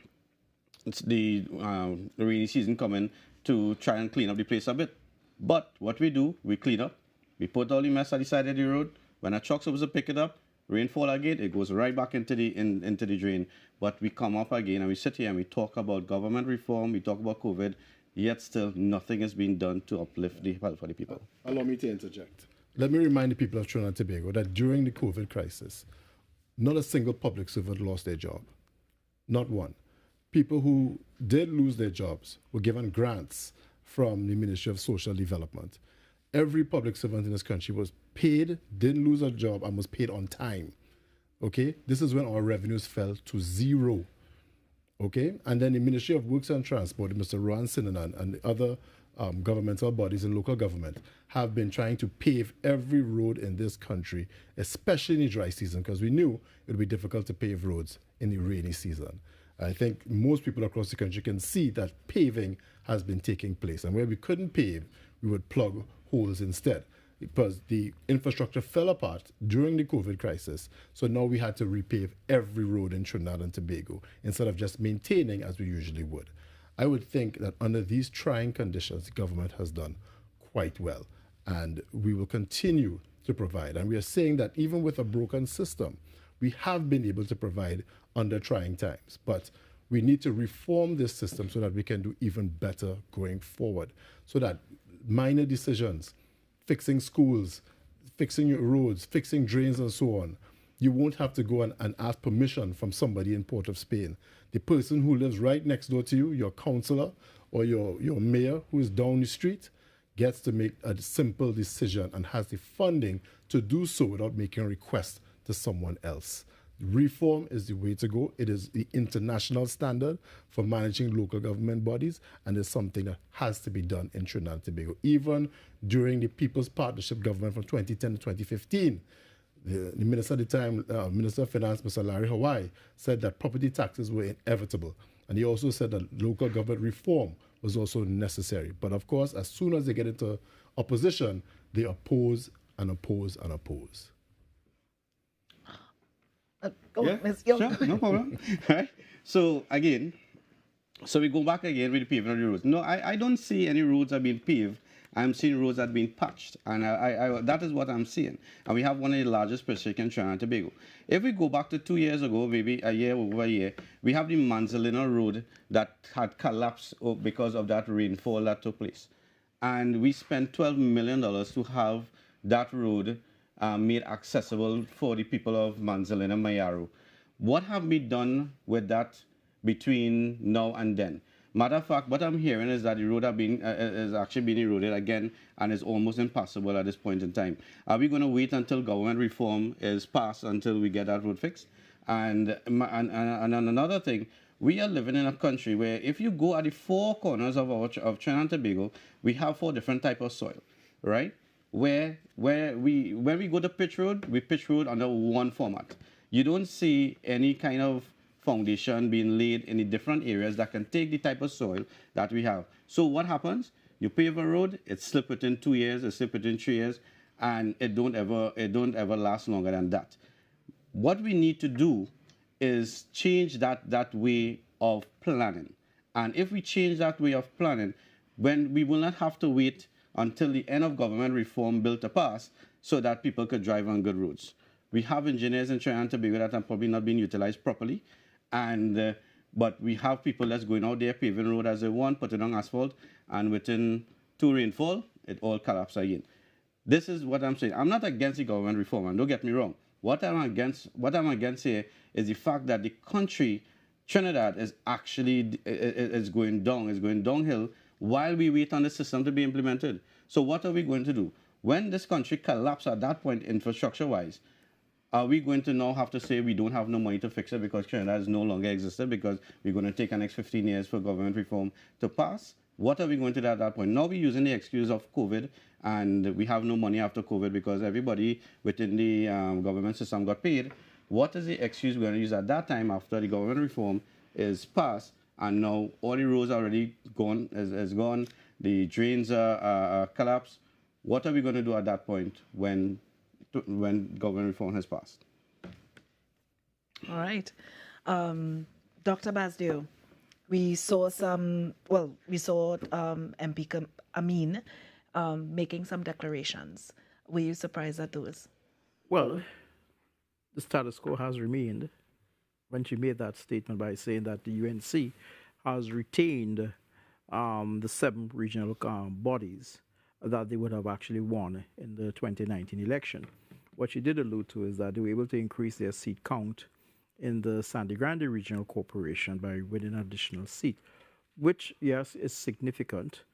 rainy season coming to try and clean up the place a bit. But what we do, we clean up. We put all the mess at the side of the road. When a truck's supposed to pick it up, rainfall again, it goes right back into the drain. But we come up again and we sit here and we talk about government reform, we talk about COVID, yet still nothing is being done to uplift the health for the people. Allow me to interject. Let me remind the people of Trinidad and Tobago that during the COVID crisis, not a single public servant lost their job. Not one. People who did lose their jobs were given grants from the Ministry of Social Development. Every public servant in this country was paid, didn't lose a job, and was paid on time. Okay? This is when our revenues fell to zero. Okay? And then the Ministry of Works and Transport, Mr. Rohan Sinanan, and the other governmental bodies and local government have been trying to pave every road in this country, especially in the dry season, because we knew it would be difficult to pave roads in the rainy season. I think most people across the country can see that paving has been taking place. And where we couldn't pave, we would plug holes instead, because the infrastructure fell apart during the COVID crisis. So now we had to repave every road in Trinidad and Tobago instead of just maintaining as we usually would. I would think that under these trying conditions, the government has done quite well, and we will continue to provide. And we are saying that even with a broken system, we have been able to provide under trying times. But we need to reform this system so that we can do even better going forward, so that minor decisions, fixing schools, fixing your roads, fixing drains and so on, you won't have to go and ask permission from somebody in Port of Spain. The person who lives right next door to you, your councillor or your mayor who is down the street, gets to make a simple decision and has the funding to do so without making a request to someone else. Reform is the way to go. It is the international standard for managing local government bodies, and it's something that has to be done in Trinidad and Tobago. Even during the People's Partnership government from 2010 to 2015, the minister at the time, Minister of Finance, Mr. Larry Hawaii, said that property taxes were inevitable. And he also said that local government reform was also necessary. But of course, as soon as they get into opposition, they oppose and oppose and oppose. Sure, no problem. Right? So again, we go back again with the paving of the roads. No, I don't see any roads that are being paved. I'm seeing roads that are being patched, and that is what I'm seeing. And we have one of the largest districts in Trinidad and Tobago. If we go back to 2 years ago, maybe over a year, we have the Manzalina Road that had collapsed because of that rainfall that took place. And we spent $12 million to have that road made accessible for the people of Manzalina, Mayaro. What have we done with that between now and then? Matter of fact, what I'm hearing is that the road is actually being eroded again and is almost impossible at this point in time. Are we going to wait until government reform is passed until we get that road fixed? And another thing, we are living in a country where if you go at the four corners of Trinidad and Tobago, we have 4 different types of soil, right? When we go to pitch road, we pitch road under one format. You don't see any kind of foundation being laid in the different areas that can take the type of soil that we have. So what happens? You pave a road, it slips within 2 years, it slips within 3 years, and it don't ever last longer than that. What we need to do is change that way of planning. And if we change that way of planning, when we will not have to wait until the end of government reform bill to pass so that people could drive on good roads. We have engineers in Trinidad and Tobago that are probably not being utilized properly. But we have people that's going out there, paving road as they want, putting on asphalt, and within 2 rainfall, it all collapses again. This is what I'm saying. I'm not against the government reform, and don't get me wrong. What I'm against here is the fact that the country, Trinidad, is actually is going downhill while we wait on the system to be implemented. So what are we going to do? When this country collapses at that point, infrastructure-wise, are we going to now have to say we don't have no money to fix it because Trinidad is no longer existed because we're going to take the next 15 years for government reform to pass? What are we going to do at that point? Now we're using the excuse of COVID, and we have no money after COVID because everybody within the government system got paid. What is the excuse we're going to use at that time after the government reform is passed, and now all the roads are already gone, is gone, the drains are collapsed? What are we going to do at that point when government reform has passed? All right. Dr. Basdio, we saw MP Amin making some declarations. Were you surprised at those? Well, the status quo has remained when she made that statement by saying that the UNC has retained the 7 regional bodies that they would have actually won in the 2019 election. What she did allude to is that they were able to increase their seat count in the Sangre Grande Regional Corporation by winning an additional seat, which, yes, is significant.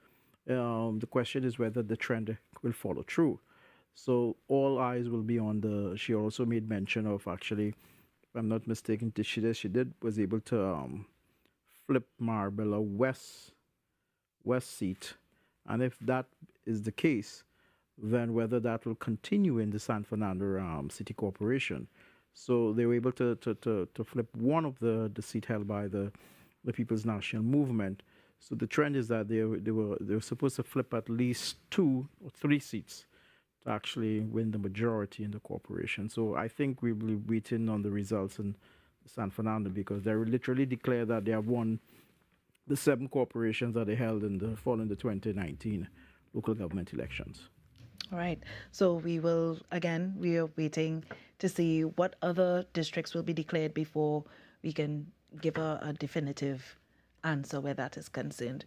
The question is whether the trend will follow through. So all eyes will be on she also made mention of actually, if I'm not mistaken, was able to flip Marbella West seat. And if that is the case, then whether that will continue in the San Fernando City Corporation. So they were able to flip one of the seat held by the People's National Movement. So the trend is that they were supposed to flip at least 2 or 3 seats to actually win the majority in the corporation. So I think we will be waiting on the results in San Fernando because they literally declare that they have won the 7 corporations that they held following the 2019 local government elections. All right. So we are waiting to see what other districts will be declared before we can give a definitive answer where that is concerned.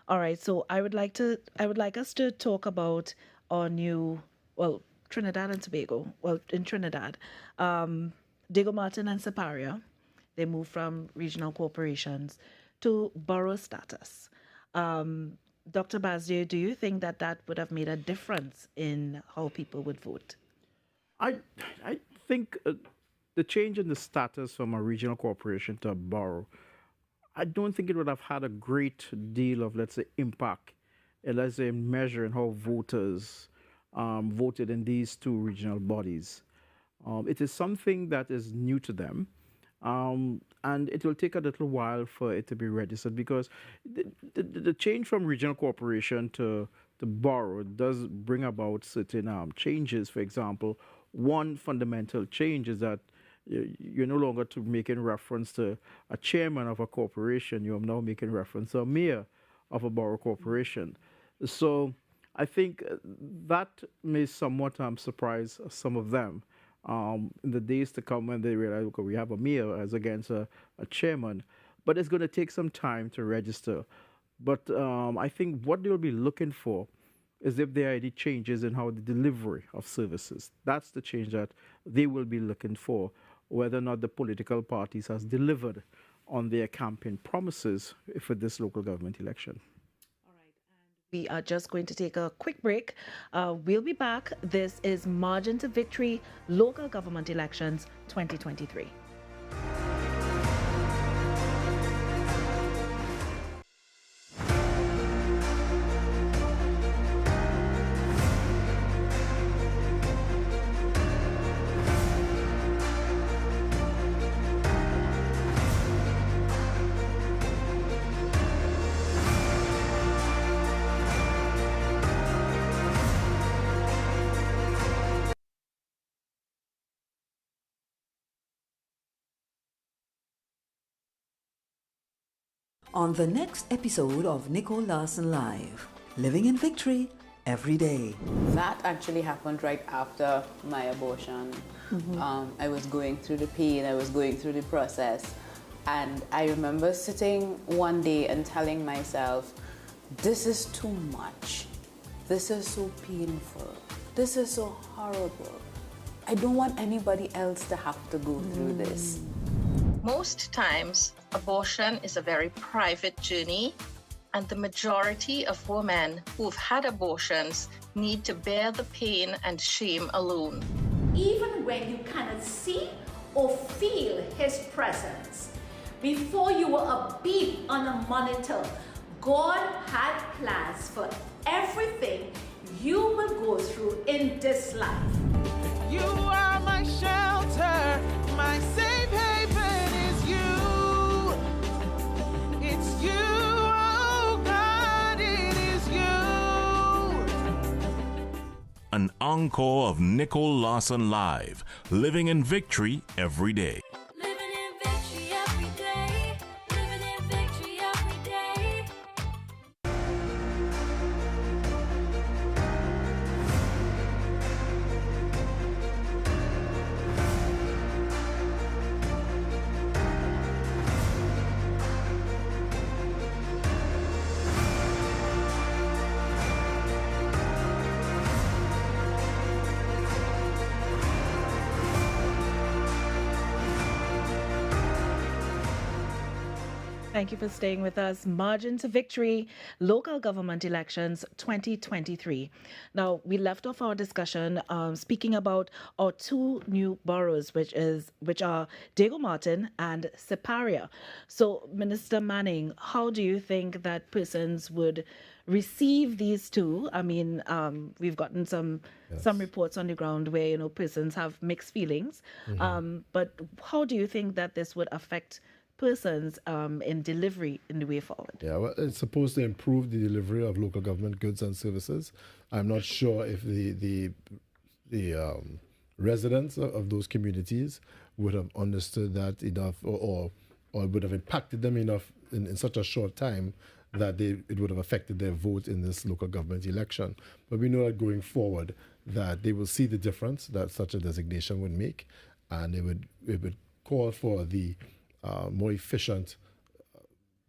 All right. So I would like us to talk about our new, Trinidad and Tobago. Well, in Trinidad, Diego Martin and Separia, they moved from regional corporations to borough status. Dr. Bazdier, do you think that that would have made a difference in how people would vote? I think the change in the status from a regional corporation to a borough, I don't think it would have had a great deal of, let's say, impact, let's say, measuring how voters voted in these two regional bodies. It is something that is new to them. And it will take a little while for it to be registered because the change from regional corporation to borough does bring about certain changes. For example, one fundamental change is that you're no longer making reference to a chairman of a corporation. You're now making reference to a mayor of a borough corporation. So I think that may somewhat surprise some of them. In the days to come when they realize, okay, we have a mayor as against a chairman, but it's going to take some time to register. But I think what they'll be looking for is if there are any changes in how the delivery of services. That's the change that they will be looking for, whether or not the political parties has delivered on their campaign promises for this local government election. We are just going to take a quick break. We'll be back. This is Margin to Victory Local Government Elections 2023. On the next episode of Nicole Larson Live, Living in Victory Every Day. That actually happened right after my abortion. I was going through the pain, I was going through the process, and I remember sitting one day and telling myself, this is too much. This is so painful. This is so horrible. I don't want anybody else to have to go through this. Most times, abortion is a very private journey, and the majority of women who've had abortions need to bear the pain and shame alone. Even when you cannot see or feel his presence, before you were a beep on a monitor, God had plans for everything you will go through in this life. You are my shelter, my safe haven is you. It's you, oh God, it is you. An encore of Nicole Larson Live, Living in Victory Every Day. Thank you for staying with us. Margin to Victory, Local Government Elections 2023. Now, we left off our discussion speaking about our two new boroughs, which are Diego Martin and Siparia. So, Minister Manning, how do you think that persons would receive these two? I mean, we've gotten some reports on the ground where persons have mixed feelings. But how do you think that this would affect persons in delivery in the way forward? Yeah, well, it's supposed to improve the delivery of local government goods and services. I'm not sure if the residents of those communities would have understood that enough, or would have impacted them enough in such a short time that it would have affected their vote in this local government election. But we know that going forward, that they will see the difference that such a designation would make, and it would call for the more efficient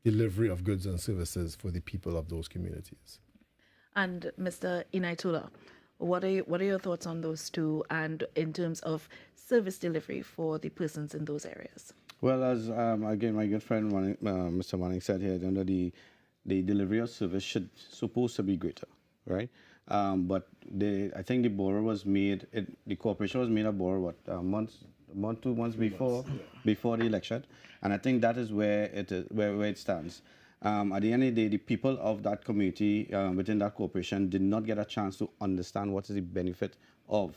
delivery of goods and services for the people of those communities. And Mr. Inaitula, what are your thoughts on those two, and in terms of service delivery for the persons in those areas? Well, as again my good friend Mr. Manning said here, the the delivery of service supposed to be greater, right? But I think the borrow was made. The corporation was made a borrow a month, 2 months before the election, and I think that is where it stands. At the end of the day, the people of that community within that corporation did not get a chance to understand what is the benefit of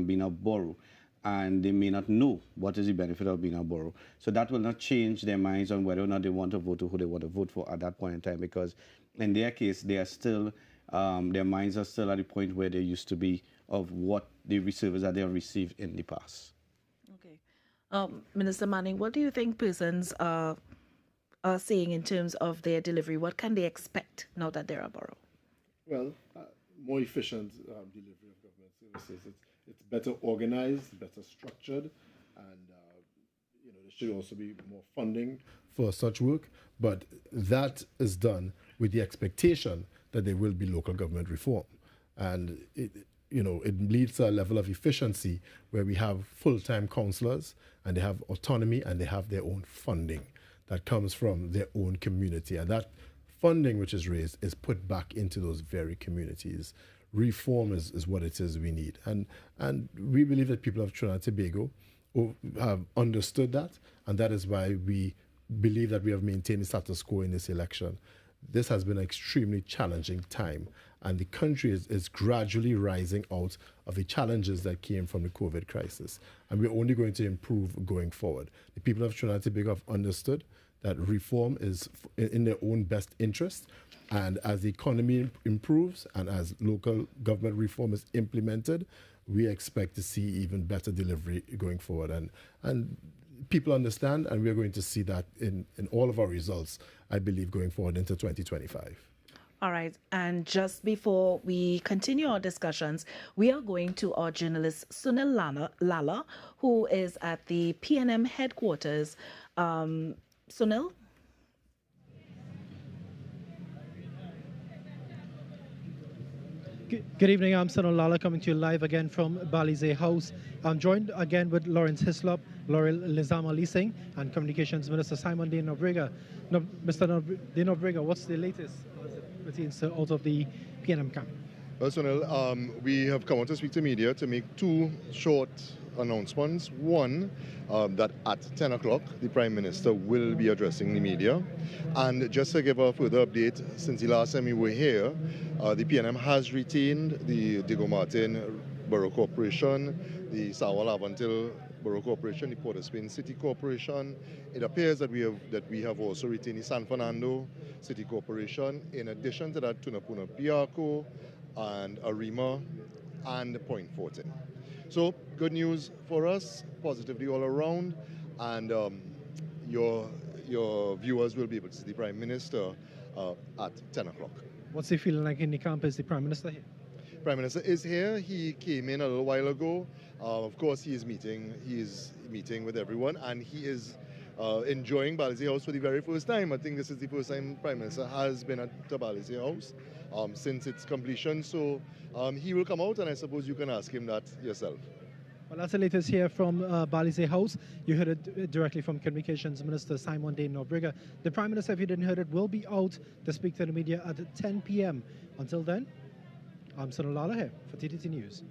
being a borrow, and they may not know what is the benefit of being a borrow. So that will not change their minds on whether or not they want to vote or who they want to vote for at that point in time, because in their case, they are still, their minds are still at the point where they used to be of what the service that they have received in the past. Okay. Minister Manning, what do you think persons are saying in terms of their delivery? What can they expect now that they're a borough? Well, more efficient delivery of government services. It's better organized, better structured, and there should also be more funding for such work. But that is done with the expectation that there will be local government reform, and it leads to a level of efficiency where we have full-time councillors and they have autonomy and they have their own funding that comes from their own community, and that funding which is raised is put back into those very communities. Reform is what it is we need, and we believe that people of Trinidad and Tobago have understood that, and that is why we believe that we have maintained the status quo in this election. This has been an extremely challenging time, and the country is gradually rising out of the challenges that came from the COVID crisis, and we're only going to improve going forward. The people of Trinidad and Tobago have understood that reform is in their own best interest, and as the economy improves and as local government reform is implemented, we expect to see even better delivery going forward. And people understand, and we're going to see that in all of our results, I believe, going forward into 2025. All right. And just before we continue our discussions, we are going to our journalist Sunil Lala, who is at the PNM headquarters. Sunil? Good evening, I'm Sunil Lala coming to you live again from Balize House. I'm joined again with Lawrence Hislop, Laurel Lizama Leasing, and Communications Minister Simon De Nobrega. Mr. De Nobrega, what's the latest out of the PNM camp? Well, Sunil, we have come out to speak to media to make two short announcements. One, that at 10 o'clock, the Prime Minister will be addressing the media. And just to give a further update, since the last time we were here, the PNM has retained the Diego Martin Borough Corporation, the Sawa Lavantil Borough Corporation, the Port of Spain City Corporation. It appears that we have also retained the San Fernando City Corporation. In addition to that, Tunapuna Piarco and Arima and Point Fortin. So good news for us, positively all around, and your viewers will be able to see the Prime Minister at 10 o'clock. What's the feeling like in the camp? Is the Prime Minister here? Prime Minister is here. He came in a little while ago. Of course, he is meeting with everyone, and he is enjoying Balize House for the very first time. I think this is the first time Prime Minister has been at the Balize House since its completion. So he will come out, and I suppose you can ask him that yourself. Well, that's the latest here from Balize House. You heard it directly from Communications Minister Simon De Nobrega. The Prime Minister, if you didn't hear it, will be out to speak to the media at 10 p.m. Until then, I'm Sunil Lala here for TTT News.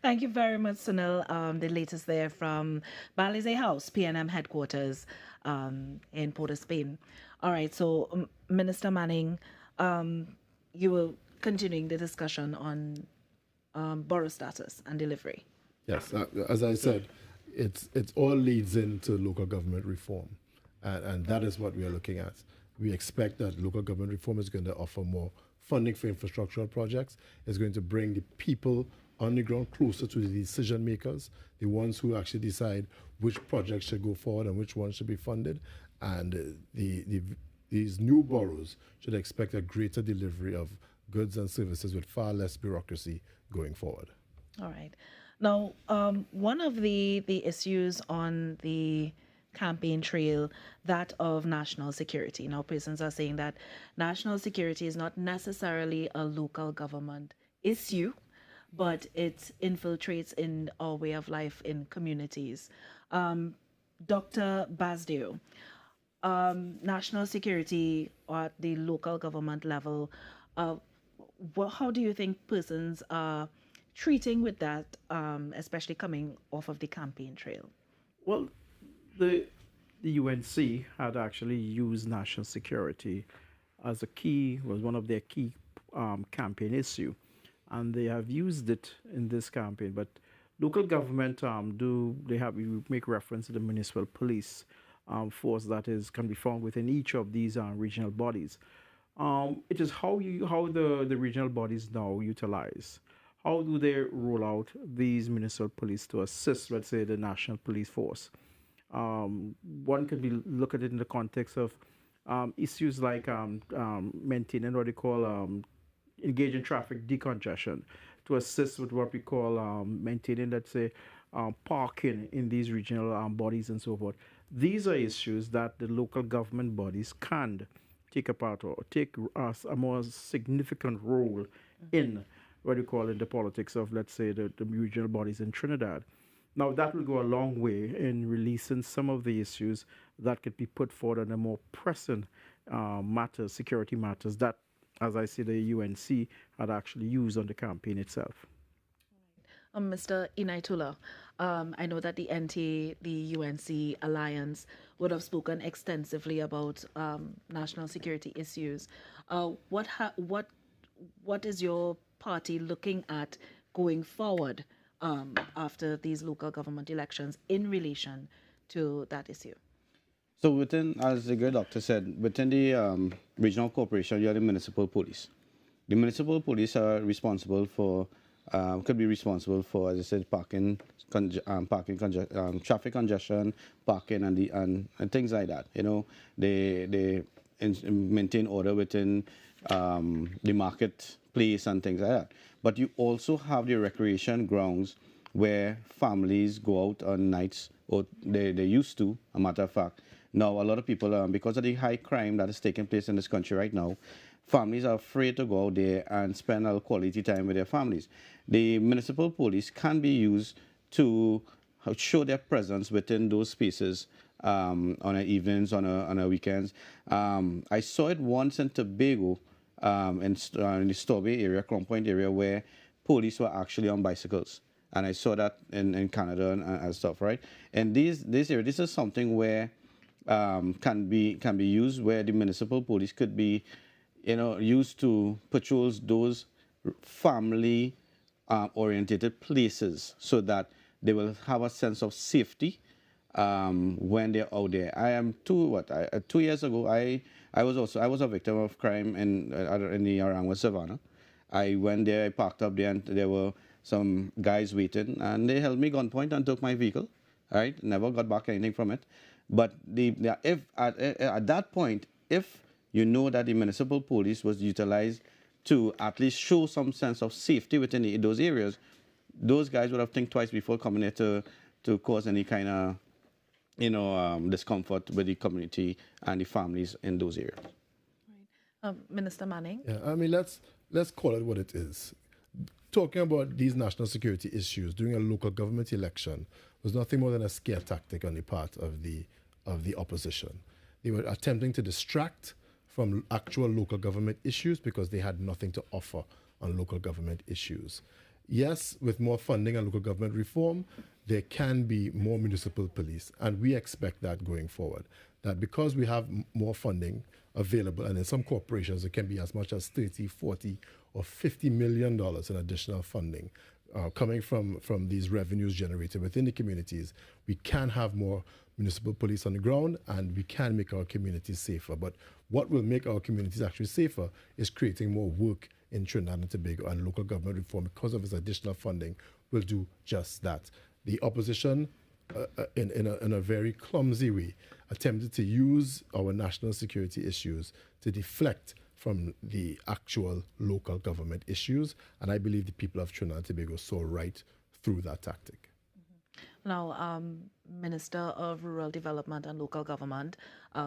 Thank you very much, Sunil. The latest there from Balize House, PNM headquarters in Port of Spain. All right, so Minister Manning, you will continuing the discussion on borough status and delivery. Yes, as I said, it all leads into local government reform, and that is what we are looking at. We expect that local government reform is going to offer more funding for infrastructural projects. It's going to bring the people on the ground closer to the decision makers, the ones who actually decide which projects should go forward and which ones should be funded. And these new boroughs should expect a greater delivery of goods and services with far less bureaucracy going forward. All right. Now, one of the issues on the campaign trail, that of national security. Now, persons are saying that national security is not necessarily a local government issue, but it infiltrates in our way of life in communities. Dr. Basdio, national security at the local government level, how do you think persons are treating with that, especially coming off of the campaign trail? Well, the UNC had actually used national security as was one of their key campaign issue, and they have used it in this campaign. But local government you make reference to the municipal police force that can be found within each of these regional bodies. It is how the regional bodies now utilize. How do they roll out these municipal police to assist, let's say, the national police force? One can look at it in the context of issues like maintaining what they call engaging traffic decongestion, to assist with what we call maintaining, let's say, parking in these regional bodies and so forth. These are issues that the local government bodies can take a part or take a more significant role in what we call in the politics of, let's say, the regional bodies in Trinidad. Now, that will go a long way in releasing some of the issues that could be put forward on a more pressing matters, security matters, that, as I see, the UNC had actually used on the campaign itself. Mr. Inaitula, I know that the NTA, the UNC alliance would have spoken extensively about national security issues. What is your party looking at going forward after these local government elections in relation to that issue? So within, as the great doctor said, within the regional corporation, you have the municipal police. The municipal police are responsible for, could be responsible for, as I said, traffic congestion, parking, and things like that. You know, they maintain order within the marketplace and things like that. But you also have the recreation grounds where families go out on nights, or they used to, a matter of fact. Now, a lot of people, because of the high crime that is taking place in this country right now, families are afraid to go out there and spend a quality time with their families. The municipal police can be used to show their presence within those spaces on evenings, on weekends. I saw it once in Tobago, in the Strawberry area, Crown Point area, where police were actually on bicycles. And I saw that in Canada and stuff, right? And this area, this is something where can be used, where the municipal police could be, used to patrol those family oriented places, so that they will have a sense of safety when they're out there. I am 2 years ago, I was a victim of crime in the Arima Savannah. I went there, I parked up there, and there were some guys waiting, and they held me gunpoint and took my vehicle. Right, never got back anything from it. But if at that point, if you know that the municipal police was utilized to at least show some sense of safety within those areas, those guys would have think twice before coming here to cause any kind of discomfort with the community and the families in those areas. Right. Minister Manning? Yeah, I mean, let's call it what it is. Talking about these national security issues during a local government election was nothing more than a scare tactic on the part of the opposition. They were attempting to distract from actual local government issues because they had nothing to offer on local government issues. Yes, with more funding and local government reform, there can be more municipal police, and we expect that going forward. That because we have more funding available, and in some corporations it can be as much as 30, 40, or $50 million in additional funding coming from these revenues generated within the communities, we can have more municipal police on the ground, and we can make our communities safer. But what will make our communities actually safer is creating more work in Trinidad and Tobago, and local government reform, because of its additional funding, will do just that. The opposition, in a very clumsy way, attempted to use our national security issues to deflect from the actual local government issues, and I believe the people of Trinidad and Tobago saw right through that tactic. Now, Minister of Rural Development and Local Government,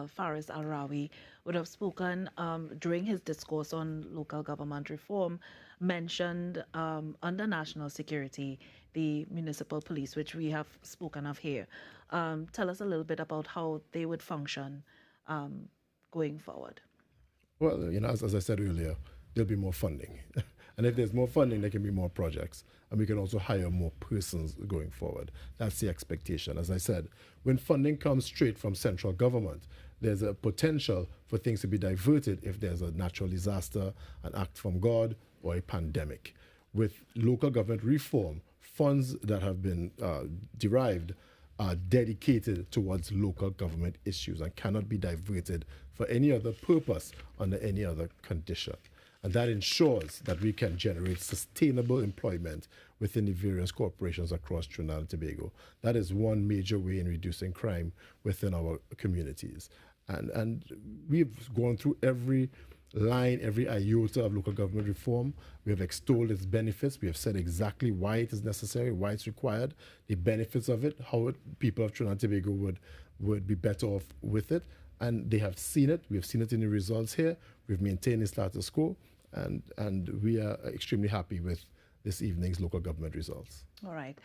Faris Al-Rawi, would have spoken during his discourse on local government reform, mentioned under national security the municipal police, which we have spoken of here. Tell us a little bit about how they would function going forward? Well, as I said earlier, there'll be more funding. And if there's more funding, there can be more projects. And we can also hire more persons going forward. That's the expectation. As I said, when funding comes straight from central government, there's a potential for things to be diverted if there's a natural disaster, an act from God, or a pandemic. With local government reform, funds that have been derived are dedicated towards local government issues and cannot be diverted for any other purpose under any other condition. And that ensures that we can generate sustainable employment within the various corporations across Trinidad and Tobago. That is one major way in reducing crime within our communities. And we've gone through every line, every iota of local government reform. We have extolled its benefits. We have said exactly why it is necessary, why it's required, the benefits of it, how people of Trinidad and Tobago would be better off with it. And they have seen it. We have seen it in the results here. We've maintained the status quo. And we are extremely happy with this evening's local government results. All right.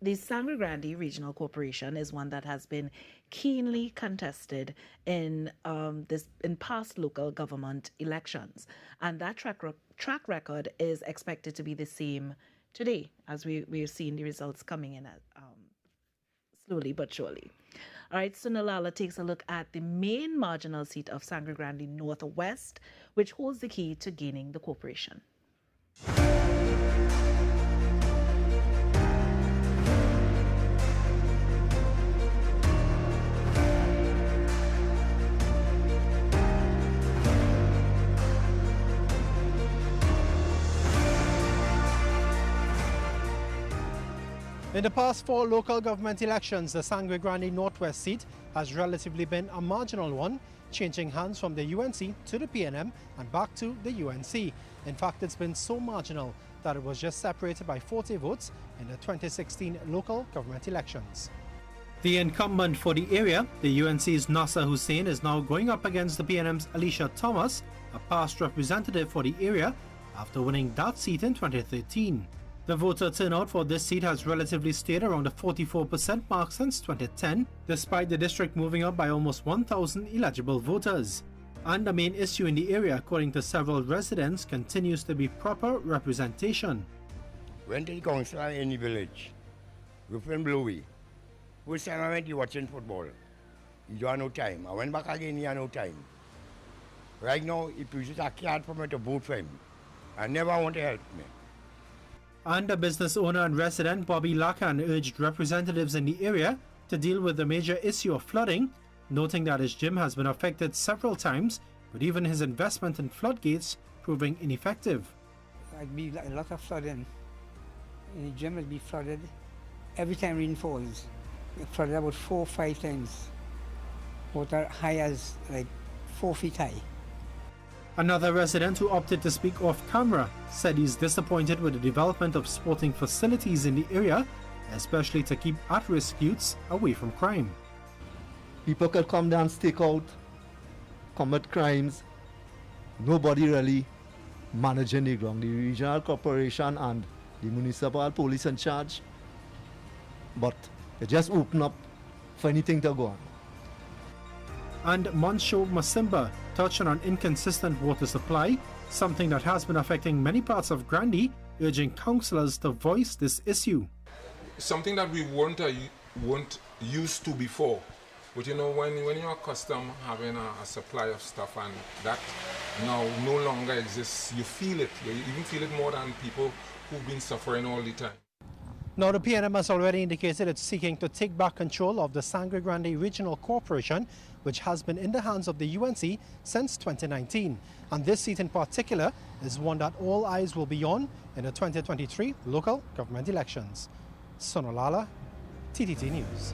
The Sangre Grande Regional Corporation is one that has been keenly contested in past local government elections, and that track record is expected to be the same today, as we've seen the results coming in slowly but surely. All right, so Nalala takes a look at the main marginal seat of Sangre Grande Northwest, which holds the key to gaining the corporation. In the past 4 local government elections, the Sangre Grande Northwest seat has relatively been a marginal one, changing hands from the UNC to the PNM and back to the UNC. In fact, it's been so marginal that it was just separated by 40 votes in the 2016 local government elections. The incumbent for the area, the UNC's Nasser Hussein, is now going up against the PNM's Alicia Thomas, a past representative for the area, after winning that seat in 2013. The voter turnout for this seat has relatively stayed around the 44% mark since 2010, despite the district moving up by almost 1,000 eligible voters. And the main issue in the area, according to several residents, continues to be proper representation. Went to the council in the village, roof and blowy. First time I went to watching football, you had no time. I went back again, you had no time. Right now, he produces a card for me to vote for him. I never want to help me. And the business owner and resident Bobby Lacan urged representatives in the area to deal with the major issue of flooding, noting that his gym has been affected several times, with even his investment in floodgates proving ineffective. It'd be a lot of flooding. The gym would be flooded every time rain falls. It flooded about 4 or 5 times. Water high as like 4 feet high. Another resident who opted to speak off camera said he's disappointed with the development of sporting facilities in the area, especially to keep at-risk youths away from crime. People could come down, stake out, commit crimes. Nobody really managing the ground. The regional corporation and the municipal police in charge. But they just open up for anything to go on. And Monsho Masimba touched on an inconsistent water supply, something that has been affecting many parts of Grande, urging councillors to voice this issue. Something that we weren't used to before. But you know, when you're accustomed having a supply of stuff and that now no longer exists, you feel it. You even feel it more than people who've been suffering all the time. Now, the PNM has already indicated it's seeking to take back control of the Sangre Grande Regional Corporation, which has been in the hands of the UNC since 2019. And this seat in particular is one that all eyes will be on in the 2023 local government elections. Sonolala, TTT News.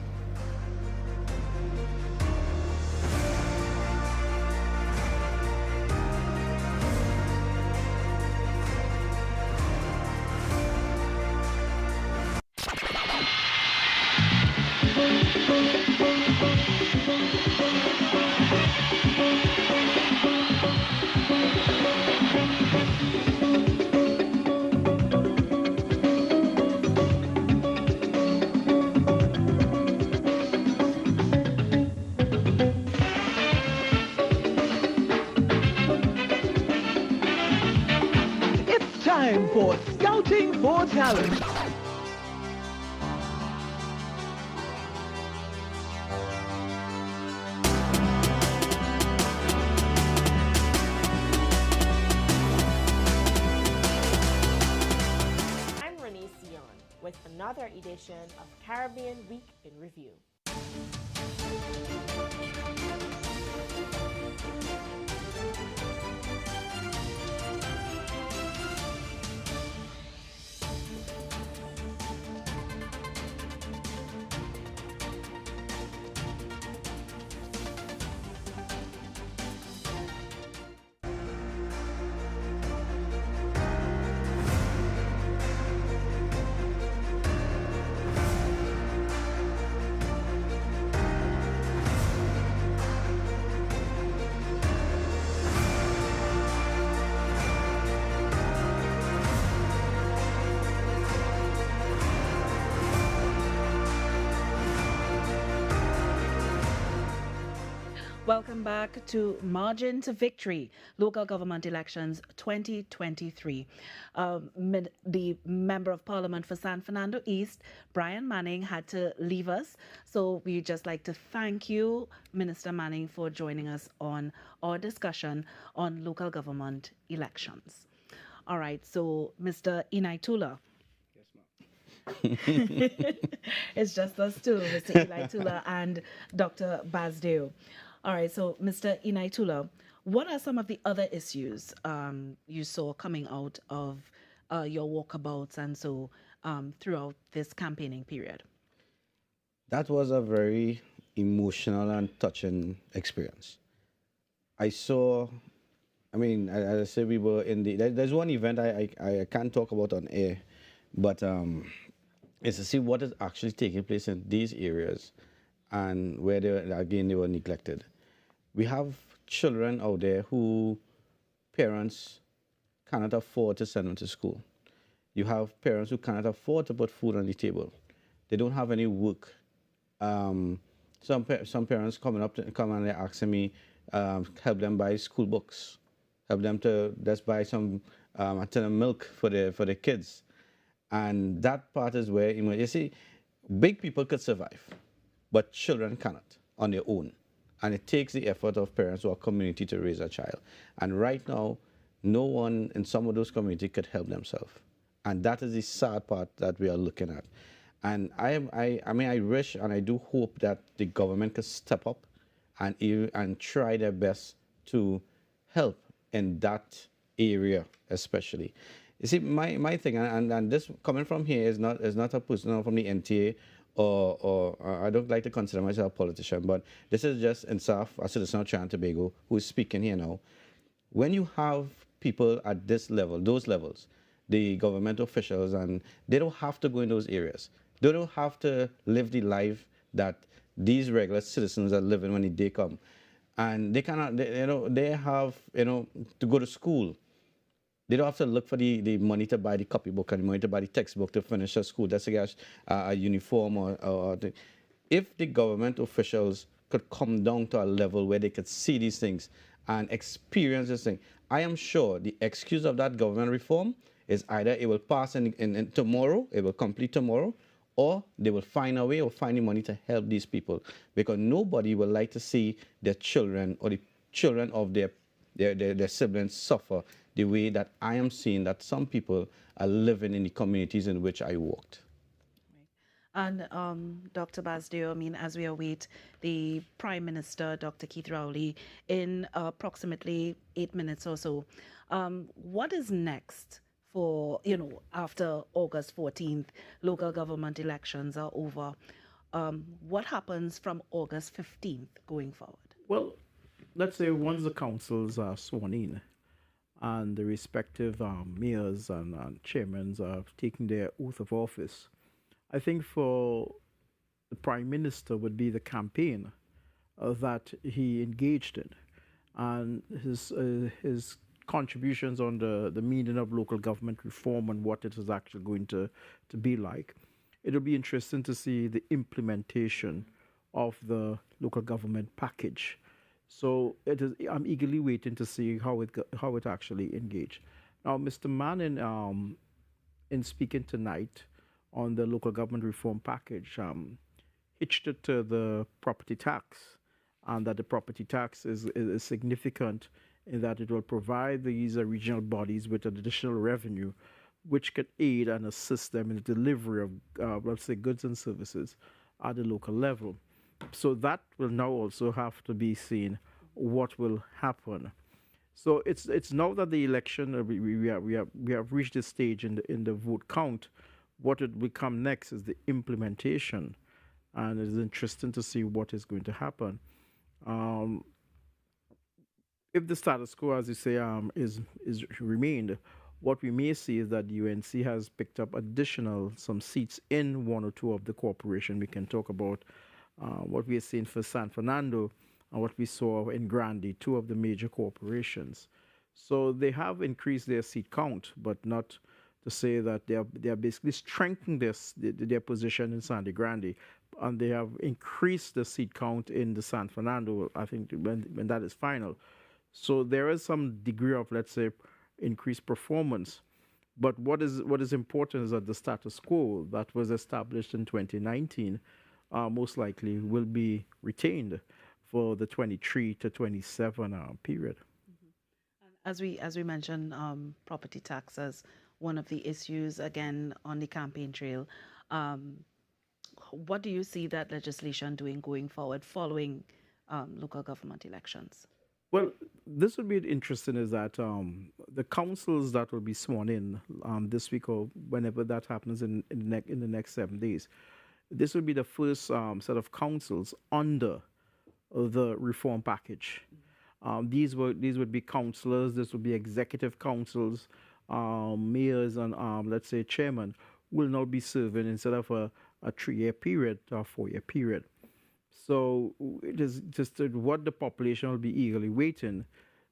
challenge. I'm Renee Sion with another edition of Caribbean Week in Review. Welcome back to Margin to Victory, Local Government Elections 2023. The Member of Parliament for San Fernando East, Brian Manning, had to leave us. So we'd just like to thank you, Minister Manning, for joining us on our discussion on local government elections. All right, so Mr. Inaitula. It's just us two, Mr. Inaitula and Dr. Basdeo. All right, so Mr. Inaitula, what are some of the other issues you saw coming out of your walkabouts and so throughout this campaigning period? That was a very emotional and touching experience. I saw, I mean, as I said, we were in the, there's one event I can't talk about on air, but it's to see what is actually taking place in these areas and where, they were neglected. We have children out there who parents cannot afford to send them to school. You have parents who cannot afford to put food on the table. They don't have any work. Some parents come and they're asking me, help them buy school books, help them to just buy some a tin of milk for the kids. And that part is where, you see, big people could survive, but children cannot on their own. And it takes the effort of parents or community to raise a child. And right now, no one in some of those communities could help themselves. And that is the sad part that we are looking at. And I mean, I wish and I do hope that the government could step up and try their best to help in that area, especially. You see, my thing, and this coming from here is not a person from the NTA, or I don't like to consider myself a politician, but this is just Insaf, a citizen of Trinidad and Tobago, who is speaking here now. When you have people at this level, those levels, the government officials, and they don't have to go in those areas. They don't have to live the life that these regular citizens are living when the day come. And they cannot, they have, to go to school. They don't have to look for the money to buy the copybook and the money to buy the textbook to finish a school just to get a uniform or if the government officials could come down to a level where they could see these things and experience this thing, I am sure the excuse of that government reform is either it will pass in tomorrow, it will complete tomorrow, or they will find a way or find the money to help these people, because nobody would like to see their children or the children of their siblings suffer the way that I am seeing that some people are living in the communities in which I worked. And Dr. Basdeo, I mean, as we await the Prime Minister, Dr. Keith Rowley, in approximately 8 minutes or so, what is next for, after August 14th, local government elections are over? What happens from August 15th going forward? Well, let's say once the councils are sworn in and the respective mayors and chairmen are taking their oath of office, I think for the Prime Minister would be the campaign that he engaged in, and his contributions on the meaning of local government reform and what it is actually going to be like. It'll be interesting to see the implementation of the local government package. So I'm eagerly waiting to see how it actually engage. Now, Mr. Manning in speaking tonight on the local government reform package, hitched it to the property tax, and that the property tax is significant in that it will provide these regional bodies with additional revenue, which can aid and assist them in the delivery of, let's say, goods and services at the local level. So that will now also have to be seen what will happen. So it's now that the election, we have reached this stage in the vote count. What it will come next is the implementation, and it is interesting to see what is going to happen. If the status quo, as you say, is remained, what we may see is that the UNC has picked up some seats in one or two of the corporation. We can talk about what we are seeing for San Fernando and what we saw in Grande, two of the major corporations. So they have increased their seat count, but not to say that they are basically strengthening their position in Sangre Grande, and they have increased the seat count in the San Fernando, I think, when that is final. So there is some degree of, let's say, increased performance. But what is important is that the status quo that was established in 2019 most likely will be retained for the 23 to 27 period. As we mentioned, property taxes, one of the issues again on the campaign trail. What do you see that legislation doing going forward following local government elections? Well, this would be interesting is that the councils that will be sworn in this week or whenever that happens in the next 7 days, this will be the first set of councils under the reform package. These would be councillors, this would be executive councils, mayors and let's say chairman will now be serving instead of a 3-year period to a 4-year period. So it is just what the population will be eagerly waiting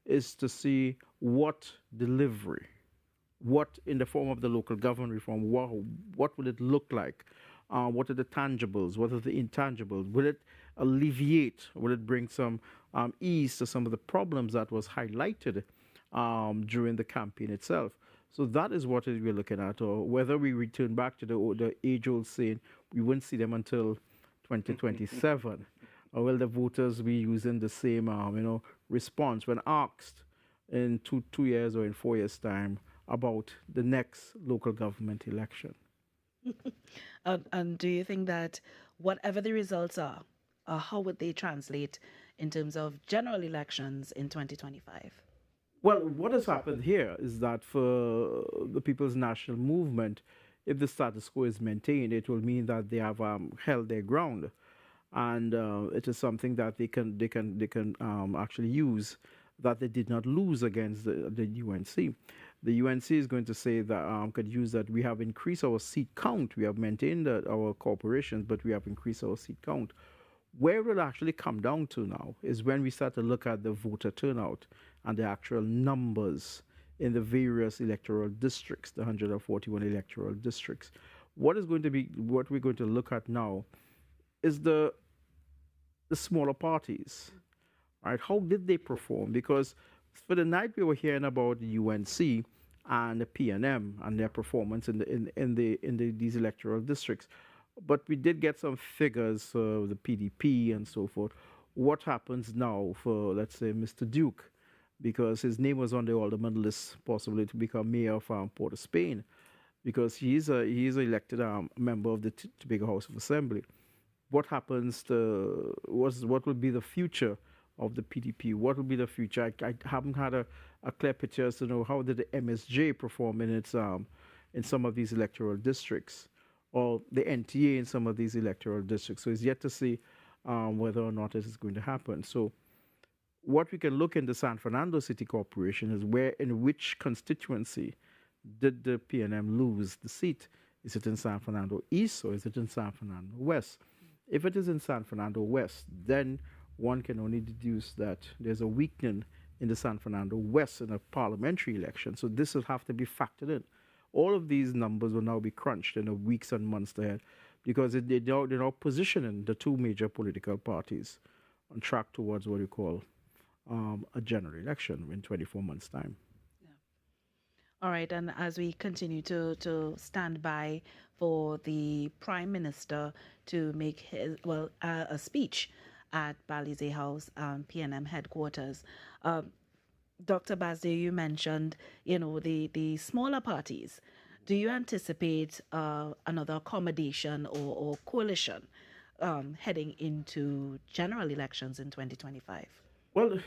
is to see what delivery, what in the form of the local government reform, what will it look like? What are the tangibles? What are the intangibles? Will it alleviate? Will it bring some ease to some of the problems that was highlighted during the campaign itself? So that is what we're looking at, or whether we return back to the age-old saying we won't see them until 2027, or will the voters be using the same response when asked in two years or in 4 years' time about the next local government election? And do you think that whatever the results are, how would they translate in terms of general elections in 2025? Well, what has happened here is that for the People's National Movement, if the status quo is maintained, it will mean that they have held their ground, and it is something that they can actually use that they did not lose against the UNC. The UNC is going to say that could use that we have increased our seat count. We have maintained our corporations, but we have increased our seat count. Where it will actually come down to now is when we start to look at the voter turnout and the actual numbers in the various electoral districts, the 141 electoral districts. What we're going to look at now is the smaller parties, right? How did they perform? Because for the night we were hearing about the UNC and the PNM and their performance in these electoral districts, but we did get some figures for the PDP and so forth. What happens now for, let's say, Mr. Duke, because his name was on the alderman list possibly to become mayor of Port of Spain, because he's an elected member of the Tobago House of Assembly. What happens to what will be the future of the PDP? What will be the future? I haven't had a clear picture as to know how did the MSJ perform in its in some of these electoral districts, or the NTA in some of these electoral districts. So it's yet to see whether or not it is going to happen. So what we can look in the San Fernando City Corporation is in which constituency did the PNM lose the seat? Is it in San Fernando East or is it in San Fernando West? If it is in San Fernando West, then one can only deduce that there's a weakening in the San Fernando West in a parliamentary election. So this will have to be factored in. All of these numbers will now be crunched in the weeks and months ahead, because they're now positioning the two major political parties on track towards what you call a general election in 24 months' time. All right, and as we continue to stand by for the Prime Minister to make his, a speech at Balize House, PNM headquarters, Dr. Bazde, you mentioned, the smaller parties. Do you anticipate another accommodation or coalition heading into general elections in 2025? Well,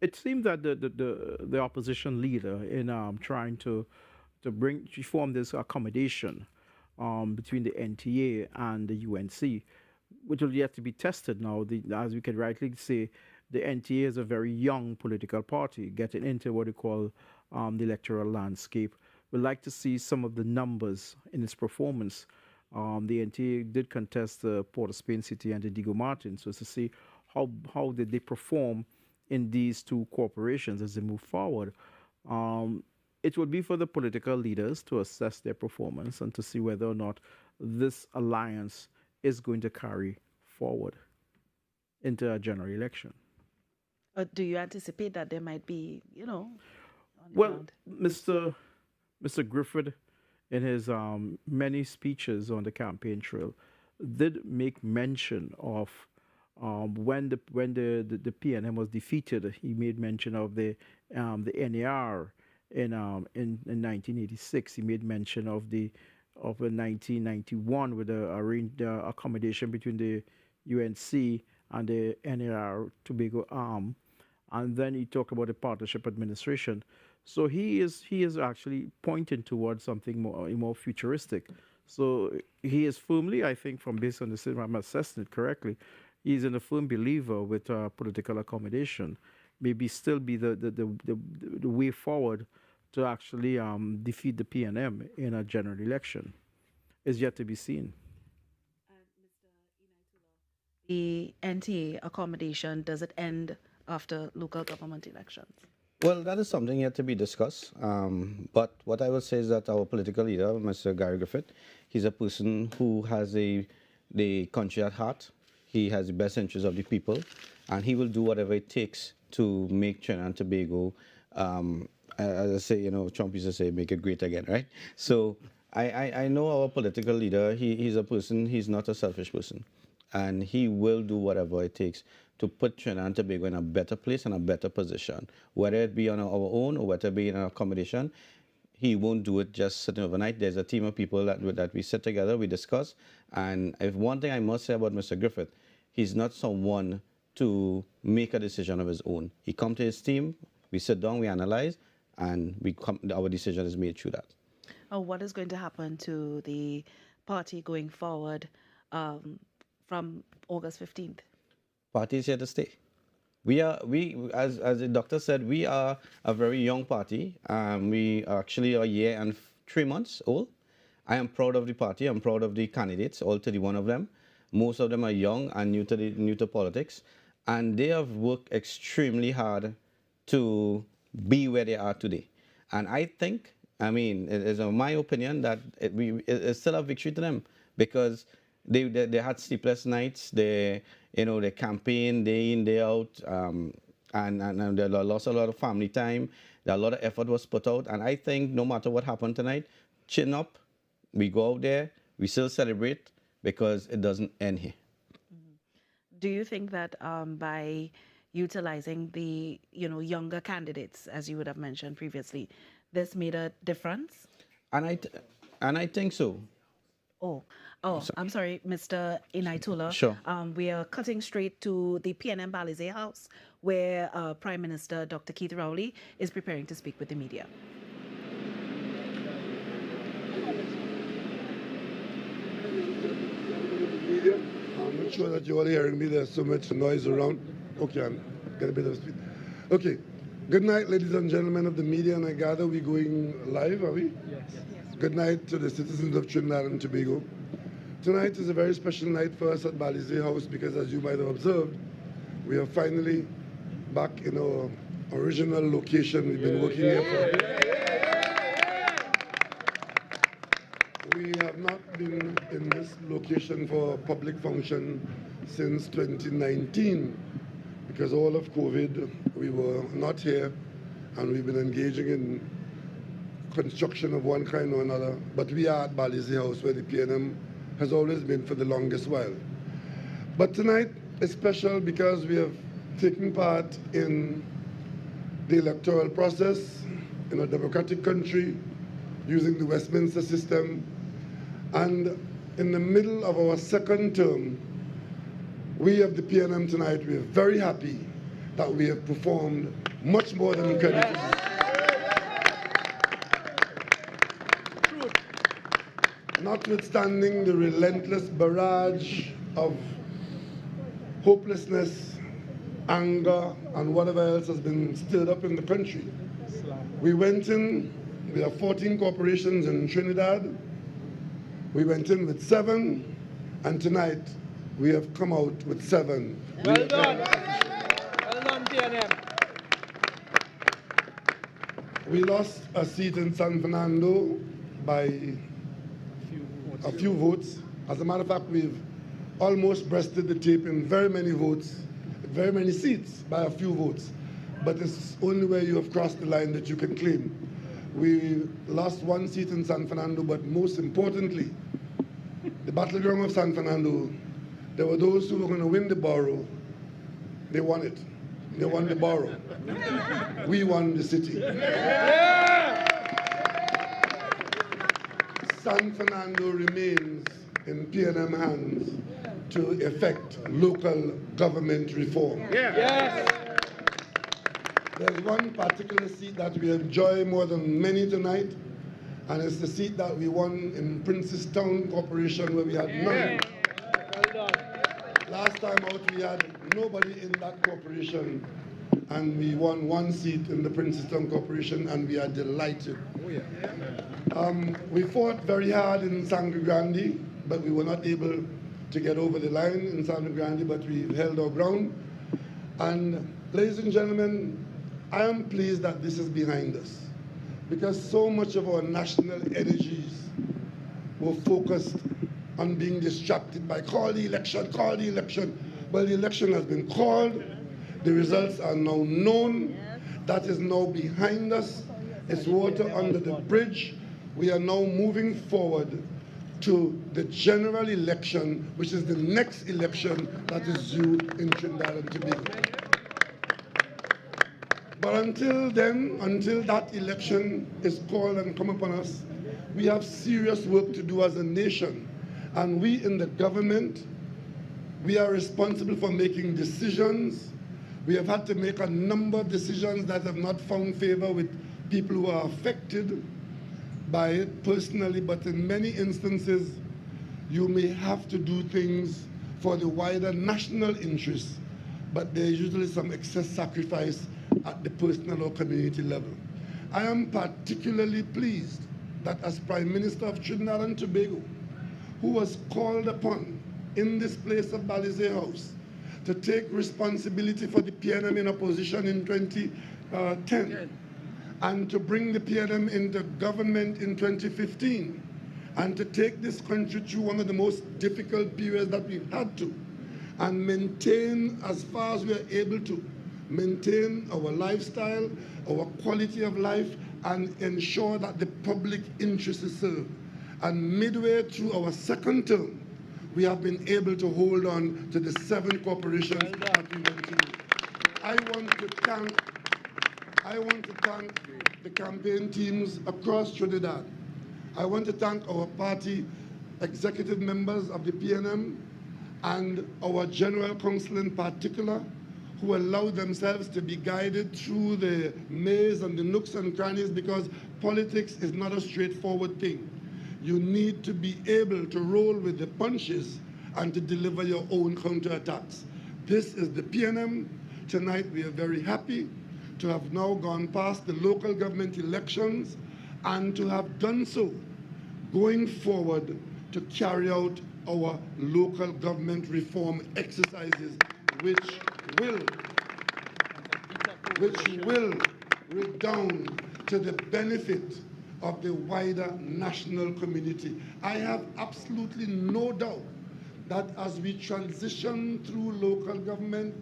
it seems that the opposition leader in trying to form this accommodation between the NTA and the UNC, which will yet to be tested now. As we can rightly say, the NTA is a very young political party getting into what we call the electoral landscape. We'd like to see some of the numbers in its performance. The NTA did contest the Port of Spain City and the Diego Martin, so to see how did they perform in these two corporations as they move forward. It would be for the political leaders to assess their performance and to see whether or not this alliance is going to carry forward into a general election. Do you anticipate that there might be, Well, Mr. Griffith, in his many speeches on the campaign trail, did make mention of when the PNM was defeated. He made mention of the NAR in 1986. He made mention of 1991 with the accommodation between the UNC and the NAR Tobago arm, and then he talked about the partnership administration. So he is actually pointing towards something more futuristic. So he is firmly, I think, based on this, I'm assessing it correctly, he's in a firm believer with political accommodation. Maybe still be the way forward to actually defeat the PNM in a general election. Is yet to be seen. The NTA accommodation, does it end after local government elections? Well, that is something yet to be discussed. But what I would say is that our political leader, Mr. Gary Griffith, he's a person who has the country at heart. He has the best interests of the people, and he will do whatever it takes to make Trinidad and Tobago, as I say, Trump used to say, make it great again, right? So I know our political leader, he's a person, he's not a selfish person, and he will do whatever it takes to put Trinidad and Tobago in a better place and a better position, whether it be on our own or whether it be in an accommodation. He won't do it just sitting overnight. There's a team of people that we sit together, we discuss, and if one thing I must say about Mr. Griffith, he's not someone to make a decision of his own. He comes to his team, we sit down, we analyze, and our decision is made through that. What is going to happen to the party going forward from August 15th? Party is here to stay. As the doctor said, we are a very young party. We are actually a year and 3 months old. I am proud of the party. I'm proud of the candidates, all 31 of them. Most of them are young and new to politics, and they have worked extremely hard to be where they are today. And I think, it is my opinion that it's still a victory to them, because they had sleepless nights. They campaign day in, day out, and they lost a lot of family time. A lot of effort was put out, and I think no matter what happened tonight, chin up, we go out there, we still celebrate, because it doesn't end here. Do you think that by utilizing the younger candidates, as you would have mentioned previously, this made a difference? And I think so. I'm sorry, Mr. Inaitola. Sure. We are cutting straight to the PNM Balize House, where Prime Minister Dr. Keith Rowley is preparing to speak with the media. I'm not sure that you're all hearing me. There's so much noise around. Okay, I'll get a bit of speed. Okay. Good night, ladies and gentlemen of the media, and I gather we're going live, are we? Yes. Good night to the citizens of Trinidad and Tobago. Tonight is a very special night for us at Balize House, because as you might have observed, we are finally back in our original location. We've been working here for... We have not been in this location for public function since 2019. Because of COVID, we were not here, and we've been engaging in construction of one kind or another, but we are at Balize House, where the PNM has always been for the longest while. But tonight is special because we have taken part in the electoral process in a democratic country using the Westminster system. And in the middle of our second term, we of the PNM tonight, we are very happy that we have performed much more than creditable. Notwithstanding the relentless barrage of hopelessness, anger, and whatever else has been stirred up in the country, we went in, we have 14 corporations in Trinidad. We went in with 7, and tonight we have come out with 7. Well done. Well done, PNM. We lost a seat in San Fernando by a few votes. As a matter of fact, we've almost breasted the tape in very many votes, very many seats by a few votes. But it's only where you have crossed the line that you can claim. We lost 1 seat in San Fernando, but most importantly, the battleground of San Fernando, there were those who were going to win the borough. They won it. They won the borough. We won the city. San Fernando remains in PNM hands to effect local government reform. Yes. There's one particular seat that we enjoy more than many tonight, and it's the seat that we won in Princestown Corporation, where we had none. Well done. Last time out, we had nobody in that corporation, and we won 1 seat in the Princestown Corporation, and we are delighted. Oh, yeah. We fought very hard in Sangre Grande, but we were not able to get over the line in Sangre Grande, but we held our ground. And ladies and gentlemen, I am pleased that this is behind us, because so much of our national energies were focused on being distracted by call the election, call the election. Well, the election has been called. The results are now known. That is now behind us. It's water under the bridge. We are now moving forward to the general election, which is the next election that is due in Trinidad and Tobago. But until then, until that election is called and come upon us, we have serious work to do as a nation. And we in the government, we are responsible for making decisions. We have had to make a number of decisions that have not found favor with people who are affected by it personally, but in many instances, you may have to do things for the wider national interest, but there is usually some excess sacrifice at the personal or community level. I am particularly pleased that as Prime Minister of Trinidad and Tobago, who was called upon in this place of Balize House to take responsibility for the PNM in opposition in 2010, and to bring the PNM into government in 2015, and to take this country through one of the most difficult periods that we've had to, and maintain, as far as we are able to, maintain our lifestyle, our quality of life, and ensure that the public interest is served. And midway through our second term, we have been able to hold on to the 7 corporations that we went to. I want to thank the campaign teams across Trinidad. I want to thank our party executive members of the PNM and our General Council in particular, who allowed themselves to be guided through the maze and the nooks and crannies, because politics is not a straightforward thing. You need to be able to roll with the punches and to deliver your own counterattacks. This is the PNM. Tonight we are very happy to have now gone past the local government elections and to have done so going forward to carry out our local government reform exercises, which will redound to the benefit of the wider national community. I have absolutely no doubt that as we transition through local government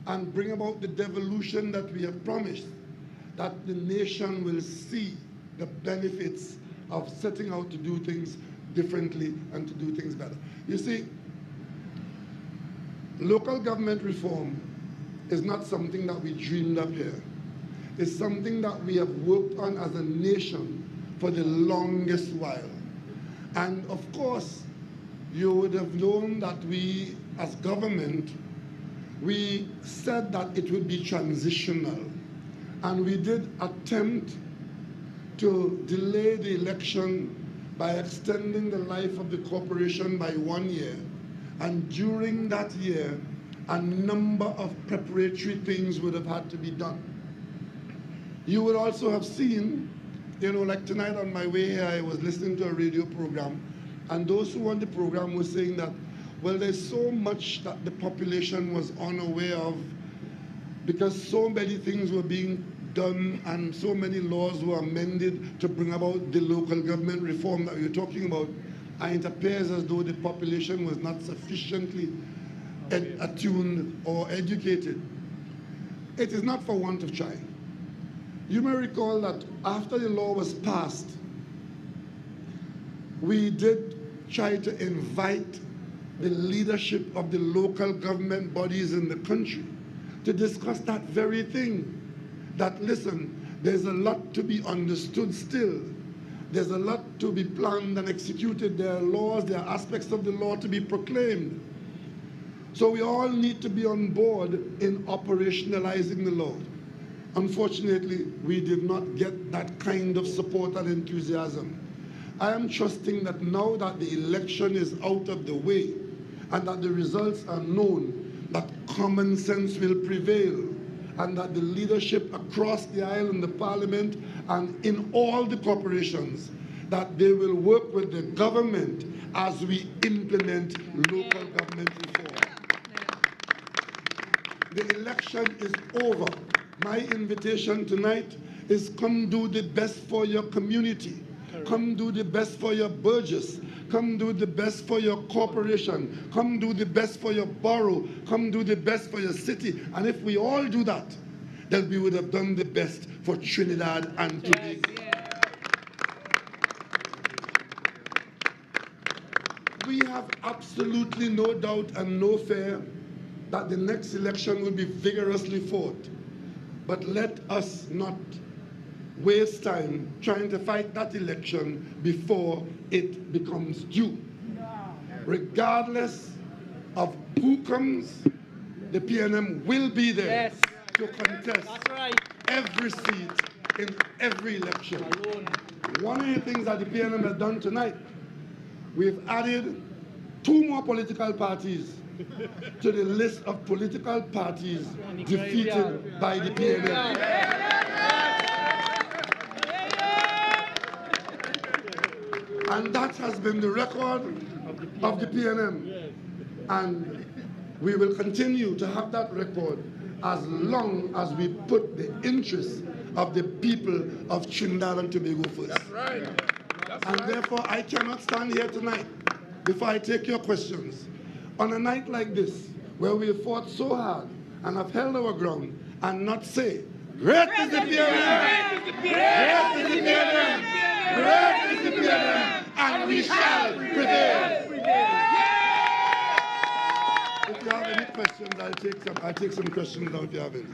and bring about the devolution that we have promised, that the nation will see the benefits of setting out to do things differently and to do things better. You see, local government reform is not something that we dreamed up here. It's something that we have worked on as a nation for the longest while. And of course, you would have known that we, as government, we said that it would be transitional. And we did attempt to delay the election by extending the life of the corporation by 1 year. And during that year, a number of preparatory things would have had to be done. You would also have seen, like tonight on my way here, I was listening to a radio program, and those who on the program were saying that, well, there's so much that the population was unaware of because so many things were being done and so many laws were amended to bring about the local government reform that you're talking about. And it appears as though the population was not sufficiently attuned or educated. It is not for want of trying. You may recall that after the law was passed, we did try to invite the leadership of the local government bodies in the country to discuss that very thing. That, listen, there's a lot to be understood still. There's a lot to be planned and executed. There are laws, there are aspects of the law to be proclaimed. So we all need to be on board in operationalizing the law. Unfortunately, we did not get that kind of support and enthusiasm. I am trusting that now that the election is out of the way and that the results are known, that common sense will prevail and that the leadership across the aisle in the parliament and in all the corporations, that they will work with the government as we implement local government reform. The election is over. My invitation tonight is come do the best for your community. Come do the best for your burgess. Come do the best for your corporation. Come do the best for your borough. Come do the best for your city. And if we all do that, then we would have done the best for Trinidad and Tobago. We have absolutely no doubt and no fear that the next election will be vigorously fought. But let us not waste time trying to fight that election before it becomes due. Regardless of who comes, the PNM will be there to contest every seat in every election. One of the things that the PNM has done tonight, we've added 2 more political parties to the list of political parties defeated by the PNM. And that has been the record of the PNM. And we will continue to have that record as long as we put the interests of the people of Trinidad and Tobago first. That's right. And therefore, I cannot stand here tonight before I take your questions. On a night like this, where we have fought so hard and have held our ground and not say, great is the PNM! Great is the PNM! Great is the PNM! And we shall prevail! If you have any questions, I'll take some questions now if you have any.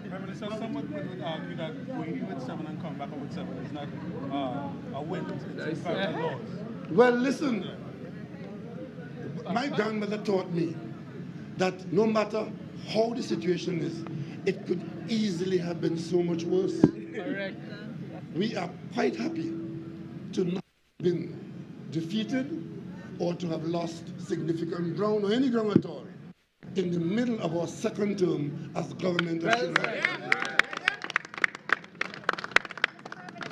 Prime Minister, someone would argue that going in with 7 and coming back with 7 is not a win. It's in fact a loss. Well, listen, my grandmother taught me that no matter how the situation is, it could easily have been so much worse. Correct. We are quite happy to not have been defeated or to have lost significant ground or any ground at all in the middle of our second term as government of Trinidad.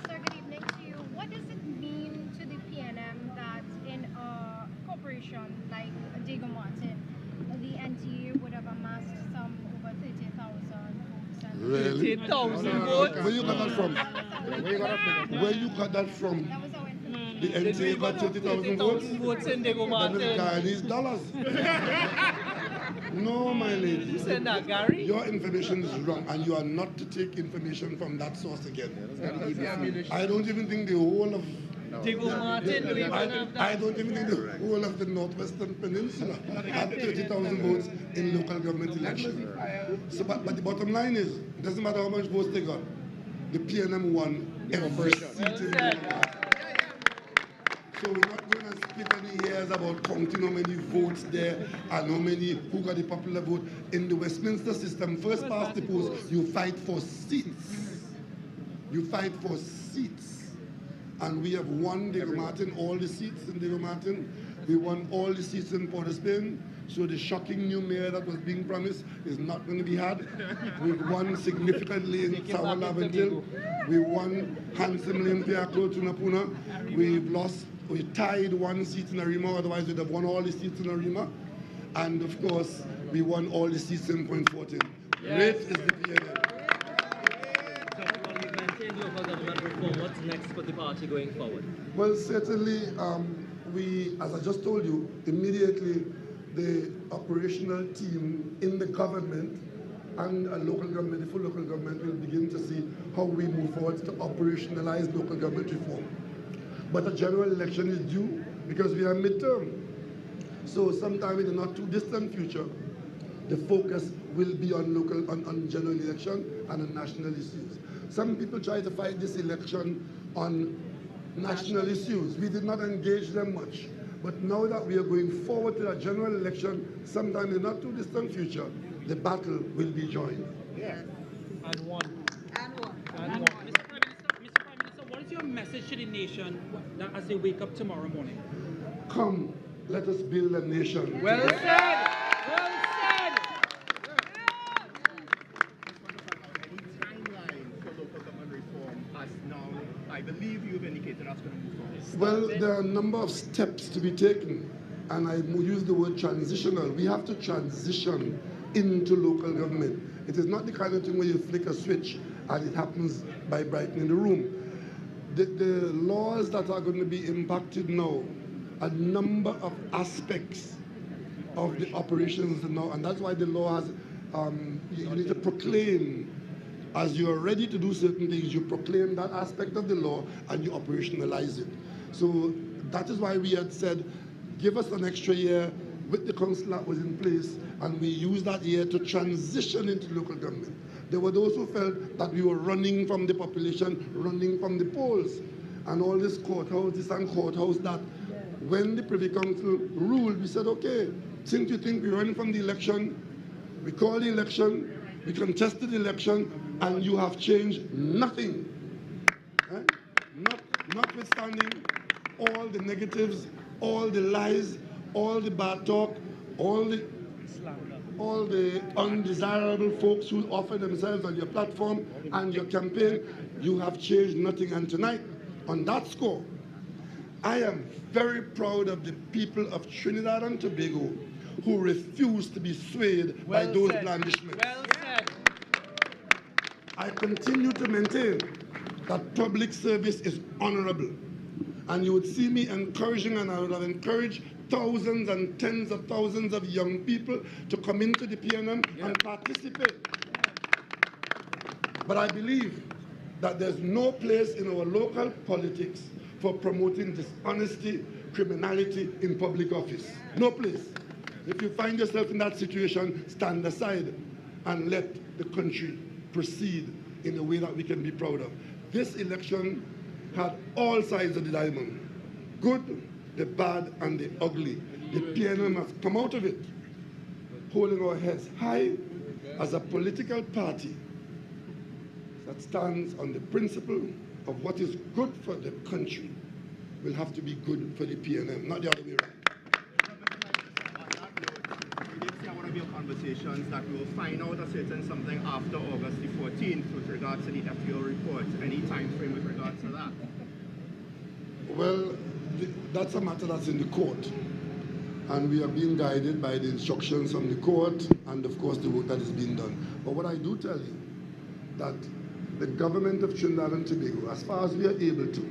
Good evening to you. What does it mean to the PNM that in a corporation like Diego Martin, the NTA would have amassed some over 30,000 votes? Really? 30,000 votes? Where you got that from? Where you got that from? The NTA got 30,000 votes? Votes in Diego Martin. Chinese dollars. No, my lady. You said that, Gary? Your information is wrong, and you are not to take information from that source again. I don't even think the whole of I don't even think the whole of the Northwestern Peninsula had 30,000 votes in local government elections. So, but the bottom line is, it doesn't matter how much votes they got, the PNM won every seat in the So we're not going to split any hairs about counting how many votes there and who got the popular vote. In the Westminster system, first past the post, you fight for seats. You fight for seats. And we have won Diego Martin, all the seats in Diego Martin. We won all the seats in Port of Spain. So the shocking new mayor that was being promised is not going to be had. We won significantly in Tower Laventil. We won handsomely in Piaklo, Tunapuna. We tied one seat in Arima, otherwise we'd have won all the seats in Arima. And of course, we won all the seats in Point 14. Great is the PNM. Local government reform. What's next for the party going forward? Well, certainly, we, as I just told you, immediately the operational team in the government and a local government, the full local government, will begin to see how we move forward to operationalize local government reform. But a general election is due because we are midterm. So sometime in the not too distant future, the focus will be on on general election and on national issues. Some people try to fight this election on national issues. We did not engage them much. But now that we are going forward to a general election, sometime in the not too distant future, the battle will be joined. Yeah. And won. Mr. Prime Minister, what is your message to the nation as they wake up tomorrow morning? Come, let us build a nation. Well said! Well said! I believe you've indicated that's going to move forward. Well, there are a number of steps to be taken, and I use the word transitional. We have to transition into local government. It is not the kind of thing where you flick a switch and it happens by brightening the room. The laws that are going to be impacted now, a number of aspects of the operations now, and that's why the law has, you need to proclaim. As you are ready to do certain things, you proclaim that aspect of the law and you operationalize it. So that is why we had said, give us an extra year with the council that was in place, and we used that year to transition into local government. There were those who felt that we were running from the population, running from the polls, and all this courthouse, this and courthouse that. When the Privy Council ruled, we said, okay, since you think we're running from the election, we call the election, we contested the election, and you have changed nothing. Notwithstanding all the negatives, all the lies, all the bad talk, all the undesirable folks who offer themselves on your platform and your campaign, you have changed nothing. And tonight, on that score, I am very proud of the people of Trinidad and Tobago who refuse to be swayed by those blandishments. Well said. I continue to maintain that public service is honorable. And you would see me encouraging, and I would have encouraged thousands and tens of thousands of young people to come into the PNM and participate. But I believe that there's no place in our local politics for promoting dishonesty, criminality in public office. No place. If you find yourself in that situation, stand aside and let the country proceed in a way that we can be proud of. This election had all sides of the diamond. Good, the bad, and the ugly. The PNM has come out of it, holding our heads high as a political party that stands on the principle of what is good for the country will have to be good for the PNM, not the other way around. Your conversations that we will find out a certain something after August the 14th with regards to the FPO report. Any time frame with regards to that? Well, that's a matter that's in the court. And we are being guided by the instructions from the court and, of course, the work that is being done. But what I do tell you, that the government of Trinidad and Tobago, as far as we are able to,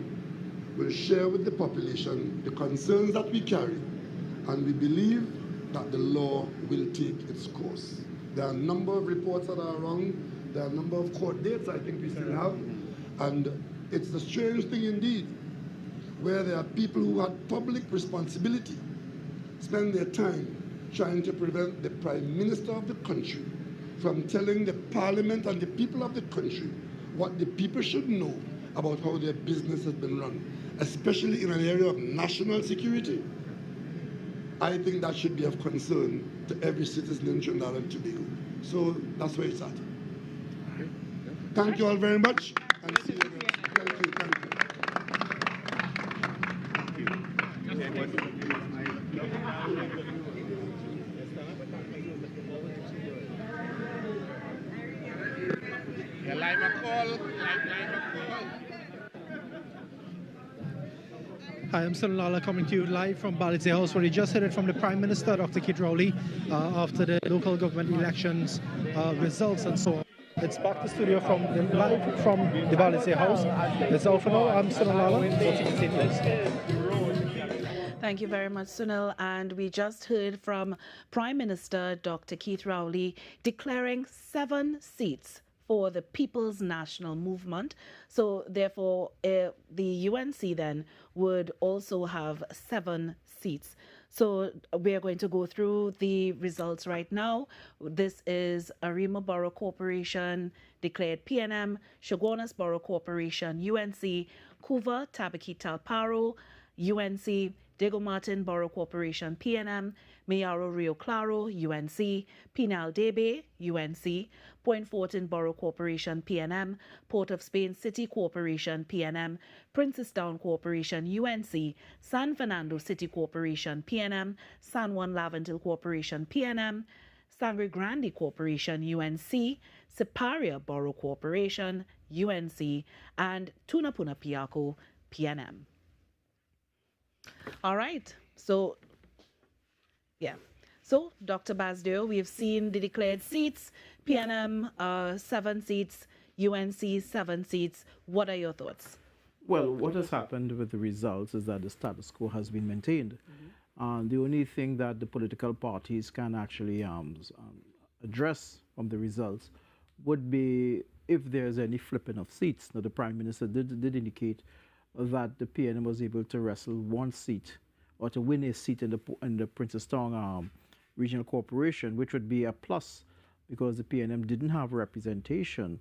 will share with the population the concerns that we carry. And we believe that the law will take its course. There are a number of reports that are around. There are a number of court dates I think we still have. And it's a strange thing indeed, where there are people who had public responsibility spend their time trying to prevent the Prime Minister of the country from telling the Parliament and the people of the country what the people should know about how their business has been run, especially in an area of national security. I think that should be of concern to every citizen in Trinidad and Tobago. So that's where it's at. Thank you all very much. And see you again. Thank you. Thank Hi, I'm Sunil Lala coming to you live from Balizé House, where you just heard it from the Prime Minister, Dr. Keith Rowley, after the local government elections results and so on. It's back to studio live from the Balizé House. That's all for now. I'm Sunil Lala. Thank you very much, Sunil. And we just heard from Prime Minister Dr. Keith Rowley declaring 7 seats for the People's National Movement. So therefore, the UNC then would also have 7 seats. So we are going to go through the results right now. This is Arima Borough Corporation declared PNM, Shogunas Borough Corporation, UNC, Couva, Tabaki Talparo, UNC, Diego Martin Borough Corporation, PNM, Mayaro Rio Claro, UNC, Pinal Debe, UNC, Point Fortin Borough Corporation, PNM, Port of Spain City Corporation, PNM, Princestown Corporation, UNC, San Fernando City Corporation, PNM, San Juan Laventille Corporation, PNM, Sangre Grande Corporation, UNC, Siparia Borough Corporation, UNC, and Tunapuna Piaco, PNM. All right, so, yeah. So, Dr. Basdeo, we have seen the declared seats, PNM 7 seats, UNC 7 seats. What are your thoughts? Well, what has happened with the results is that the status quo has been maintained. The only thing that the political parties can actually address from the results would be if there's any flipping of seats. Now, the Prime Minister did indicate that the PNM was able to wrestle 1 seat or to win a seat in the Princestown Regional Corporation, which would be a plus because the PNM didn't have representation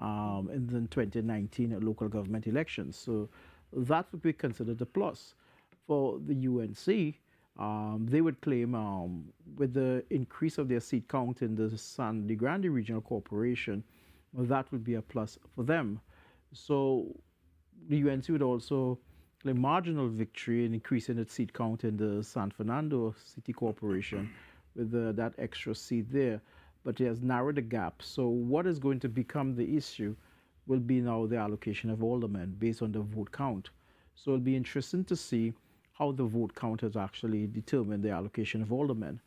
in the 2019 local government elections. So that would be considered a plus. For the UNC, they would claim with the increase of their seat count in the Sangre Grande Regional Corporation, that would be a plus for them. So the UNC would also claim marginal victory in increasing its seat count in the San Fernando City Corporation with that extra seat there. But it has narrowed the gap. So what is going to become the issue will be now the allocation of aldermen based on the vote count. So it'll be interesting to see how the vote count has actually determined the allocation of aldermen.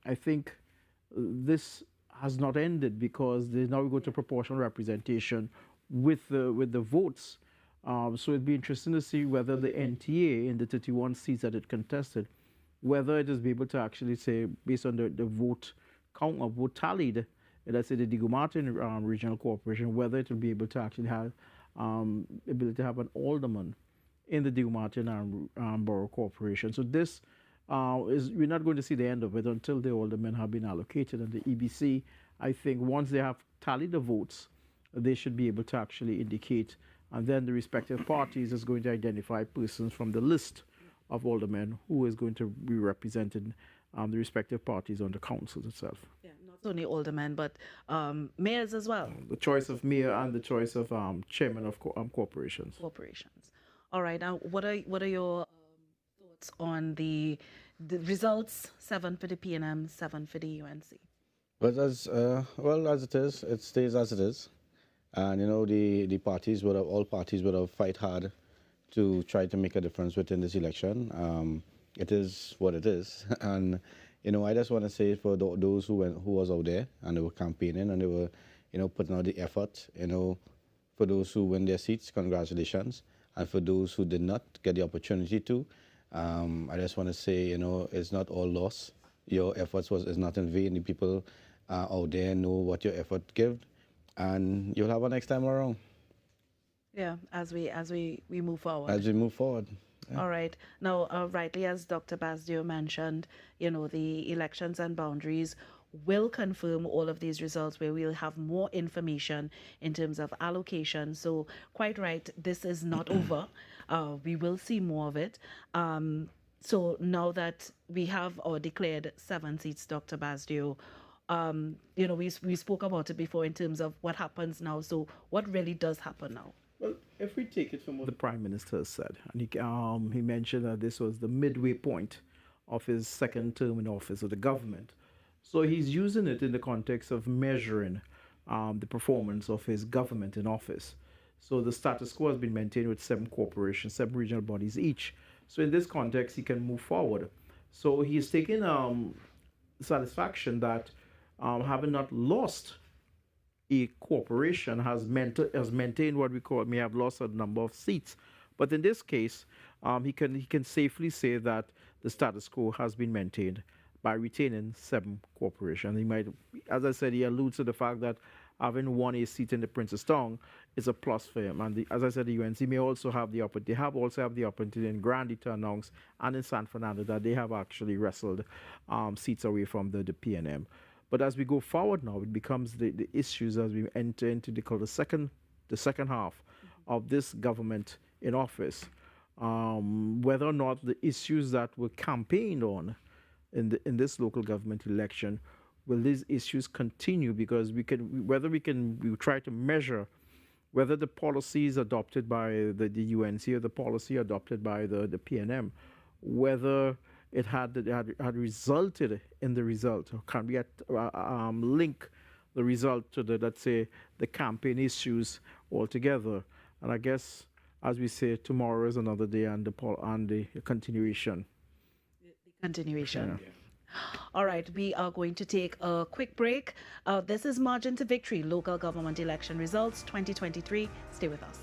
I think this has not ended because there's now we go to proportional representation with the votes. So it'd be interesting to see whether the NTA in the 31 seats that it contested, whether it is be able to actually say, based on the vote count or vote tallied, let's say the Diego Martin Regional Corporation, whether it will be able to actually have ability to have an alderman in the Diego Martin Borough Corporation. So this we're not going to see the end of it until the aldermen have been allocated. And the EBC, I think, once they have tallied the votes, they should be able to actually indicate, and then the respective parties is going to identify persons from the list of aldermen who is going to be representing the respective parties on the councils itself. Yeah, not only aldermen, but mayors as well. The choice of mayor and the choice of chairman of corporations. All right. Now, what are your thoughts on the results? 7 for the PNM, 7 for the UNC. But as it is, it stays as it is. And you know, the parties would have, all parties would have fight hard to try to make a difference within this election. It is what it is, and you know, I just want to say for those who was out there and they were campaigning and they were, you know, putting out the effort. You know, for those who win their seats, congratulations, and for those who did not get the opportunity to, I just want to say, you know, it's not all loss. Your efforts is not in vain. The people out there know what your effort gives, and you'll have a next time around. Yeah, as we move forward. As we move forward. Yeah. All right. Now, rightly, as Dr. Basdio mentioned, you know, the elections and boundaries will confirm all of these results, where we'll have more information in terms of allocation. So, quite right, this is not over. We will see more of it. So now that we have our declared 7 seats, Dr. Basdio, you know, we spoke about it before in terms of what happens now. So what really does happen now? Well, if we take it from what the Prime Minister has said, and he mentioned that this was the midway point of his second term in office of the government. So he's using it in the context of measuring the performance of his government in office. So the status quo has been maintained with 7 corporations, 7 regional bodies each. So in this context, he can move forward. So he's taking satisfaction that having not lost a corporation has maintained what we call may have lost a number of seats. But in this case, he can safely say that the status quo has been maintained by retaining 7 corporations. He might, as I said, he alludes to the fact that having won a seat in the Princestown is a plus for him. And as I said, the UNC may also have the opportunity. They have also have the opportunity in Grande to announce, and in San Fernando, that they have actually wrestled seats away from the PNM. But as we go forward now, it becomes the issues as we enter into the second half of this government in office, whether or not the issues that were campaigned on in this local government election, will these issues continue? Because we try to measure whether the policies adopted by the UNC or the policy adopted by the PNM, whether it had resulted in the result, or can we link the result to let's say the campaign issues altogether? And I guess, as we say, tomorrow is another day, and the continuation. Continuation. Yeah. All right, we are going to take a quick break. This is Margin to Victory, local government election results 2023. Stay with us.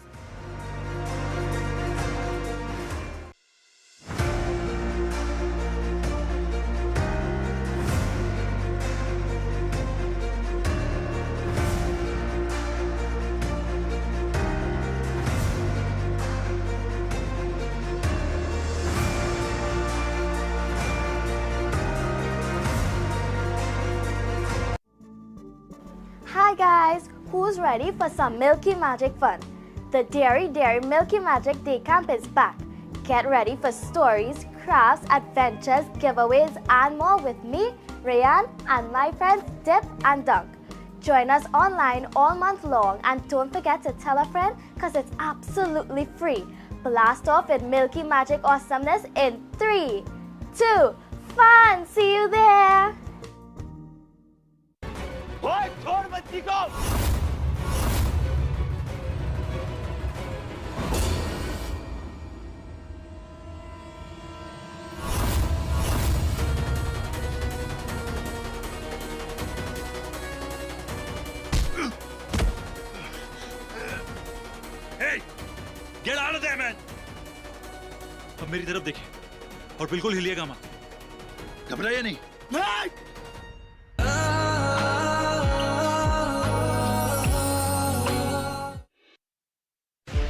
Hi guys, who's ready for some Milky Magic fun? The Dairy Milky Magic Day Camp is back. Get ready for stories, crafts, adventures, giveaways, and more with me, Rayan, and my friends Dip and Dunk. Join us online all month long, and don't forget to tell a friend because it's absolutely free. Blast off with Milky Magic awesomeness in 3, 2, fun! See you there! Boy, छोड़ बच्ची को! Hey, get out of there, man! अब मेरी तरफ देखिए और बिल्कुल हिलिएगा मत। घबराइए नहीं।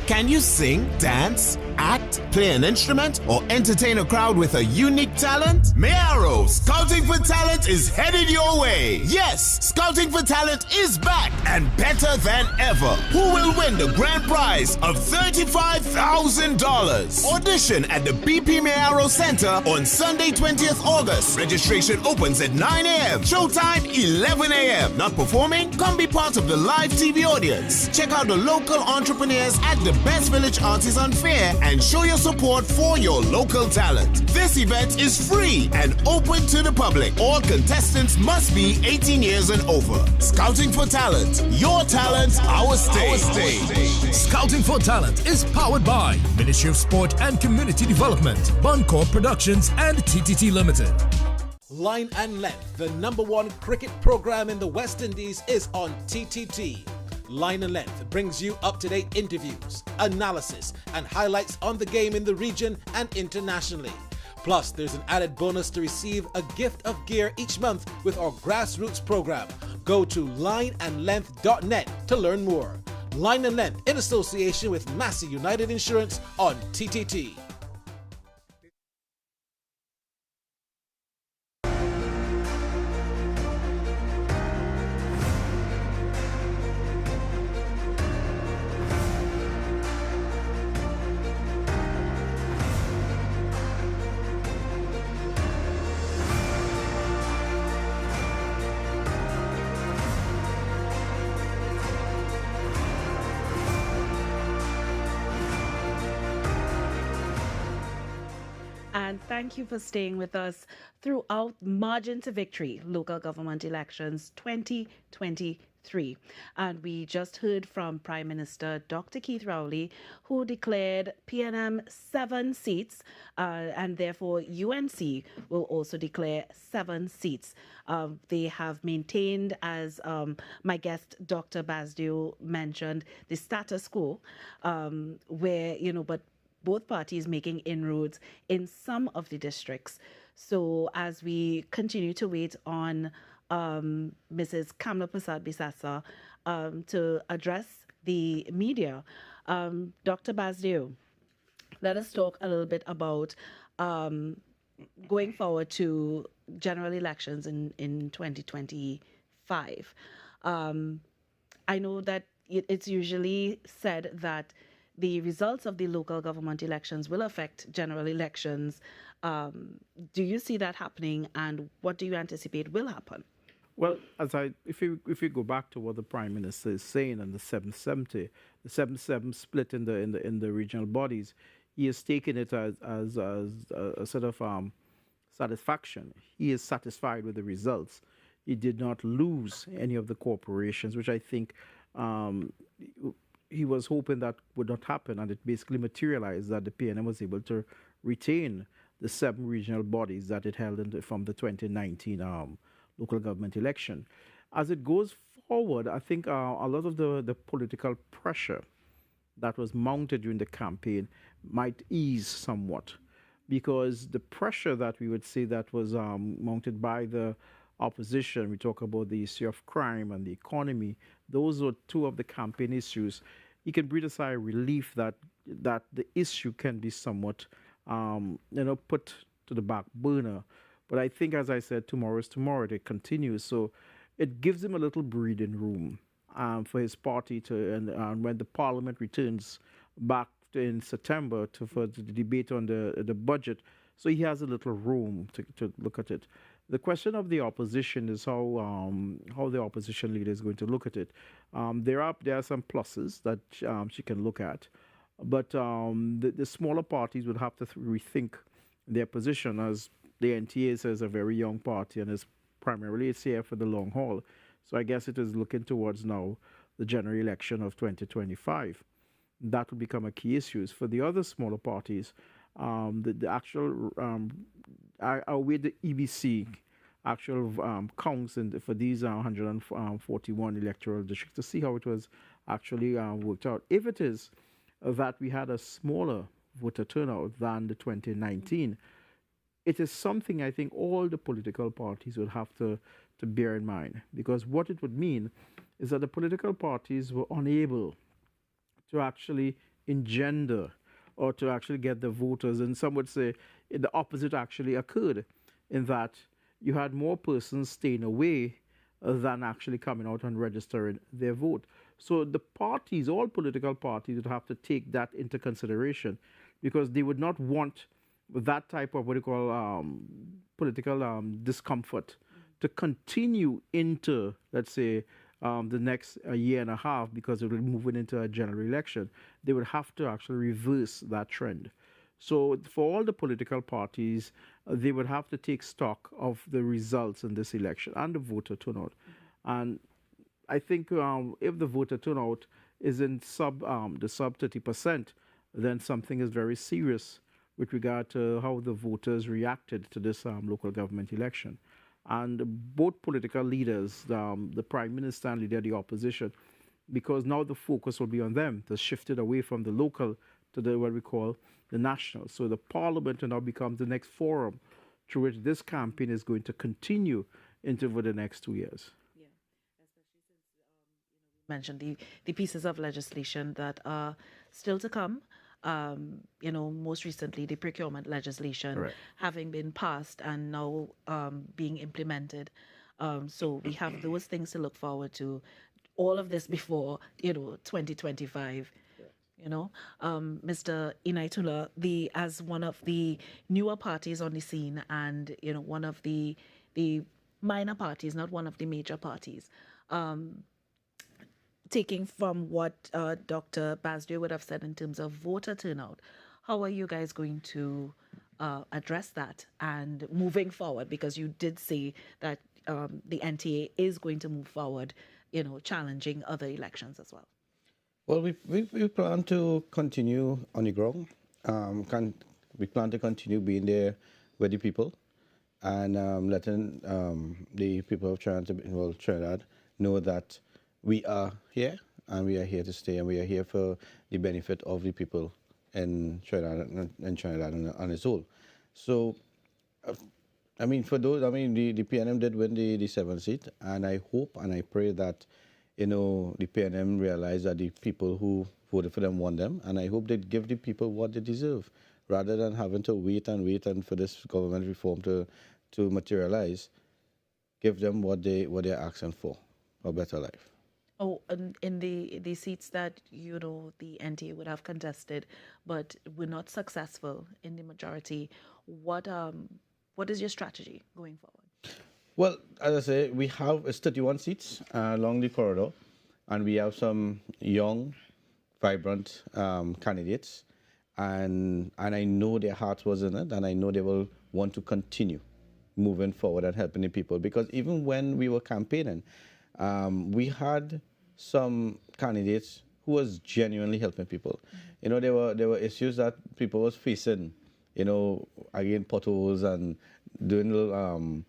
Can you sing, dance, act, play an instrument, or entertain a crowd with a unique talent? Mayaro Scouting for Talent is headed your way. Yes, Scouting for Talent is back and better than ever. Who will win the grand prize of $35,000? Audition at the BP Mayaro Center on Sunday, 20th August. Registration opens at 9 a.m. Showtime 11 a.m. Not performing? Come be part of the live TV audience. Check out the local entrepreneurs at the Best Village Artisan Fair and show your support for your local talent. This event is free and open to the public. All contestants must be 18 years and over. Scouting for Talent. Your talent, our stage. Scouting for Talent is powered by Ministry of Sport and Community Development, Buncorp Productions, and TTT Limited. Line and Length, the #1 cricket program in the West Indies, is on TTT. Line and Length brings you up-to-date interviews, analysis, and highlights on the game in the region and internationally. Plus, there's an added bonus to receive a gift of gear each month with our grassroots program. Go to lineandlength.net to learn more. Line and Length in association with Massey United Insurance on TTT. And thank you for staying with us throughout Margin to Victory Local Government Elections 2023. And we just heard from Prime Minister Dr. Keith Rowley, who declared PNM 7 seats, and therefore UNC will also declare 7 seats. They have maintained, as my guest Dr. Basdio mentioned, the status quo, where, but both parties making inroads in some of the districts. So as we continue to wait on Mrs. Kamla Prasad Bisasa to address the media, Dr. Basdio, let us talk a little bit about going forward to general elections in 2025. I know that it's usually said that the results of the local government elections will affect general elections. Do you see that happening, and what do you anticipate will happen? Well, if you go back to what the Prime Minister is saying on the 770, the 7-7 split in the regional bodies, he has taken it as a sort of satisfaction. He is satisfied with the results. He did not lose any of the corporations, which I think he was hoping that would not happen, and it basically materialized that the PNM was able to retain the 7 regional bodies that it held from the 2019 local government election. As it goes forward, I think a lot of the political pressure that was mounted during the campaign might ease somewhat, because the pressure that we would say that was mounted by the opposition, we talk about the issue of crime and the economy, those are 2 of the campaign issues. You can breathe a sigh of relief that the issue can be somewhat, put to the back burner. But I think, as I said, tomorrow is tomorrow. It continues, so it gives him a little breathing room for his party to, and when the Parliament returns back in September for the debate on the budget, so he has a little room to look at it. The question of the opposition is how the opposition leader is going to look at it. There are some pluses that she can look at, but the smaller parties would have to rethink their position, as the NTA is a very young party and is primarily it's here for the long haul. So I guess it is looking towards now the general election of 2025. That will become a key issue. For the other smaller parties, the actual with the EBC actual counts for these 141 electoral districts to see how it was actually worked out. If it is that we had a smaller voter turnout than the 2019, it is something I think all the political parties would have to bear in mind, because what it would mean is that the political parties were unable to actually engender or to actually get the voters, and some would say the opposite actually occurred, in that you had more persons staying away than actually coming out and registering their vote. So the parties, all political parties, would have to take that into consideration, because they would not want that type of what you call political discomfort to continue into, let's say, the next year and a half, because it will be moving into a general election. They would have to actually reverse that trend. So for all the political parties, they would have to take stock of the results in this election and the voter turnout. And I think if the voter turnout is in the sub 30%, then something is very serious with regard to how the voters reacted to this local government election. And both political leaders, the Prime Minister and leader of the opposition, because now the focus will be on them, to shift it away from the local to the what we call the national. So the parliament now becomes the next forum through which this campaign is going to continue into over the next 2 years. Mentioned the pieces of legislation that are still to come. Most recently the procurement legislation having been passed and now being implemented. So we have those things to look forward to. All of this before 2025. Mr. Inaitula, as one of the newer parties on the scene and one of the minor parties, not one of the major parties. Taking from what Dr. Basdio would have said in terms of voter turnout, how are you guys going to address that and moving forward? Because you did say that the NTA is going to move forward, challenging other elections as well. Well, we plan to continue on the ground. We plan to continue being there with the people and letting the people of Trinidad know that we are here and we are here to stay and we are here for the benefit of the people in Trinidad on its whole. So, for those, the PNM did win the 7th seat, and I hope and I pray that, the PNM realize that the people who voted for them want them, and I hope they give the people what they deserve, rather than having to wait and for this government reform to materialize. Give them what they're asking for, a better life. Oh, in the seats that the NTA would have contested, but were not successful in the majority, what is your strategy going forward? Well, as I say, we have 31 seats along the corridor, and we have some young, vibrant candidates, and I know their heart was in it, and I know they will want to continue moving forward and helping the people. Because even when we were campaigning, we had some candidates who was genuinely helping people. There were issues that people was facing, again, potholes and doing little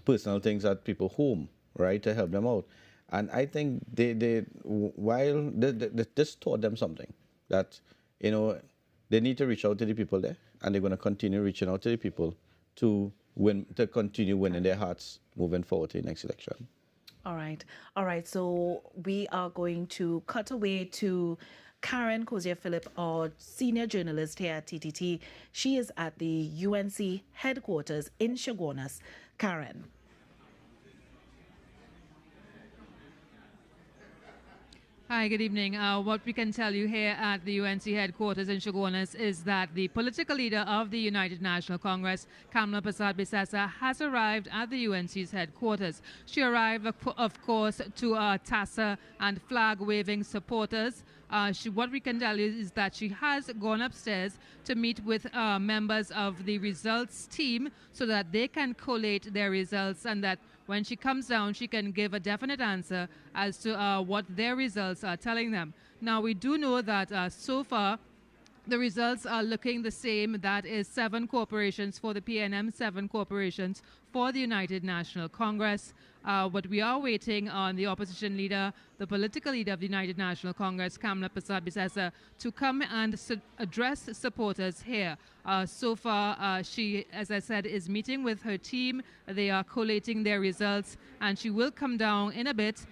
personal things at people home, right, to help them out. And I think they just taught them something that, they need to reach out to the people there, and they're going to continue reaching out to the people to continue winning their hearts moving forward to the next election. All right. So we are going to cut away to Karen Cozier-Phillip, our senior journalist here at TTT. She is at the UNC headquarters in Chaguanas. Karen. Hi, good evening. What we can tell you here at the UNC headquarters in Chaguanas is that the political leader of the United National Congress, Kamla Persad-Bissessar, has arrived at the UNC's headquarters. She arrived, of course, to TASA and flag-waving supporters. What we can tell you is that she has gone upstairs to meet with members of the results team so that they can collate their results, and that when she comes down, she can give a definite answer as to what their results are telling them. Now, we do know that so far, the results are looking the same. That is 7 corporations for the PNM, 7 corporations for the United National Congress. But we are waiting on the opposition leader, the political leader of the United National Congress, Kamla Persad-Bissessar, to come and address supporters here. So far, she, as I said, is meeting with her team. They are collating their results, and she will come down in a bit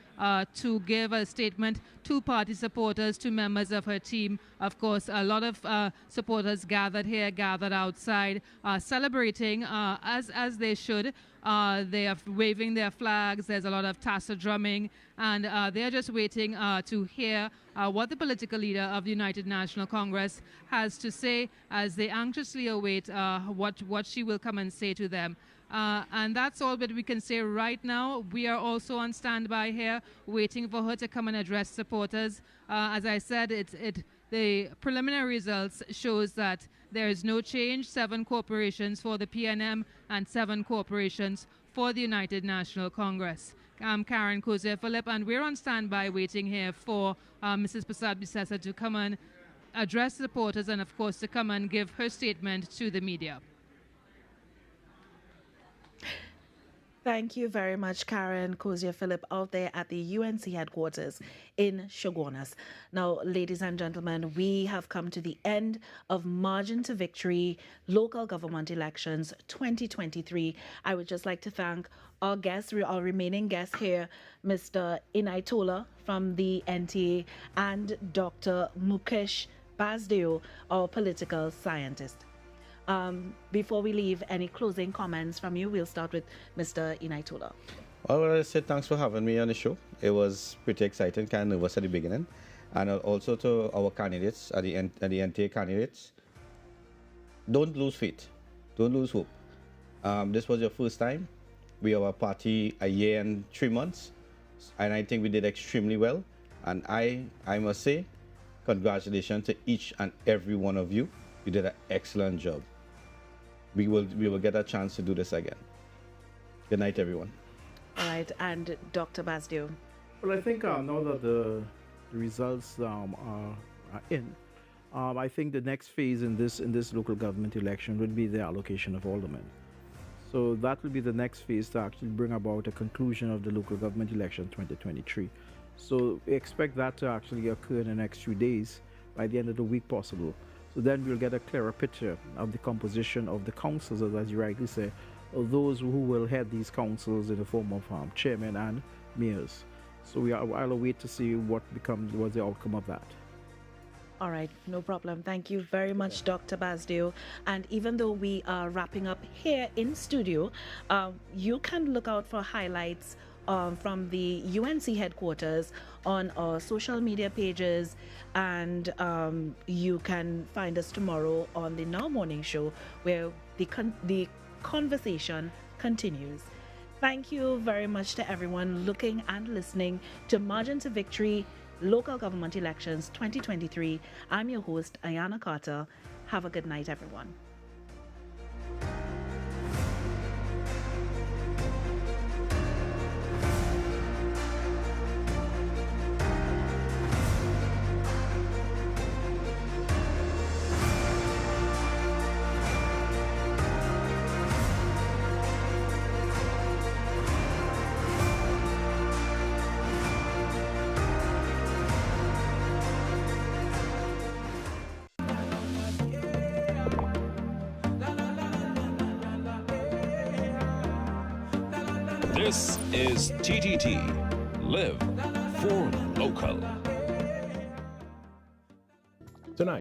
to give a statement to party supporters, to members of her team. Of course, a lot of supporters gathered here, gathered outside, celebrating as they should. They are waving their flags. There's a lot of TASA drumming, and they're just waiting to hear what the political leader of the United National Congress has to say as they anxiously await what she will come and say to them. And that's all that we can say right now. We are also on standby here, waiting for her to come and address supporters. As I said, the preliminary results shows that there is no change. 7 corporations for the PNM and 7 corporations for the United National Congress. I'm Karen Cozier-Phillip, and we're on standby waiting here for Mrs. Persad-Bissessar to come and address supporters and, of course, to come and give her statement to the media. Thank you very much, Karen Cozier-Phillip, out there at the UNC headquarters in Chaguanas. Now, ladies and gentlemen, we have come to the end of Margin to Victory Local Government Elections 2023. I would just like to thank our guests, our remaining guests here, Mr. Inaitola from the NTA and Dr. Mukesh Basdeo, our political scientist. Before we leave, any closing comments from you? We'll start with Mr. Inaitola. Well, I said thanks for having me on the show. It was pretty exciting, kind of nervous at the beginning. And also to our candidates, at the NTA candidates, don't lose faith. Don't lose hope. This was your first time. We have a party a year and 3 months. And I think we did extremely well. And I must say, congratulations to each and every one of you. You did an excellent job. We will get a chance to do this again. Good night, everyone. All right, and Dr. Basdeo. Well, I think now that the results are in, I think the next phase in this local government election would be the allocation of aldermen. So that will be the next phase to actually bring about a conclusion of the local government election 2023. So we expect that to actually occur in the next few days, by the end of the week possible. So then we'll get a clearer picture of the composition of the councils, as you rightly say, of those who will head these councils in the form of chairmen and mayors. So I'll wait to see what's the outcome of that. All right, no problem. Thank you very much, Dr. Basdeo. And even though we are wrapping up here in studio, you can look out for highlights from the UNC headquarters on our social media pages, and you can find us tomorrow on the Now Morning Show, where the conversation continues. Thank you very much to everyone looking and listening to Margin to Victory Local Government Elections 2023. I'm your host, Ayana Carter. Have a good night, everyone. This is TTT. Live for local.